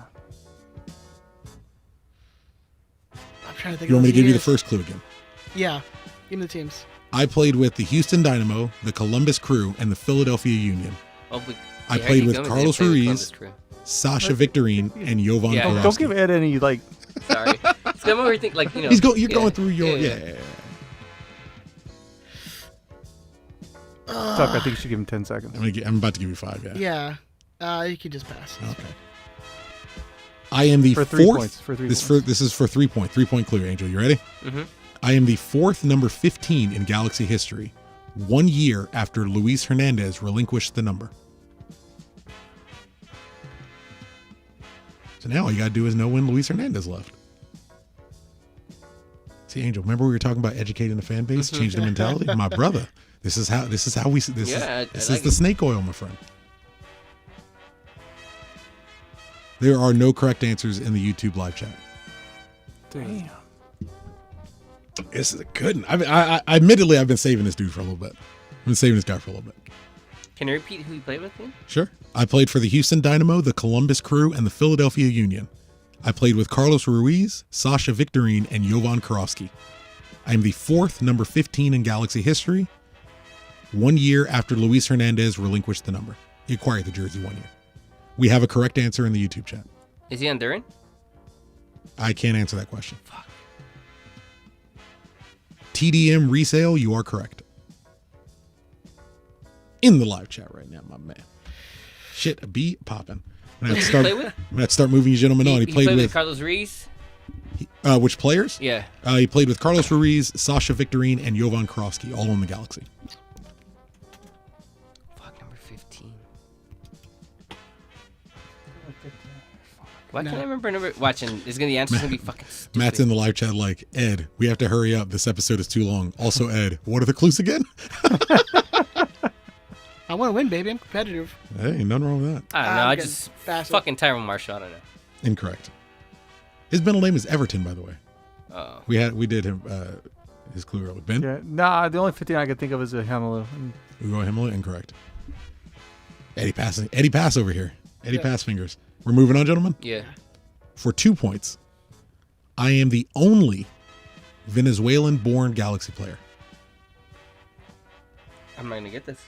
I'm trying to think. You want me of to give you the years. first clue again? Yeah. Give me the teams. I played with the Houston Dynamo, the Columbus Crew, and the Philadelphia Union. Oh, but I played with Hercules Gomez Carlos didn't play with Ruiz, Columbus Crew. Sasha Victorine, and Jovan Yeah. Karofsky. Don't give Ed any like. Sorry. I'm over here thinking, like, you know. You're going through your yeah. Tuck, I think you should give him 10 seconds. I'm about to give you 5. Yeah. Yeah. You can just pass. Okay. I am the For 3 fourth. points. For 3 This points. this is for 3 point. 3 point clue. Angel, you ready? Mm-hmm. I am the 4th number 15 in Galaxy history, 1 year after Luis Hernandez relinquished the number. So now all you gotta do is know when Luis Hernandez left. See, Angel, remember we were talking about educating the fan base, changing the mentality? My brother, this is how we. This I is like the it. snake oil, my friend. There are no correct answers in the YouTube live chat. Damn. This is a good one. I mean, I admittedly, I've been saving this dude for a little bit. I've been saving this guy for a little bit. Can you repeat who you played with? Again? Sure. I played for the Houston Dynamo, the Columbus Crew, and the Philadelphia Union. I played with Carlos Ruiz, Sasha Victorine, and Jovan Karofsky. I am the 4th number 15 in Galaxy history, 1 year after Luis Hernandez relinquished the number. He acquired the jersey 1 year. We have a correct answer in the YouTube chat. Is he Honduran? I can't answer that question. Fuck. TDM resale, you are correct. In the live chat right now, my man. Shit, be popping. I'm Who did he play with? going to start moving you gentlemen on. He played with Carlos Ruiz. which players? Yeah. He played with Carlos Ruiz, Sasha Victorine, and Jovan Karofsky, all in the Galaxy. Fuck, number 15. Why can't I remember number? Watching. Is gonna the answer's gonna be fucking stupid. Matt's in the live chat like, Ed, we have to hurry up. This episode is too long. Also, Ed, what are the clues again? I want to win, baby. I'm competitive. Hey, nothing wrong with that. I don't know. I getting just faster. fucking Tyrone Marshall. I don't know. Incorrect. His middle name is Everton, by the way. Oh. We did him his clue earlier. Ben? Yeah, nah. The only 15 I can think of is a Hamalu. We go Himmler? Incorrect. Eddie Pass over here. Eddie Pass fingers. We're moving on, gentlemen. Yeah. For 2 points, I am the only Venezuelan-born Galaxy player. I'm not gonna get this.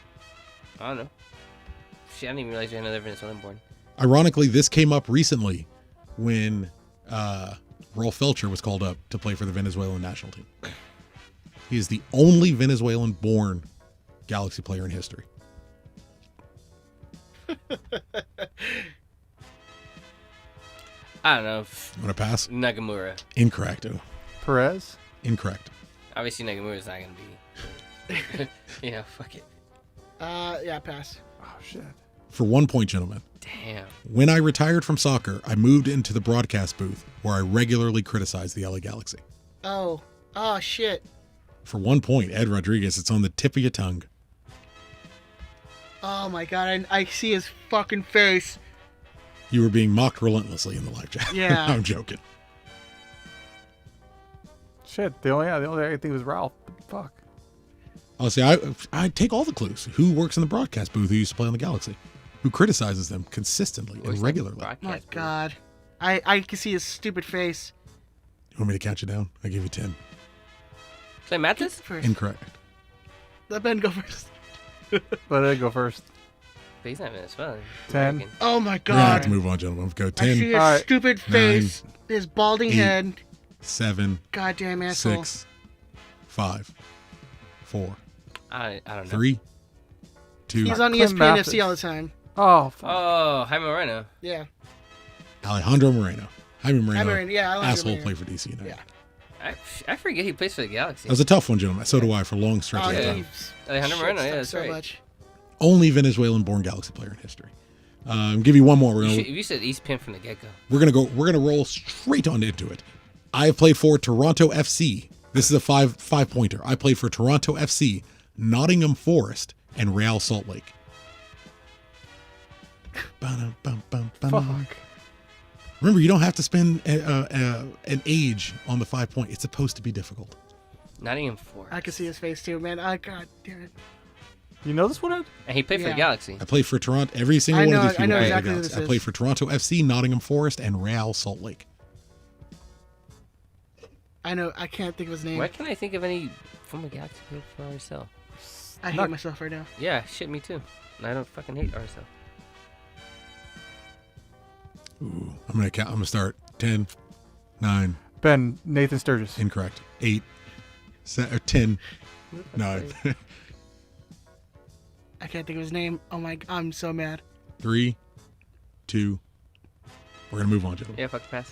I don't know. Shit, I didn't even realize you had another Venezuelan born. Ironically, this came up recently when Rolf Felcher was called up to play for the Venezuelan national team. He is the only Venezuelan-born Galaxy player in history. I don't know. Want to pass? Nagamura. Incorrect. Oh, Perez. incorrect. Obviously, Nagamura's not gonna be. Fuck it. Yeah, pass. Oh shit. For 1 point, gentlemen. Damn. When I retired from soccer, I moved into the broadcast booth where I regularly criticized the LA Galaxy. Oh shit. For 1 point, Ed Rodriguez, it's on the tip of your tongue. Oh my god, I see his fucking face. You were being mocked relentlessly in the live chat. Yeah. I'm joking. Shit. The only I think was Ralph. Fuck. I'll say I take all the clues. Who works in the broadcast booth who used to play on the Galaxy? Who criticizes them consistently and regularly? Oh my god. I can see his stupid face. You want me to count you down? I give you 10. Play Mathis? First. Incorrect. Let Ben go first. Let Ed go first. But he's not Venezuelan. 10. American. Oh my We're going to have god. to move on, gentlemen. Go I 10, see his Alright. stupid face. His balding 8, head. 7, Goddamn asshole. 6, 5, 4, I don't know. 3, 2. He's on Clint ESPN Mathis. FC all the time. Oh. Fuck. Oh, Jaime Moreno. Yeah. Alejandro Moreno. Jaime Moreno. Yeah, I like asshole Moreno. played for DC United. Yeah. I forget he plays for the Galaxy. That was a tough one, gentlemen. So do I for long Oh, stretches of yeah. time. he's Alejandro Moreno, shit yeah, stuff that's so right. much. Only Venezuelan-born Galaxy player in history. Give you one more. You said East Pin from the get-go. We're gonna roll straight on into it. I have played for Toronto FC. This is a five pointer. I played for Toronto FC, Nottingham Forest, and Real Salt Lake. Fuck. Remember, you don't have to spend an age on the 5 point. It's supposed to be difficult. Nottingham Forest. I can see his face too, man. God damn it. You know this one, Ed? And he played for the Yeah. Galaxy. I played for Toronto. Every single I one know- of these I people know played for exactly who Galaxy. this I is. played for Toronto FC, Nottingham Forest, and Real Salt Lake. I know. I can't think of his name. Why can't I think of any from the Galaxy played for RSL? I hate Not- myself right now. Yeah, shit, me too. And I don't fucking hate RSL. Ooh, I'm gonna count. I'm gonna start 10, 9. Ben, Nathan Sturgis. Incorrect. 8, 10, 9, I can't think of his name. Oh my! I'm so mad. 3, 2. We're gonna move on, gentlemen. Yeah, fuck the pass.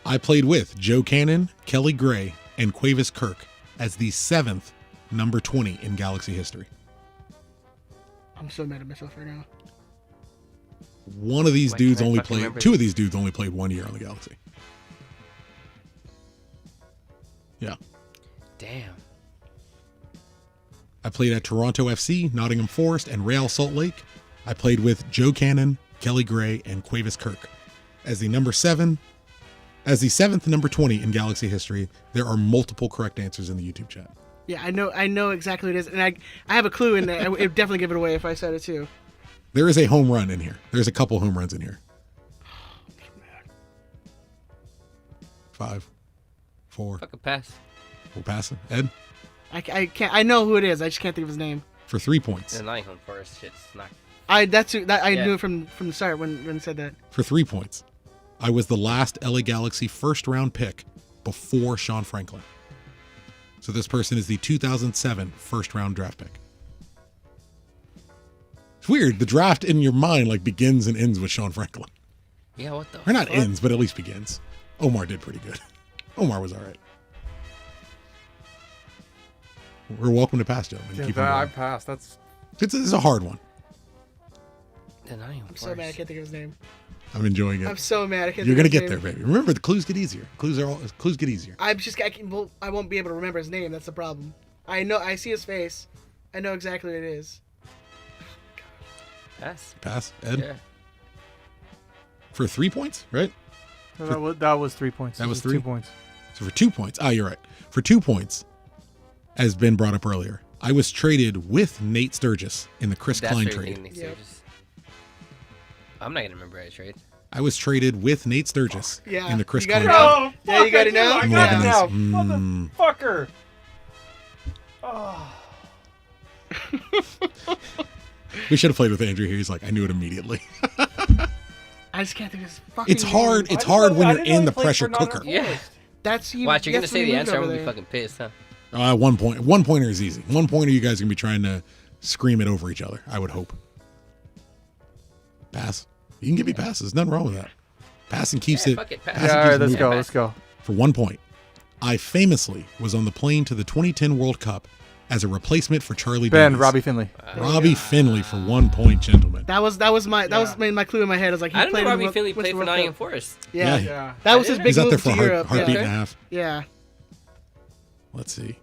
I played with Joe Cannon, Kelly Gray, and Quavis Kirk as the 7th number 20 in Galaxy history. I'm so mad at myself right now. One of these Why dudes can't I only fucking played. remember 2 of these dudes only played 1 year on the Galaxy. Yeah. Damn. I played at Toronto FC, Nottingham Forest, and Real Salt Lake. I played with Joe Cannon, Kelly Gray, and Quavis Kirk as the number 7, As the 7th number 20 in Galaxy history, there are multiple correct answers in the YouTube chat. Yeah, I know exactly what it is, and I have a clue, and I would definitely give it away if I said it too. There is a home run in here. There's a couple home runs in here. 5, 4. Fucking pass. We'll pass it. Ed? I can't. I know who it is. I just can't think of his name. For 3 points. The Nottingham Forest shit's not. I knew it from the start when he said that. For 3 points. I was the last LA Galaxy first round pick before Sean Franklin. So this person is the 2007 first round draft pick. It's weird. The draft in your mind like begins and ends with Sean Franklin. Yeah, what the Or not fuck? ends, but at least begins. Omar did pretty good. Omar was all right. We're welcome to pass, gentlemen. Yeah, Keep that, on I going. passed. That's It's a hard one. The Nottingham I'm so mad I Forest. can't think of his name. I'm enjoying it. I'm so mad I can't. You're think gonna of get his there, name. baby. Remember, the clues get easier. Clues get easier. I won't be able to remember his name. That's the problem. I see his face. I know exactly what it is. Pass. Pass, Ed. Yeah. For 3 points, right? that was 3 points. That This was is 3? 2 points. So for 2 points, you're right. For 2 points, as Ben brought up earlier, I was traded with Nate Sturgis in the Chris That's Klein what you're trade. thinking, Yep. Sturgis. I'm not gonna remember that trade. I was traded with Nate Sturgis Yeah, in the Chris you gotta Klein know. trade. Yeah, you gotta know. I got it now. Mm. Motherfucker. Oh. We should have played with Andrew here. He's like, I knew it immediately. I just can't think of his fucking It's hard. name. It's hard when you're in the pressure Forest. cooker. Yeah. That's you. Watch, you're gonna that's say when the you answer. I'm moved gonna be over fucking pissed, huh? 1 point. 1 pointer is easy. 1 pointer, you guys are gonna be trying to scream it over each other. I would hope. Pass. You can give me passes. Nothing wrong with that. Passing keeps Yeah, it. fuck it, pass. passing Yeah, all keeps right, it let's moving. go. Let's go. For 1 point, I famously was on the plane to the 2010 World Cup as a replacement for Charlie Ben, Davies. Robbie Finley. Robbie Finley for 1 point, gentlemen. That was my clue in my head. I was like, he I didn't played know in Robbie the- Finley went to played the for World Nottingham Cup. Forest. Yeah. Yeah. That was his I big He's out move there for to a Europe. heartbeat yeah. and a half. Yeah, Let's see.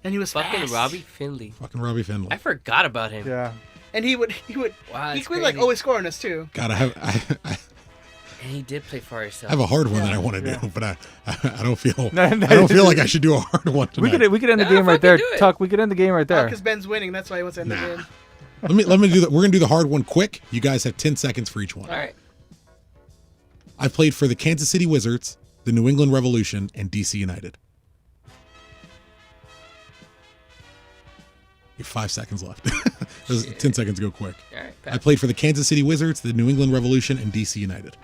and he was Fucking fast. Robbie Finley. Fucking Robbie Finley. I forgot about him. Yeah. And he would Wow, he that's could like crazy. always score on us too. God, I And he did play for ourselves. have a hard one that I want to Yeah. do, but I don't feel No, no, I don't feel like I should do a hard one tonight. We could end the Nah, game right fucking there. do it. Tuck, we could end the game right there. Because Ben's winning, that's why he wants to end the Nah. game. Let me do that. We're gonna do the hard one quick. You guys have 10 seconds for each one. All right. I played for the Kansas City Wizards, the New England Revolution, and DC United. You have 5 seconds left. Those 10 seconds go quick. All right. I Pass. played for the Kansas City Wizards, the New England Revolution, and DC United.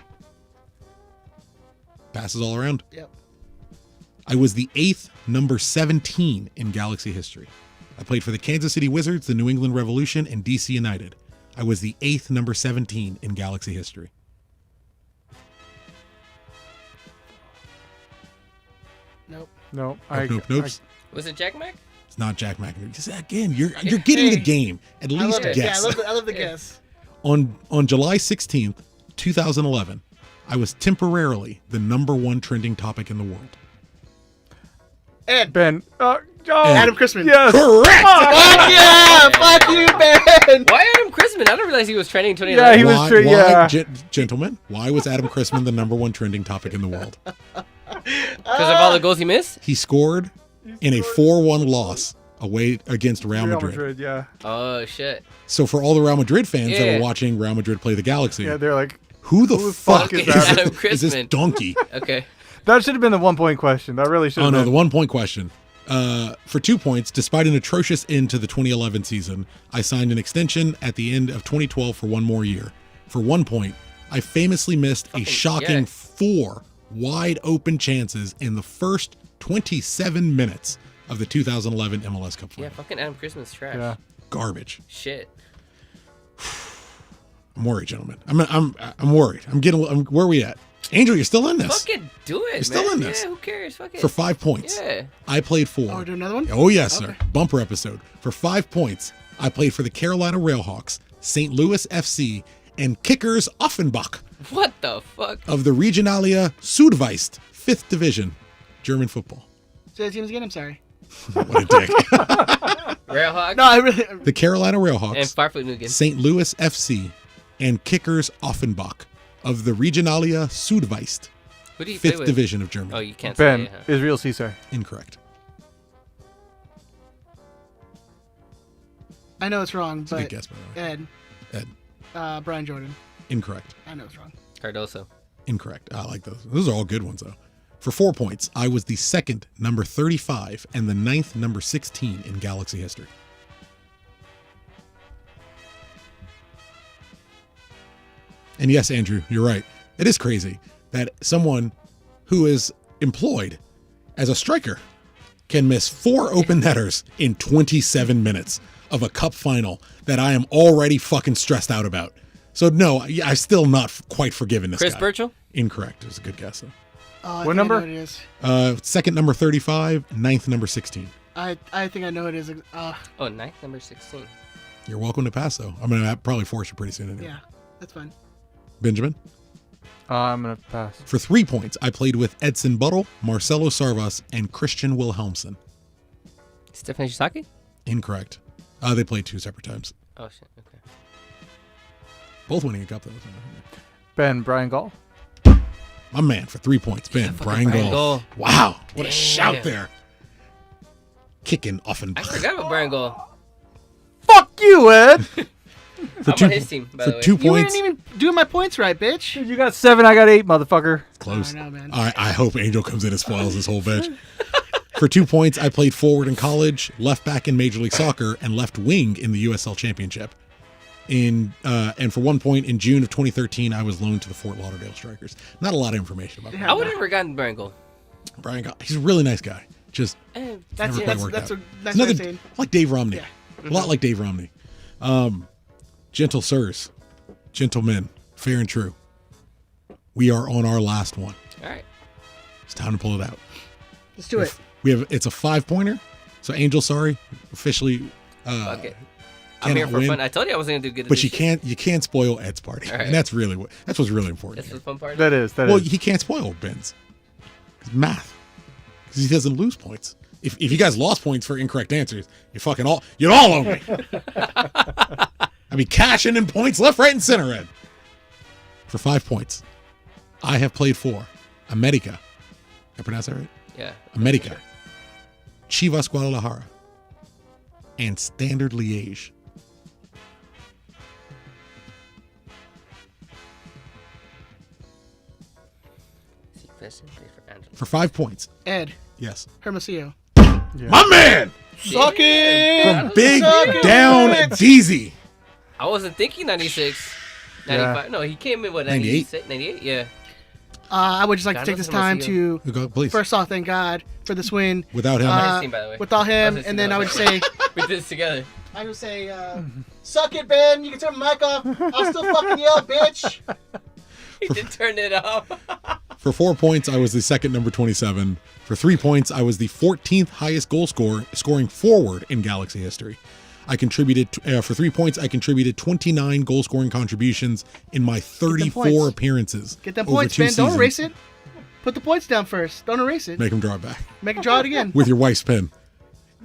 Passes all around. Yep. I was the 8th number 17 in Galaxy history. I played for the Kansas City Wizards, the New England Revolution, and DC United. I was the 8th number 17 in Galaxy history. Nope. No. Nope. Was it Jack Mack? It's not Jack McInerney. Just, again, you're getting the game. At I least love it. guess. Yeah, I love the guess. On July 16th, 2011, I was temporarily the number 1 trending topic in the world. Ed. Ben. Adam Christman. Yes. Correct. Fuck you, Ben. Why Adam Christman? I didn't realize he was trending 2011. Yeah, he was yeah. Gentlemen, why was Adam Christman the number 1 trending topic in the world? Because of all the goals he missed? He scored in a 4-1 loss away against Real Real Madrid. Madrid, yeah. Oh, shit. So for all the Real Madrid fans that Yeah. are watching Real Madrid play the Galaxy, Yeah, they're like, who the fuck fuck is is, Adam is this Christman? donkey? Okay. that should have been the 1 point question. That really should Oh have no, been. the 1 point question. For 2 points, despite an atrocious end to the 2011 season, I signed an extension at the end of 2012 for 1 more year. For 1 point, I famously missed a shocking yeah. 4 wide open chances in the first 27 minutes of the 2011 MLS Cup Yeah, final. fucking Adam Christman's trash. Yeah. Garbage. Shit. I'm worried, gentlemen. I'm worried. Where are we at? Angel, you're still in this. Fucking do it, You're still man. in this. Yeah, who cares? Fuck it. For 5 points. Yeah. I played for. Oh, do another one? Oh, yes, sir. Okay. Bumper episode. For 5 points, I played for the Carolina Railhawks, St. Louis FC, and Kickers Offenbach What the fuck? of the Regionalliga Südwest, 5th Division, German football. Say the teams again. I'm sorry. What a dick. Railhawk No, I really. The Carolina and Railhawks, Farfoot Nugan. St. Louis FC, and Kickers Offenbach of the Regionalliga Südwest, Who do you play 5th with? division of Germany. Oh, you can't Ben, say it, huh? Israel Caesar. Incorrect. I know it's wrong, It's a good but guess, by the way. Ed. Brian Jordan. Incorrect. I know it's wrong. Cardoso. Incorrect. I like those. Those are all good ones, though. For 4 points, I was the 2nd number 35 and the 9th number 16 in Galaxy history. And yes, Andrew, you're right. It is crazy that someone who is employed as a striker can miss 4 open netters in 27 minutes of a cup final that I am already fucking stressed out about. So no, I'm still not quite forgiving this Chris guy. Birchall? Incorrect. It was a good guess, though. Oh, I What think number? I know what it is. 2nd number 35, 9th number 16. I think I know what it is. Oh, ninth, number 16. You're welcome to pass, though. I'm going to probably force you pretty soon anyway. Yeah, that's fine. Benjamin? I'm gonna pass. For 3 points, I played with Edson Buttle, Marcelo Sarvas, and Christian Wilhelmsen. Stefan Shisaki? Incorrect. They played 2 separate times. Oh, shit. Okay. Both winning a cup, though. Ben, Brian Gall. My man, for 3 points, Ben, Brian Gall. Gall. Wow, what a Damn. shout there. Kicking off and I forgot about Brian Gall. Fuck you, Ed. for I'm 2, on his team, by for the way. 2 You points. didn't even do my points right, bitch. You got 7, I got 8, motherfucker. Close. I know, man. All right, I hope Angel comes in and spoils this whole bitch. For 2 points, I played forward in college, left back in Major League Soccer, and left wing in the USL Championship. And for 1 point, in June of 2013, I was loaned to the Fort Lauderdale Strikers. Not a lot of information about I would have never gotten Brian Gall. Brian Gall. He's a really nice guy. Just That's never it. quite worked That's out. that's Another, what I'm saying. like Dave Romney. Yeah. A lot like Dave Romney. Gentle sirs, gentlemen, fair and true. We are on our last one. All right. It's time to pull it out. Let's do it. It's a 5-pointer. So Angel, sorry, officially. Fuck it. I'm cannot here for win, fun. I told you I wasn't going to do good at But this you shit. can't spoil Ed's party, All right. and that's what's really important. That's here. the fun part. That is. Well, he can't spoil Ben's. It's math, because he doesn't lose points. If you guys lost points for incorrect answers, you'd all owe me. I mean, cashing in points left, right, and center, Ed. For 5 points, I have played for America. I pronounce that right? Yeah. America, Chivas Guadalajara, and Standard Liège. For 5 points, Ed, yes. Hermosillo. My man! Suck it! From Big Suck it! Down DZ. I wasn't thinking 96. Yeah. 95. No, he came in, what, 98? 98? 98? Yeah. I would just like God to take knows this time Hermosillo. to Go, please. first off thank God for this win. Without him, Nice team, by the way. Without him, Nice and team, then by I the would way. say, We did this together. suck it, Ben. You can turn my mic off. I'll still fucking yell, bitch. He did turn it off. for 4 points, I was the second number 27. For 3 points, I was the 14th highest goal scoring forward in Galaxy history. I contributed for 3 points. I contributed 29 goal scoring contributions in my 34 points. appearances. Get them over points, 2 Ben. Don't seasons. erase it. Put the points down first. Don't erase it. Make him draw it back Make it draw it again. with your wife's pen.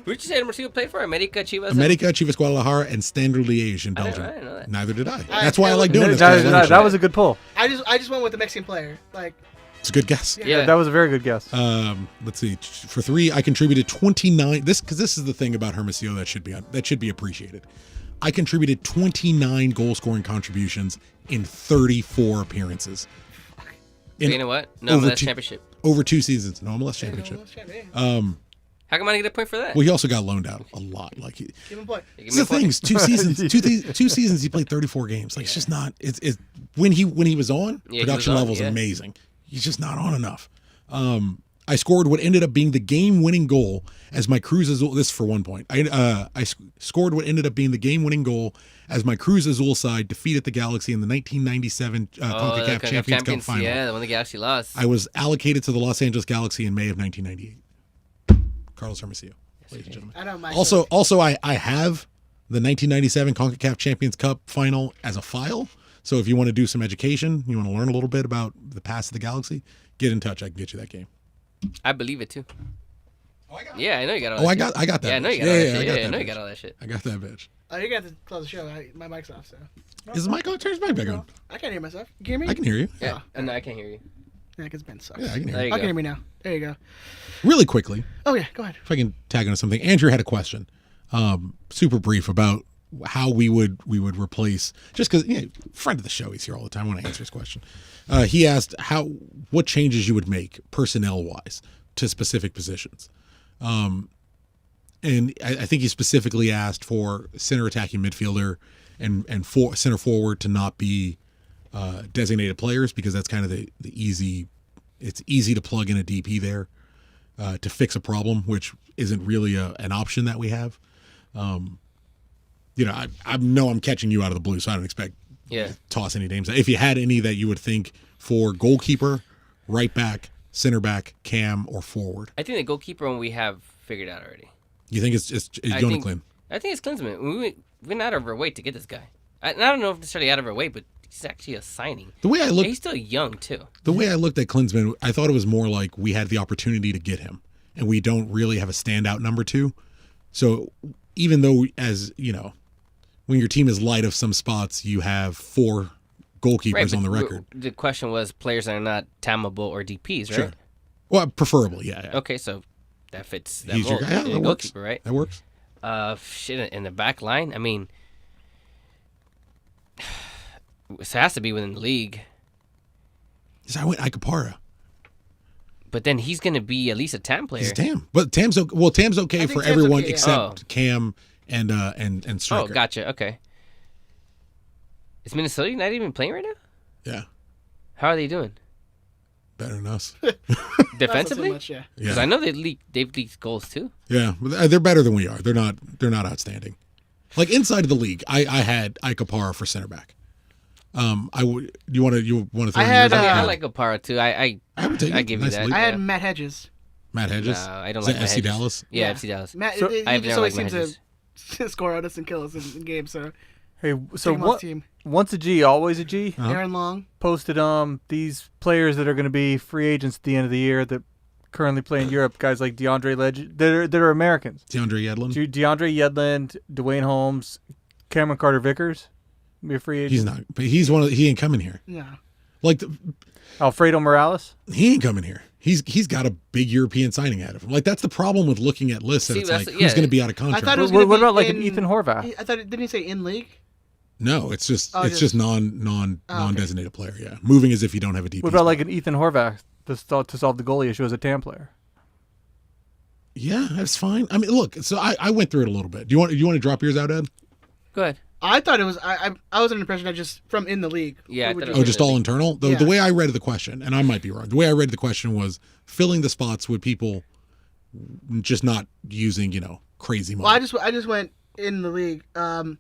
Who did you say Hermosillo played for? America, Chivas? America, Chivas Guadalajara, and Standard Liège in I Belgium. didn't know that. Neither did I. That's why I like doing That, this. that, that was a good pull. I just went with the Mexican player. Like, It's a good guess. Yeah. That was a very good guess. Let's see. For 3, I contributed 29. This is the thing about Hermosillo that should be appreciated. I contributed 29 goal scoring contributions in 34 appearances. You know what? No, over MLS two- championship. Over 2 seasons. No MLS championship. How come I didn't get a point for that? Well, he also got loaned out a lot. Like, give him a point. Give this me is the a point. thing. It's 2 seasons. Two seasons. He played 34 games. Like, it's just not. It's when he was on, Yeah, he production was on, levels yeah. amazing. He's just not on enough. I scored what ended up being the game-winning goal as my Cruz Azul. This is for 1 point. I scored what ended up being the game-winning goal as my Cruz Azul side defeated the Galaxy in the 1997 CONCACAF the Champions Cup final. Yeah, the one the Galaxy lost. I was allocated to the Los Angeles Galaxy in May of 1998. Carlos Hermosillo, ladies and gentlemen. I know my Also, I have the 1997 CONCACAF Champions Cup final as a file. So if you want to do some education, you want to learn a little bit about the past of the Galaxy, get in touch. I can get you that game. I believe it too. Yeah, I know you got all Oh, that I shit. got that. Yeah, I know you bitch. got all that I shit. got Yeah, I that know you bitch. got all that shit. I got that bitch. Oh, you got to close the show. My mic's off, so Is the mic on? Turn his mic back on. I can't hear myself. You can hear me? I can hear you. Yeah. No, I can't hear you. Yeah, because Ben sucks. Yeah, I can hear There you. you I can go. hear me now. There you go. Really quickly, Oh yeah, go ahead. if I can tag on something. Andrew had a question, super brief, about how we would replace, just because, friend of the show, he's here all the time. I want to answer his question. He asked what changes you would make personnel wise to specific positions. And I think he specifically asked for center attacking midfielder and center forward to not be designated players, because that's kind of the easy. It's easy to plug in a DP there to fix a problem, which isn't really an option that we have. I know I'm catching you out of the blue, so I don't expect Yeah. to toss any names. If you had any that you would think for goalkeeper, right back, center back, cam, or forward, I think the goalkeeper one we have figured out already. you think it's Jonathan? I think it's Klinsmann. We went out of our way to get this guy. I don't know if necessarily out of our way, but he's actually a signing. The way I looked, He's still young too. the way I looked at Klinsmann, I thought it was more like we had the opportunity to get him, and we don't really have a standout number two. So even though, as you know, when your team is light of some spots, you have 4 goalkeepers on the record. The question was players that are not tammable or DPs, right? Sure. Well, preferably, yeah. Okay, so that fits that He's your mold. guy. Yeah, The that works. goalkeeper, right? That works. Shit, in the back line, I mean, it has to be within the league. So I went Ikapara. But then he's going to be at least a TAM player. He's Tam, but Tam's okay. Well, Tam's okay I think for Tam's everyone okay, yeah. except Cam and Striker. Oh, gotcha. Okay. Is Minnesota not even playing right now? Yeah, How are they doing? better than us. Defensively? Not so much, yeah. Because Yeah, I know they've leaked goals too. yeah, but they're better than we are. They're not outstanding. Like inside of the league, I had Ikapara for center back. I would. You want to throw I had, yours out I there? like Opara too. I would take I it. give Nice you that. lead. I had Yeah. Matt Hedges. Matt Hedges. No, I don't Is like that Matt FC Hedges. Dallas? Yeah, Yeah. FC Dallas. Matt, So- he I've just never always liked seems Matt to score on us and kill us in games. So Hey, so take him off what? the team. Once a G, always a G. Uh-huh. Aaron Long. Posted these players that are going to be free agents at the end of the year that currently play in Europe. Guys like DeAndre Legend that are Americans. DeAndre Yedlin. DeAndre Yedlin, Dwayne Holmes, Cameron Carter Vickers, be a free agent. He's not. But he's one of. He ain't coming here. No. Like Alfredo Morales. he ain't coming here. He's got a big European signing ahead of him. Like that's the problem with looking at lists. That See, it's that's- like yeah. who's going to be out of I contract. thought it was What gonna be about like in, an Ethan Horvath? I thought didn't he say in league? No, it's just Oh, it's just- just non-designated player. Yeah, moving as if you don't have a DP. What about spot. like an Ethan Horvath to solve the goalie issue as a TAM player? Yeah, that's fine. I mean, look. So I went through it a little bit. Do you want to drop yours out, Ed? Go ahead. I thought it was. I was under the impression that just from in the league. Yeah, I What would thought it you Oh, was- do? just all internal. The Yeah. way I read the question, and I might be wrong. The way I read the question was filling the spots with people just not using crazy money. Well, I just went in the league. And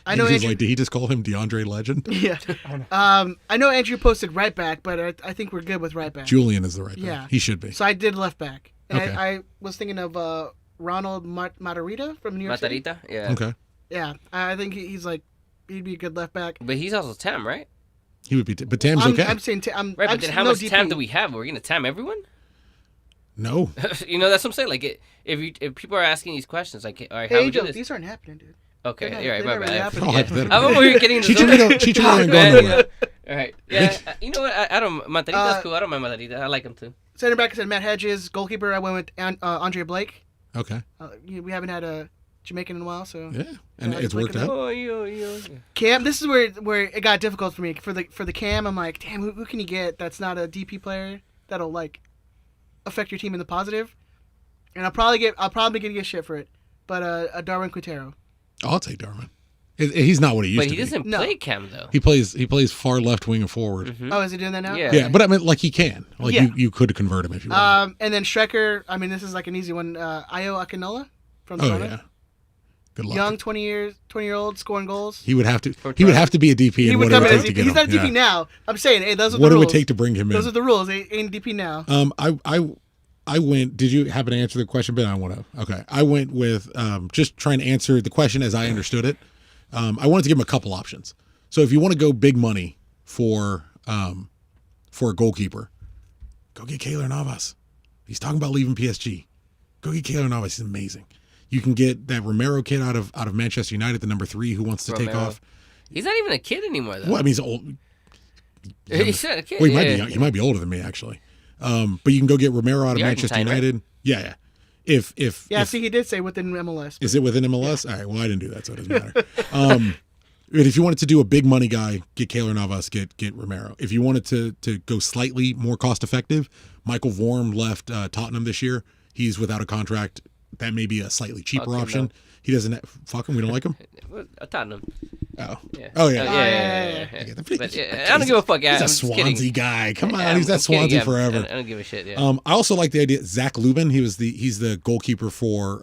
I know He was Andrew. like, did he just call him DeAndre Legend? Yeah. I know Andrew posted right back, but I think we're good with right back. Julian is the right back. Yeah. He should be. So I did left back, and Okay. I was thinking of Ronald Matarita from New York City. Matarita? Yeah. Okay. Yeah, I think he's like he'd be a good left back. But he's also TAM, right? He would be. But Tam's I'm, okay. I'm saying I'm Right, I'm but then s- how no much DP. TAM do we have? We're going to TAM everyone? No. That's what I'm saying. Like, if people are asking these questions, like, all right, how Hey, would we do Joe, this? these aren't happening, dude. Okay, They're not- you're right, they're my not really bad. happening. All hypothetical. I remember we were getting this Chicharito ain't going nowhere. All right. Yeah, you know what? I don't. Matarita's cool. I don't mind Matarita. I like him too. Center back I said Matt Hedges. Goalkeeper I went with Andre Blake. Okay. We haven't had a Jamaican in a while, so Yeah. And Yeah, it's like worked an- out. Oh, yo. Cam. This is where it got difficult for me for the Cam. I'm like, damn, who can you get that's not a DP player that'll like affect your team in the positive? And I'll probably gonna get shit for it, but a Darwin Quintero. I'll take Darwin. He's not what he used But to he be. doesn't No. play Cam though. He plays far left wing and forward. Mhm. Oh, is he doing that now? Yeah. Yeah, but I mean, like he can. Like Yeah. you could convert him if you wanted. And then Striker. I mean, this is like an easy one. Ayo Akinola from Oh Toronto. yeah. Good luck. Young, 20-year-old, scoring goals. He would have to. For He would Toronto. have to be a DP. He and would what come it in would as take to DP. get He's him. not a DP Yeah. now. I'm saying, hey, those are What the it rules. would take to bring him Those in. are the rules. They ain't DP now. I went. Did you happen to answer the question? But I want to. Okay, I went with just trying to answer the question as I understood it. I wanted to give him a couple options. So if you want to go big money for a goalkeeper, go get Keylor Navas. He's talking about leaving PSG. Go get Keylor Navas. He's amazing. You can get that Romero kid out of Manchester United, the number 3, who wants to take Romero. off. He's not even a kid anymore though. Well, I mean, he's old. He's not a kid. Well, he might be yeah. young. He might be older than me actually. But you can go get Romero out of The Manchester Argentine, right? United. Yeah. If See, he did say within MLS. is it within MLS? All right. Well, I didn't do that, so it doesn't matter. But if you wanted to do a big money guy, get Keylor Navas, get Romero. If you wanted to go slightly more cost effective, Michael Vorm left Tottenham this year. He's without a contract. That may be a slightly cheaper Fuck him, option. though. He doesn't. Fuck him. We don't like him. Tottenham. Oh. Yeah. Oh yeah. Yeah. Yeah. But, I don't give a fuck. He's I'm a just Swansea kidding. guy. Come on, Yeah, he's I'm at Swansea kidding. Yeah, forever. I don't give a shit. Yeah. I also like the idea. Zach Lubin, he's the goalkeeper for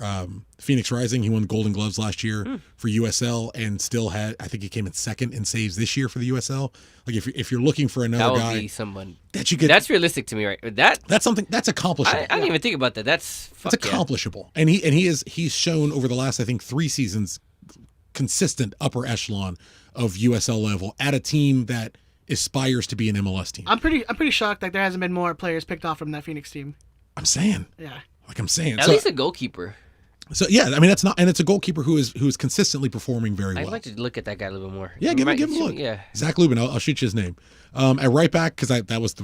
Phoenix Rising. He won Golden Gloves last year for USL, and still had. I think he came in second in saves this year for the USL. Like if you're looking for that another would guy be someone. that you could, That's realistic to me, right? that's something that's accomplishable. I didn't even think about that. That's It's accomplishable, and he's shown over the last I think 3 seasons consistent upper echelon of USL level at a team that aspires to be an MLS team. I'm pretty shocked that there hasn't been more players picked off from that Phoenix team. I'm saying. Yeah. I'm saying. At least a goalkeeper. So yeah, I mean that's not, and it's a goalkeeper who is consistently performing very well. I'd like to look at that guy a little bit more. Yeah, give him a look. Yeah. Zach Lubin, I'll shoot you his name. At right back, because that was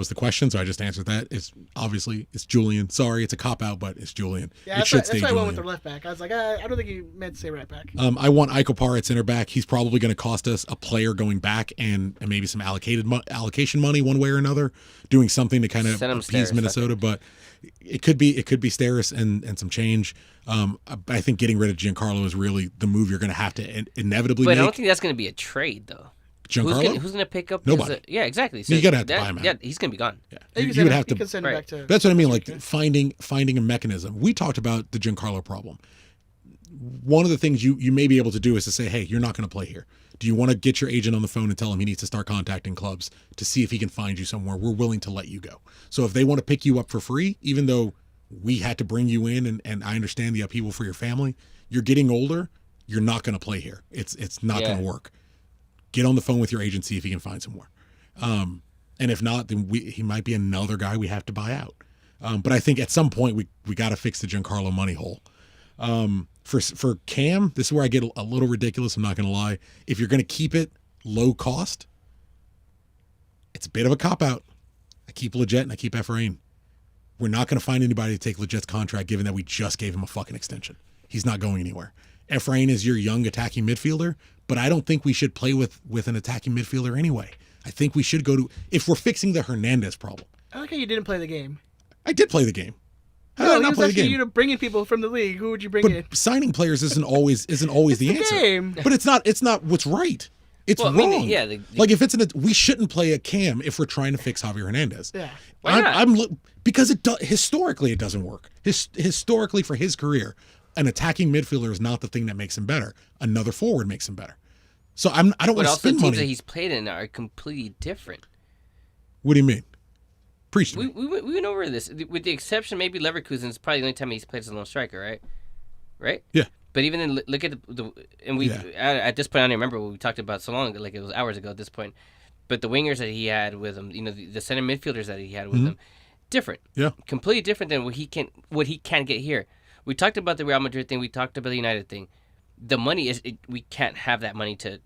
the question, so I just answered that. It's Julian. Sorry, it's a cop out, but it's Julian. Yeah, it should stay that's why I went Julian. with the left back. I was like, I don't think he meant to say right back. I want Icopar at center back. He's probably going to cost us a player going back and maybe some allocation money one way or another, doing something to kind of Send him appease Steris, Minnesota. But it could be Steris and some change. I think getting rid of Giancarlo is really the move you're going to have to inevitably But make. I don't think that's going to be a trade, though. Giancarlo? Who's going to pick up? Nobody. Yeah, exactly. So You're gonna have to buy him out. Yeah, he's going to be gone. Yeah. You would have you to. can send him right. back to. That's what I mean. Like finding a mechanism. We talked about the Giancarlo problem. One of the things you may be able to do is to say, hey, you're not going to play here. Do you want to get your agent on the phone and tell him he needs to start contacting clubs to see if he can find you somewhere? We're willing to let you go. So if they want to pick you up for free, even though we had to bring you in and I understand the upheaval for your family, you're getting older, you're not going to play here. It's not going to work. Get on the phone with your agent, see if he can find somewhere. And if not, then he might be another guy we have to buy out. But I think at some point we got to fix the Giancarlo money hole. For Cam, this is where I get a little ridiculous. I'm not going to lie. If you're going to keep it low cost, it's a bit of a cop out. I keep Leggett and I keep Efrain. We're not going to find anybody to take Leggett's contract, given that we just gave him a fucking extension. He's not going anywhere. Efrain is your young attacking midfielder, but I don't think we should play with an attacking midfielder anyway. I think we should go to, if we're fixing the Hernandez problem. I like how you didn't play the game. I did play the game. How did No, I he not was play the asking game? you to bring in people from the league. Who would you bring in? But signing players isn't always the answer. Game. But it's not what's right. It's Well, I wrong. mean, yeah, like if we shouldn't play a Cam if we're trying to fix Javier Hernandez. Yeah. Why not? Because historically it doesn't work. Historically for his career, an attacking midfielder is not the thing that makes him better. Another forward makes him better. So I don't But want to also spend teams money. that he's played in are completely different. What do you mean? Preach to me. We went over this with the exception maybe Leverkusen is probably the only time he's played as a lone striker, right? Right? Yeah. But even then, look at at this point I don't even remember what we talked about so long ago, like it was hours ago at this point. But the wingers that he had with him, the center midfielders that he had with him, different. Yeah. Completely different than what he can get here. We talked about the Real Madrid thing. We talked about the United thing. The money we can't have that money to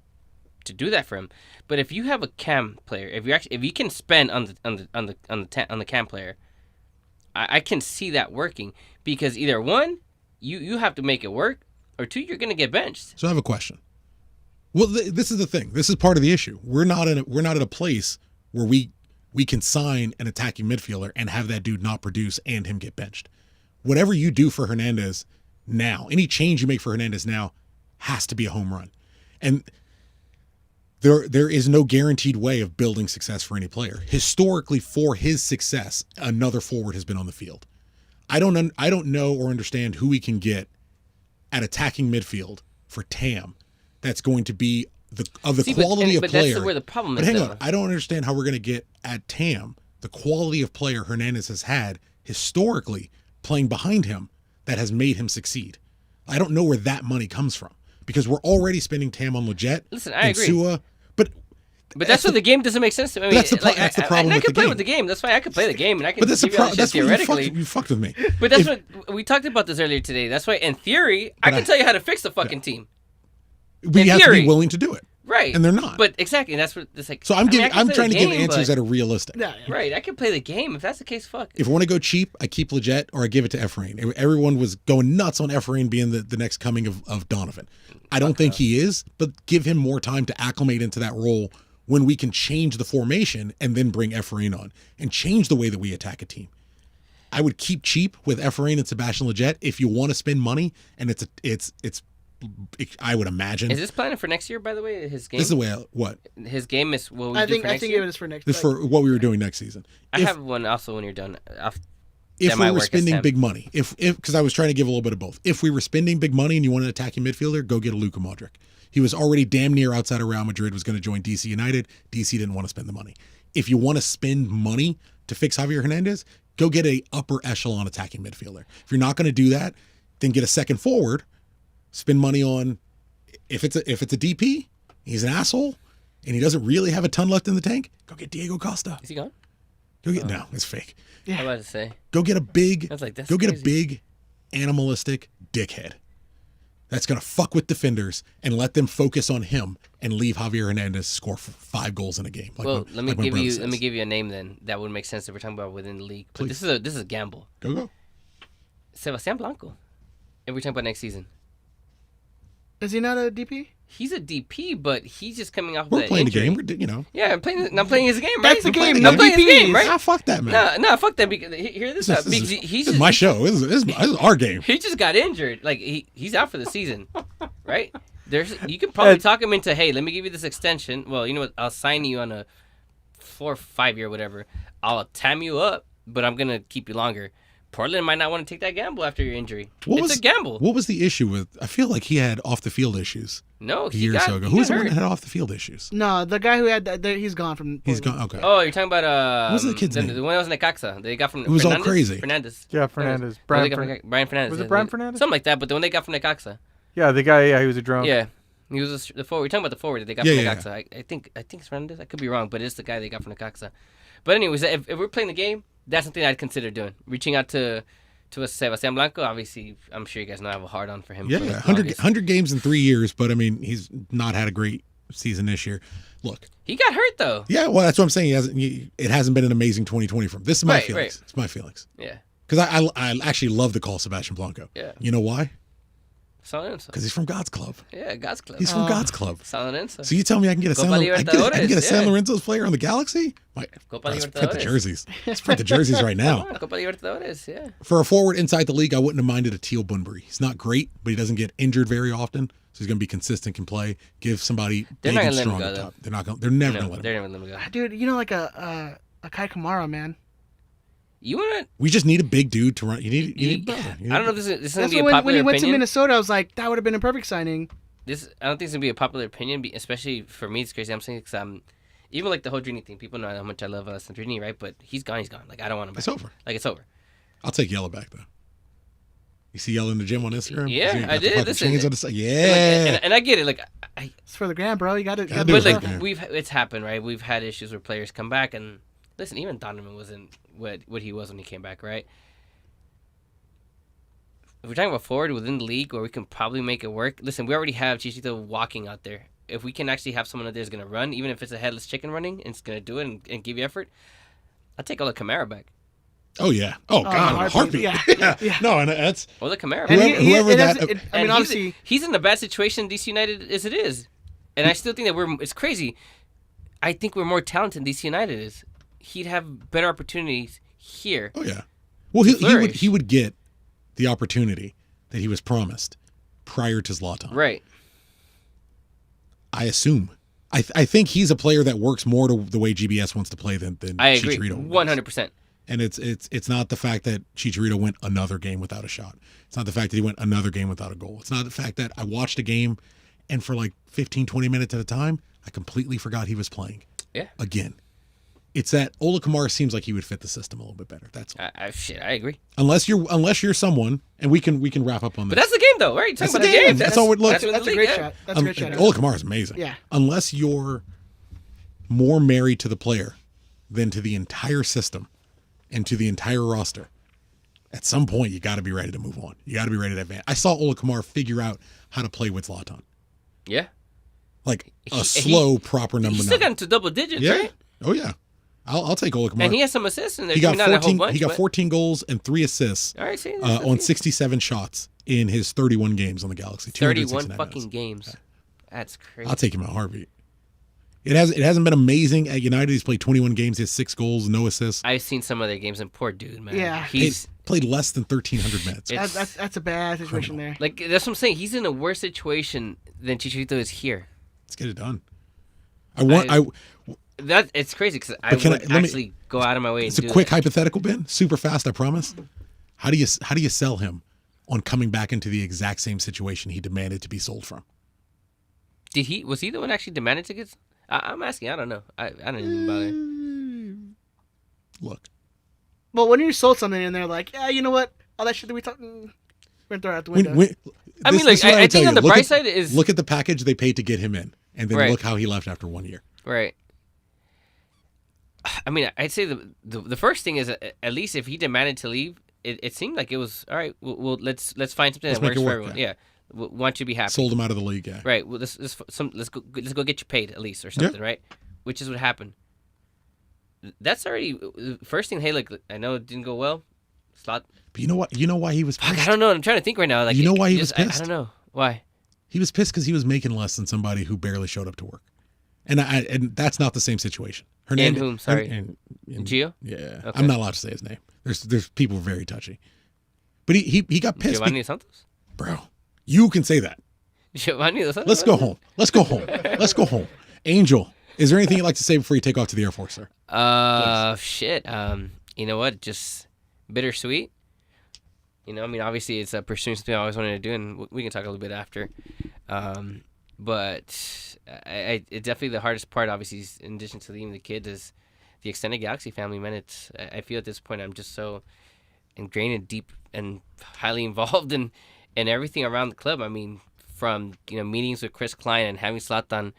do that for him. But if you have a cam player, if you can spend on the cam player, I can see that working because either one, you have to make it work, or two, you're going to get benched. So I have a question. Well, this is the thing. This is part of the issue. We're not at a place where we can sign an attacking midfielder and have that dude not produce and him get benched. Whatever you do for Hernandez now, any change you make for Hernandez now has to be a home run. And there is no guaranteed way of building success for any player. Historically, for his success, another forward has been on the field. I don't know or understand who we can get at attacking midfield for TAM that's going to be the quality of but player. that's where the problem but is. hang though. on, I don't understand how we're going to get at TAM the quality of player Hernandez has had historically playing behind him that has made him succeed. I don't know where that money comes from because we're already spending TAM on Leggett. Listen, I agree. Sua, But that's what the game doesn't make sense to me. I mean, that's the problem I with can the play game. with the game. That's why I can play the game, and I can But that's give you all that's shit where theoretically. you fucked with me. But that's what we talked about this earlier today. That's why, in theory, I can tell you how to fix the fucking team. But you have to be willing to do it. Right. And they're not. But exactly, and that's what it's like. So I mean, I can I'm play trying the to give game, answers but- that are realistic. Yeah. Right, I can play the game. If that's the case, fuck. If I want to go cheap, I keep Leggett or I give it to Efrain. Everyone was going nuts on Efrain being the next coming of Donovan. I don't think he is, but give him more time to acclimate into that role when we can change the formation and then bring Efrain on and change the way that we attack a team. I would keep cheap with Efrain and Sebastian Leggett if you want to spend money, and it's I would imagine. Is this planning for next year? By the way, his game. This is the way what His game is what we I do think for next it year. is for next. this for what we were doing next season. I If- have one also when you're done. if that we might were work as spending temp. big money, if because I was trying to give a little bit of both. If we were spending big money and you want an attacking midfielder, go get a Luka Modric. He was already damn near outside of Real Madrid, was going to join DC United. DC didn't want to spend the money. If you want to spend money to fix Javier Hernandez, go get a upper echelon attacking midfielder. If you're not going to do that, then get a second forward. Spend money on if it's a DP, he's an asshole, and he doesn't really have a ton left in the tank. Go get Diego Costa. Is he gone? Go get no, it's fake. I was about to say. Go get a big. I was like, that's go get a crazy. big, animalistic dickhead. That's gonna fuck with defenders and let them focus on him and leave Javier Hernandez score 5 goals in a game. Well, let me my give brother you says. a name then that would make sense if we're talking about within the league. But Please. this is a gamble. Go. Sebastian Blanco. And we're talking about next season. Is he not a DP? He's a DP, but he's just coming off We're the playing injury. the game. Yeah, I'm playing his game, right? That's the game. playing No the I'm playing his game, DPs. right? Ah, fuck that, man. No, fuck that. Because hear this out. This Because is, he's this is my show. This is our game. He just got injured. Like he's out for the season, right? You can probably talk him into, hey, let me give you this extension. Well, you know what? I'll sign you on a 4 or 5 year whatever. I'll tam you up, but I'm gonna keep you longer. Portland might not want to take that gamble after your injury. It's a gamble. What was the issue with? I feel like he had off the field issues No, a he year or got, so ago. he Who's got the one hurt. that had off the field issues? No, the guy who had that, he's gone from. He's Portland. gone. Okay. Oh, you're talking about What's the kid's the name? one that was in Necaxa. They got from It was all Fernandez? crazy. Fernandez. Yeah, Fernandez. Brian Brian Fernandez. Was it yeah. Brian Fernandez? Something like that, but the one they got from Necaxa. Yeah, the guy. Yeah, he was a drone. Yeah. He was the forward. We're talking about the forward that they got Yeah, from yeah, Necaxa. I think it's Fernandez. I could be wrong, but it's the guy they got from Necaxa. But anyways, if we're playing the game, that's something I'd consider doing. Reaching out to a Sebastian Blanco. Obviously, I'm sure you guys know I have a hard on for him. Yeah, for the 100, longest. 100 games in 3 years, but I mean, he's not had a great season this year. Look, He got hurt though. yeah, well, that's what I'm saying. It hasn't been an amazing 2020 from him. This is my Right, feelings. right. It's my feelings. Yeah. Because I actually love to call Sebastian Blanco. Yeah. You know why? Solenense. Because he's from God's club. Yeah, God's club. He's from God's club. Solenense. So you tell me I can get a Copa San, I can get Libertadores, a San yeah. Lorenzo's player on the Galaxy? Copa Let's print the Libertadores. jerseys. Let's print the jerseys right now. Copa Libertadores, yeah. For a forward inside the league, I wouldn't have minded a Teal Bunbury. He's not great, but he doesn't get injured very often, so he's going to be consistent, can play. Give somebody They're big not and gonna let him strong go, up though. top. They're not going. They're never No, going to let him. they're never letting him go. Dude, you know, like a Kai Kamara, man. You want We just need a big dude to run. You need to? better. You need I don't know if this is gonna That's be a when popular he went to opinion. Minnesota, I was like, that would have been a perfect signing. I don't think it's gonna be a popular opinion, especially for me. It's crazy. I'm saying because even like the whole Drini thing. People know how much I love Drini, right? But he's gone. He's gone. Like I don't want him back. It's over. Like it's over. I'll take Yella back though. You see Yella in the gym on Instagram? Yeah, See, got I the did. fucking Listen, chains on the side. And, Yeah. and I get it. Like It's for the gram, bro. You got to. Gotta do but it like for the gram. it's happened, right? We've had issues where players come back, and listen, even Donovan wasn't what he was when he came back, right? If we're talking about forward within the league where we can probably make it work, listen, we already have Chichito walking out there. If we can actually have someone out there who's going to run, even if it's a headless chicken running, and it's going to do it and give you effort, I'll take all the Kamara back. Oh yeah. Oh god, heartbeat. heartbeat. Yeah. Yeah. No, and that's All the Kamara And back. Whoever it that- has- I mean, And obviously, he's in a bad situation in DC United as it is. And I still think that it's crazy. I think we're more talented than DC United is. He'd have better opportunities here. oh yeah. Well, flourish. he would get the opportunity that he was promised prior to Zlatan. Right. I assume. I think he's a player that works more to the way GBS wants to play than I agree. Chicharito does. 100%. And it's not the fact that Chicharito went another game without a shot. It's not the fact that he went another game without a goal. It's not the fact that I watched a game and for like 15, 20 minutes at a time, I completely forgot he was playing. Yeah. Again. It's that Ola Kamara seems like he would fit the system a little bit better. That's all. I agree. Unless you're someone, and we can wrap up on this. But that's the game, though, right? You're That's talking the about game. That's all we're looking. within that's the a league, great yeah. shot. That's a great shot. Ola Kamara is amazing. Yeah. Unless you're more married to the player than to the entire system and to the entire roster, at some point you got to be ready to move on. You got to be ready to advance. I saw Ola Kamara figure out how to play with Zlatan. Yeah. like a slow proper number He 9. still got into double digits, Yeah. right? Oh yeah. I'll take Ole Kamara. And he has some assists in there. He got Not a whole 14. bunch, He got but- 14 goals and 3 assists All right, see, on 67 shots in his 31 games on the Galaxy. 31 269 fucking minutes. games. That's crazy. I'll take him in a heartbeat. It hasn't been amazing at United. He's played 21 games. He has 6 goals, no assists. I've seen some of their games, and poor dude, man. Yeah. He's Played less than 1,300 minutes. That's a bad situation there. like that's what I'm saying. He's in a worse situation than Chicharito is here. Let's get it done. That it's crazy because I But can would I- let me- actually go out of my way. It's and a do quick that. hypothetical, Ben. Super fast, I promise. How do you sell him on coming back into the exact same situation he demanded to be sold from? Was he the one actually demanded tickets? I'm asking. I don't know. I don't even bother. Look, Well, when you sold something and they're like, yeah, you know what? All that shit that we talked, we're gonna throw it out the window. I mean, like, is what I would tell think on you. the Look bright at- side is look at the package they paid to get him in, and then Right. look how he left after 1 year. right. I mean, I'd say the first thing is at least if he demanded to leave, it seemed like it was all right. Well, let's find something Let's that make works it for work, everyone. yeah. Yeah, we want you to be happy. Sold him out of the league, yeah. Right. Well, let's go get you paid at least or something, right? Which is what happened. That's already the first thing. Hey, look, I know it didn't go well. Slot. But you know what? You know why he was Fuck, pissed? I don't know. I'm trying to think right now. Like, You know why he was I pissed? don't know why. He was pissed because he was making less than somebody who barely showed up to work, and that's not the same situation. And whom? Sorry. And Gio? Yeah, Okay. I'm not allowed to say his name. There's people very touchy, but he got pissed. Giovanni Dos Santos. Bro, you can say that. Giovanni Dos Santos. Let's go home. Let's go home. Let's go home. Angel, is there anything you'd like to say before you take off to the Air Force, sir? Shit. You know what? Just bittersweet. You know, I mean, obviously it's pursuing something I always wanted to do, and we can talk a little bit after. But it definitely the hardest part, obviously, is, in addition to leaving the kids, is the extended Galaxy family. Man, I feel at this point I'm just so ingrained and deep and highly involved in everything around the club. I mean, from meetings with Chris Klein and having Zlatan,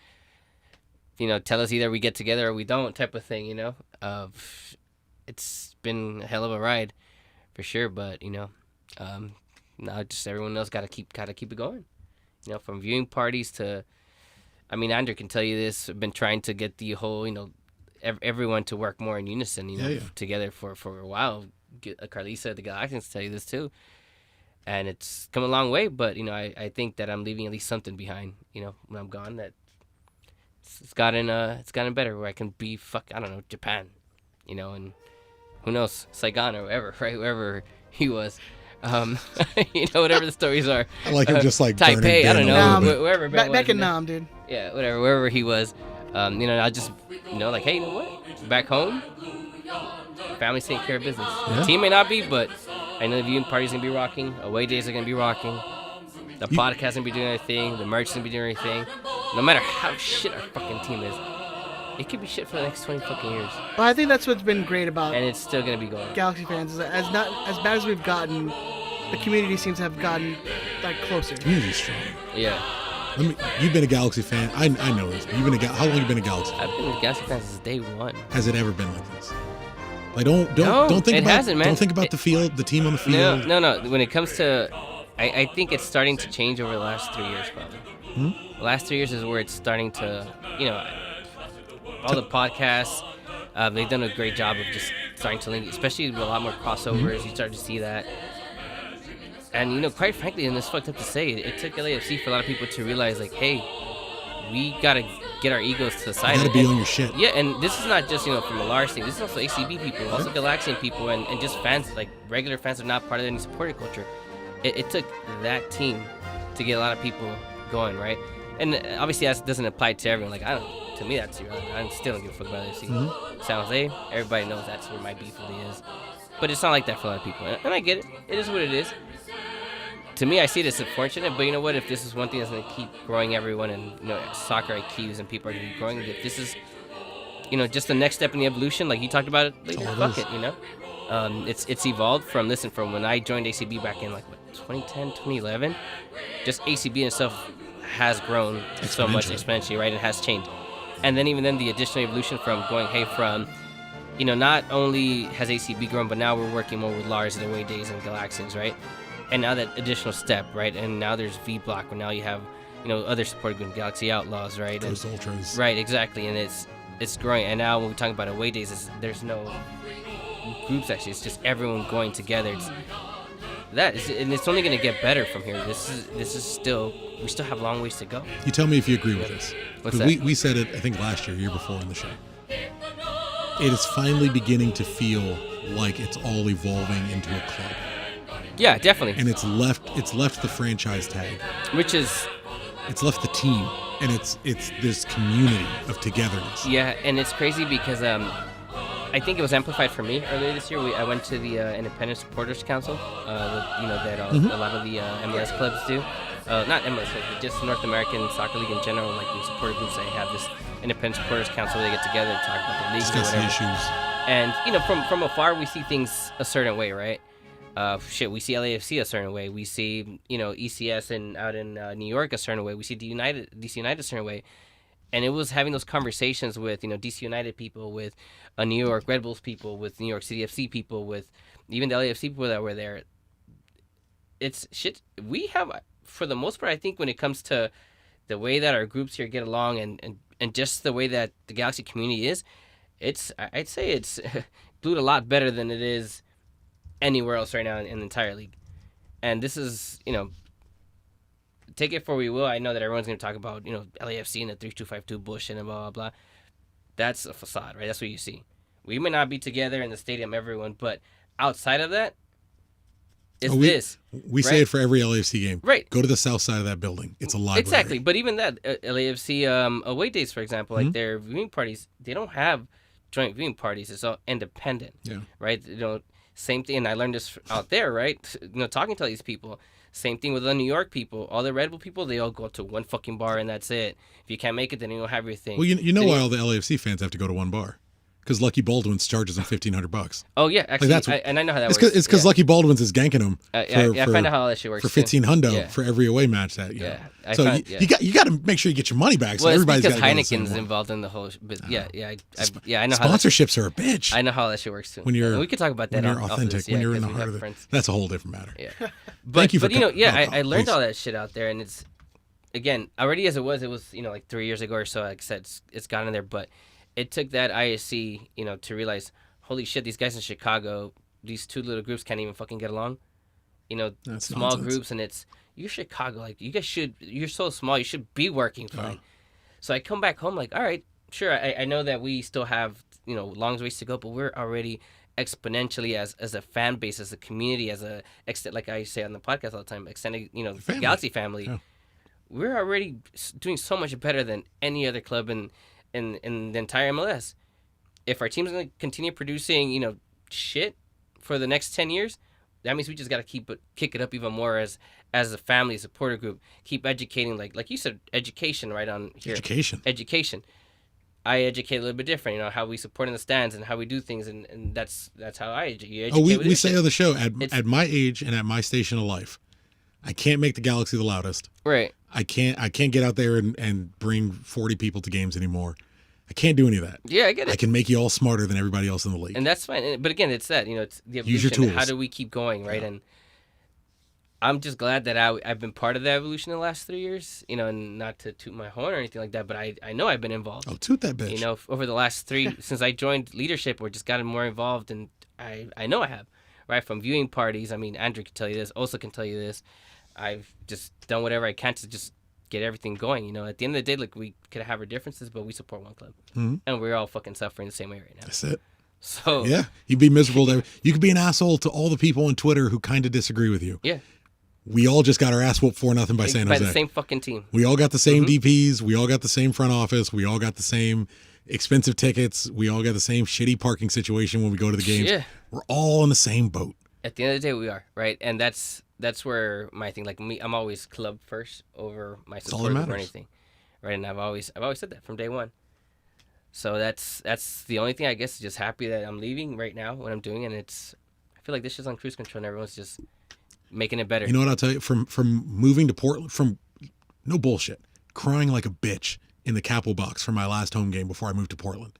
tell us either we get together or we don't, type of thing. It's been a hell of a ride, for sure. But now just everyone else gotta keep it going. From viewing parties to, I mean, Andrew can tell you this. I've been trying to get the whole, everyone to work more in unison, together for a while. Carlisa, the Galactians, tell you this too. And it's come a long way, but, I think that I'm leaving at least something behind, when I'm gone, that it's gotten better, where I can be, I don't know, Japan, and who knows, Saigon or wherever, right, wherever he was. Whatever the stories are. I like him just like Taipei, burning I don't Ben know, a little bit. wherever Ben Back was, in Nam, dude. yeah, whatever, wherever he was. I just, like, hey, you know what? Back home, family's taking care of business. Yeah. The team may not be, but I know the viewing party's gonna be rocking. Away days are gonna be rocking. The podcast gonna be doing their thing. The merch gonna be doing their thing. No matter how shit our fucking team is, it could be shit for the next 20 fucking years, But I think that's what's been great about and it's still gonna be going. Galaxy fans is that as bad as we've gotten, the community seems to have gotten like closer. Community's strong. Yeah, You've been a Galaxy fan. I know this. How long have you been a Galaxy fan? I've been with Galaxy fans since day one. Has it ever been like this? Like don't think it about hasn't, man. don't think about the field, the team on the field. No. When it comes to, I think it's starting to change over the last 3 years, probably. The last 3 years is where it's starting to, all the podcasts, they've done a great job of just starting to link, especially with a lot more crossovers. You start to see that. And, quite frankly, and it's fucked up to say, it took LAFC for a lot of people to realize, like, hey, we got to get our egos to the side. You gotta be on your shit. Yeah, and this is not just, from a Lars thing. This is also ACB people, also Galaxian people, and just fans, like regular fans are not part of any supporter culture. It took that team to get a lot of people going, right? And obviously that doesn't apply to everyone. Like, to me, that's irrelevant. I still don't give a fuck about AFC. San Jose, everybody knows that's where my beef really is. But it's not like that for a lot of people. And I get it. It is what it is. To me, I see it as unfortunate, but you know what? If this is one thing that's going to keep growing everyone and, soccer IQs and people are going to be growing, if this is, just the next step in the evolution, like you talked about it, like, fuck it, It's evolved from when I joined ACB back in, 2010, 2011, just ACB in itself has grown so much exponentially, right? It has changed. And then even then, the additional evolution from going, not only has ACB grown, but now we're working more with Lars and Away Days and Galaxians, right? And now that additional step, right? And now there's V Block, where now you have other support groups, Galaxy Outlaws, right? Ghost Ultras. Right, exactly, and it's growing. And now when we talk about away days, there's no groups actually. It's just everyone going together. And it's only going to get better from here. This is still, we still have long ways to go. You tell me if you agree with this. What's But that? we said it, I think last year before in the show. It is finally beginning to feel like it's all evolving into a club, Yeah, definitely. and it's left the franchise tag. Which is, It's left the team, and it's this community of togetherness. yeah, and it's crazy because I think it was amplified for me earlier this year. I went to the Independent Supporters Council, that a lot of the MLS clubs do. Not MLS clubs, but just North American Soccer League in general. Like the supporter groups, they have this Independent Supporters Council where they get together to talk about the leagues or Discuss the whatever. issues. And from afar, we see things a certain way, right? We see LAFC a certain way. We see ECS and out in New York a certain way. We see DC United a certain way. And it was having those conversations with DC United people, with New York Red Bulls people, with New York City FC people, with even the LAFC people that were there. It's shit. We have, for the most part, I think when it comes to the way that our groups here get along and just the way that the Galaxy community is, I'd say it's glued a lot better than it is anywhere else right now in the entire league. And this is, take it for what we will. I know that everyone's going to talk about, LAFC and the 3252 bullshit and blah, blah, blah. That's a facade, right? That's what you see. We may not be together in the stadium, everyone, but outside of that, is this. We say right? it for every LAFC game. Right. Go to the south side of that building. It's a library. Exactly. But even that, LAFC away days, for example, like their viewing parties, they don't have joint viewing parties. It's all independent. Yeah. Right? Same thing. And I learned this out there, right? Talking to all these people. Same thing with the New York people. All the Red Bull people, they all go to one fucking bar and that's it. If you can't make it, then you don't have your thing. Well, you know why all the LAFC fans have to go to one bar? Because Lucky Baldwin's charges them $1,500. Oh yeah, actually, that's and I know how that It's works. because Lucky Baldwin's is ganking them. I find out how all that shit works for too. $1,500 Yeah. for every away match that you know. I So found- you got to make sure you get your money back. So Well, it's everybody's got because to go to the same Heineken's one. involved in the whole. But I know how. Sponsorships are a bitch. I know how that shit works too. when you're And we could talk about that. when you're off authentic, this, when you're in the 'cause we heart have of it. friends. That's a whole different matter. Yeah. Thank you for But I learned please. all that shit out there, and it's again already as it was like 3 years ago or so. Like I said, it's gotten there, but it took that ISC to realize, holy shit, these guys in Chicago, these two little groups can't even fucking get along. That's Small nonsense. groups, and you're Chicago, like you guys you're so small, you should be working fine. So I come back home like, all right, sure, I know that we still have long ways to go, but we're already exponentially as a fan base, as a community, as a like I say on the podcast all the time, extended Family. Galaxy family. Yeah. We're already doing so much better than any other club in the entire MLS. If our team's going to continue producing shit for the next 10 years, that means we just got to kick it up even more as a family, supporter group. Keep educating, like you said, education right on here. Education. I educate a little bit different, how we support in the stands and how we do things, and that's how I educate. We say on the show at my age and at my station of life, I can't make the Galaxy the loudest. Right. I can't get out there and bring 40 people to games anymore. I can't do any of that. Yeah, I get it. I can make you all smarter than everybody else in the league. And that's fine. But again, it's that, it's the evolution. Use your tools. How do we keep going, right? Yeah. And I'm just glad that I've been part of the evolution in the last 3 years, and not to toot my horn or anything like that, but I know I've been involved. Oh, toot that bitch. Over the last since I joined leadership or just gotten more involved, and I know I have, right? From viewing parties, Andrew can tell you this, Osa can tell you this. I've just done whatever I can to just get everything going. At the end of the day, look, we could have our differences, but we support one club. And we're all fucking suffering the same way right now. That's it. So Yeah, you'd be miserable. You could be an asshole to all the people on Twitter who kind of disagree with you. Yeah. We all just got our ass whooped 4-0 by San By Jose. the same fucking team. We all got the same DPs. We all got the same front office. We all got the same expensive tickets. We all got the same shitty parking situation when we go to the games. Yeah. We're all in the same boat. At the end of the day, we are, right? And that's where my thing, like me, I'm always club first over my all that support group or matters. anything, right? And I've always said that from day one. So that's the only thing, I guess. Just happy that I'm leaving right now, what I'm doing, and I feel like this shit's on cruise control, and everyone's just making it better. You know what I'll tell you? From moving to Portland, from no bullshit, crying like a bitch in the Capitol box for my last home game before I moved to Portland.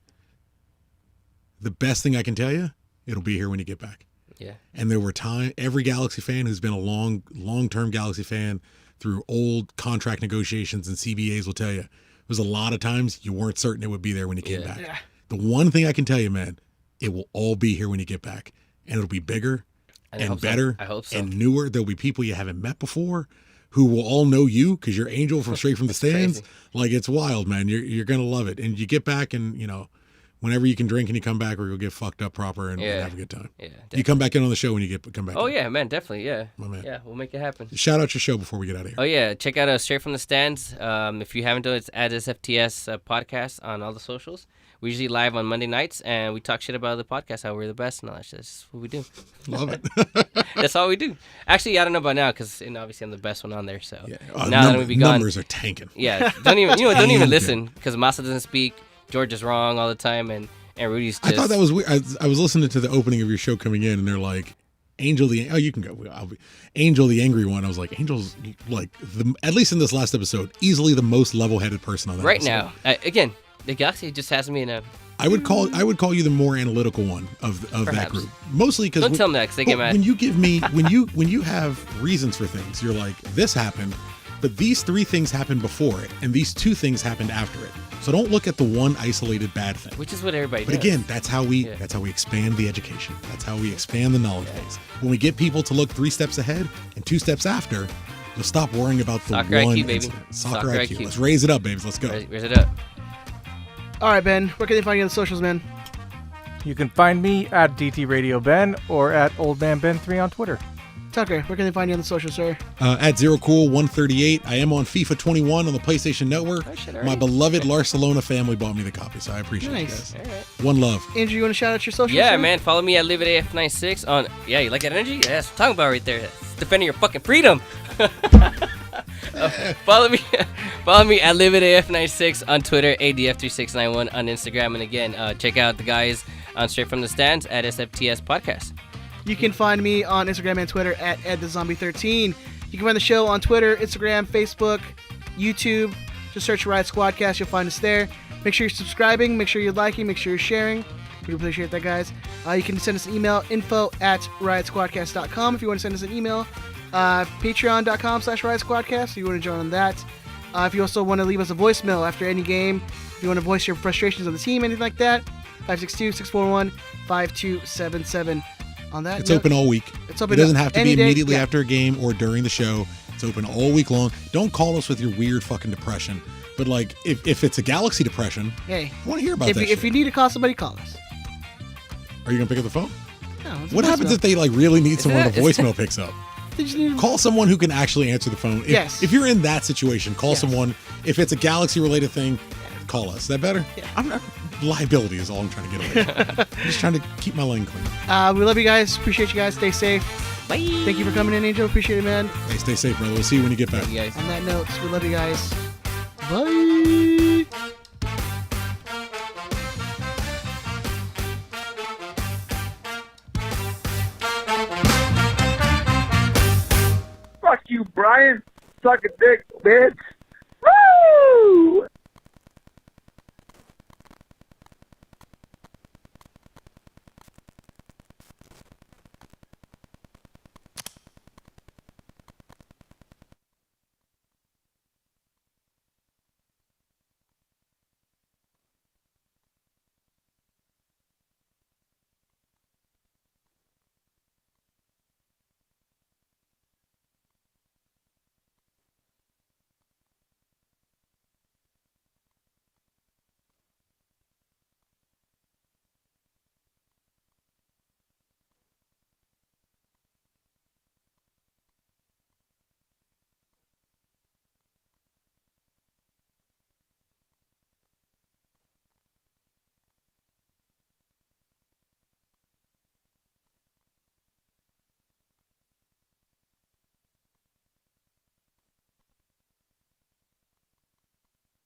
The best thing I can tell you, it'll be here when you get back. Yeah. And there were every Galaxy fan who's been a long-term Galaxy fan through old contract negotiations, and CBAs will tell you, there's a lot of times you weren't certain it would be there when you came back. Yeah. The one thing I can tell you, man, it will all be here when you get back. And it'll be bigger and better I hope so. and newer. There'll be people you haven't met before who will all know you because you're Angel from straight from the stands. Crazy. Like, it's wild, man. You're going to love it. And you get back and, whenever you can drink and you come back, or you'll get fucked up proper and have a good time. Yeah, You come back in on the show when you come back Oh, in. yeah, man, definitely, yeah. My man. Yeah, we'll make it happen. Shout out your show before we get out of here. Oh, yeah, check out Straight From The Stands. If you haven't done it, it's at SFTS podcast on all the socials. We're usually live on Monday nights, and we talk shit about the podcast, how we're the best and all that shit. That's just what we do. Love it. That's all we do. Actually, I don't know about now, because obviously I'm the best one on there, so. Yeah. Now that I'm going to be gone. Numbers are tanking. Yeah, don't even listen, because Masa doesn't speak, George is wrong all the time, and Rudy's just... I thought that was weird. I was listening to the opening of your show coming in, and they're like, Angel the... Oh, you can go. Angel the angry one. I was like, Angel's, like, at least in this last episode, easily the most level-headed person on that right episode. now. Again, the Galaxy just has me in a... I would call you the more analytical one of that Perhaps. group. Mostly because... Don't tell them that, because they get mad. When you give me... when you have reasons for things, you're like, this happened, but these 3 things happened before it, and these 2 things happened after it. So don't look at the one isolated bad thing. Which is what everybody But does. again, that's how we expand the education. That's how we expand the knowledge base. When we get people to look 3 steps ahead and 2 steps after, you'll stop worrying about the Soccer one IQ, baby. incident. Soccer Soccer IQ. IQ. Let's raise it up, babes. Let's go. Raise it up. All right, Ben. Where can they find you on the socials, man? You can find me at DT Radio Ben or at OldManBen3 on Twitter. Tucker, where can they find you on the socials, sir? At ZeroCool138. I am on FIFA 21 on the PlayStation Network. Oh, shit, My already? beloved Barcelona family bought me the copy, so I appreciate Nice. you guys. All right. One love. Andrew, you want to shout out your socials? Yeah, sir? man. Follow me at LiveItAF96 on... Yeah, you like that energy? Yeah, that's what I'm talking about right there. That's defending your fucking freedom. Follow me at LiveItAF96 on Twitter, ADF3691 on Instagram. And again, check out the guys on Straight From The Stands at SFTS Podcast. You can find me on Instagram and Twitter at EdTheZombie13. You can find the show on Twitter, Instagram, Facebook, YouTube. Just search Riot Squadcast. You'll find us there. Make sure you're subscribing. Make sure you're liking. Make sure you're sharing. We appreciate that, guys. You can send us an email, info@riotsquadcast.com if you want to send us an email. Patreon.com/RiotSquadcast if you want to join on that. If you also want to leave us a voicemail after any game, if you want to voice your frustrations on the team, anything like that, 562-641-5277. On that It's note, open all week. It's open It doesn't have to be any day. immediately Yeah. after a game or during the show. It's open all week long. Don't call us with your weird fucking depression. But like, if it's a Galaxy depression, Hey, I want to hear about if that you, shit. if you need to call somebody, call us. Are you gonna pick up the phone? No, it's a What happens voicemail. if they like really need someone the that- voicemail picks up? They just need to- Call someone who can actually answer the phone. Yes. If you're in that situation, call Yes. someone. If it's a Galaxy related thing, call us. Is that better? Yeah. I'm not, liability is all I'm trying to get away from. I'm just trying to keep my lane clean. We love you guys. Appreciate you guys. Stay safe. Bye. Thank you for coming in, Angel. Appreciate it, man. Hey, stay safe, brother. We'll see you when you get back. You guys. On that note, we love you guys. Bye. Fuck you, Brian. Suck a dick, bitch.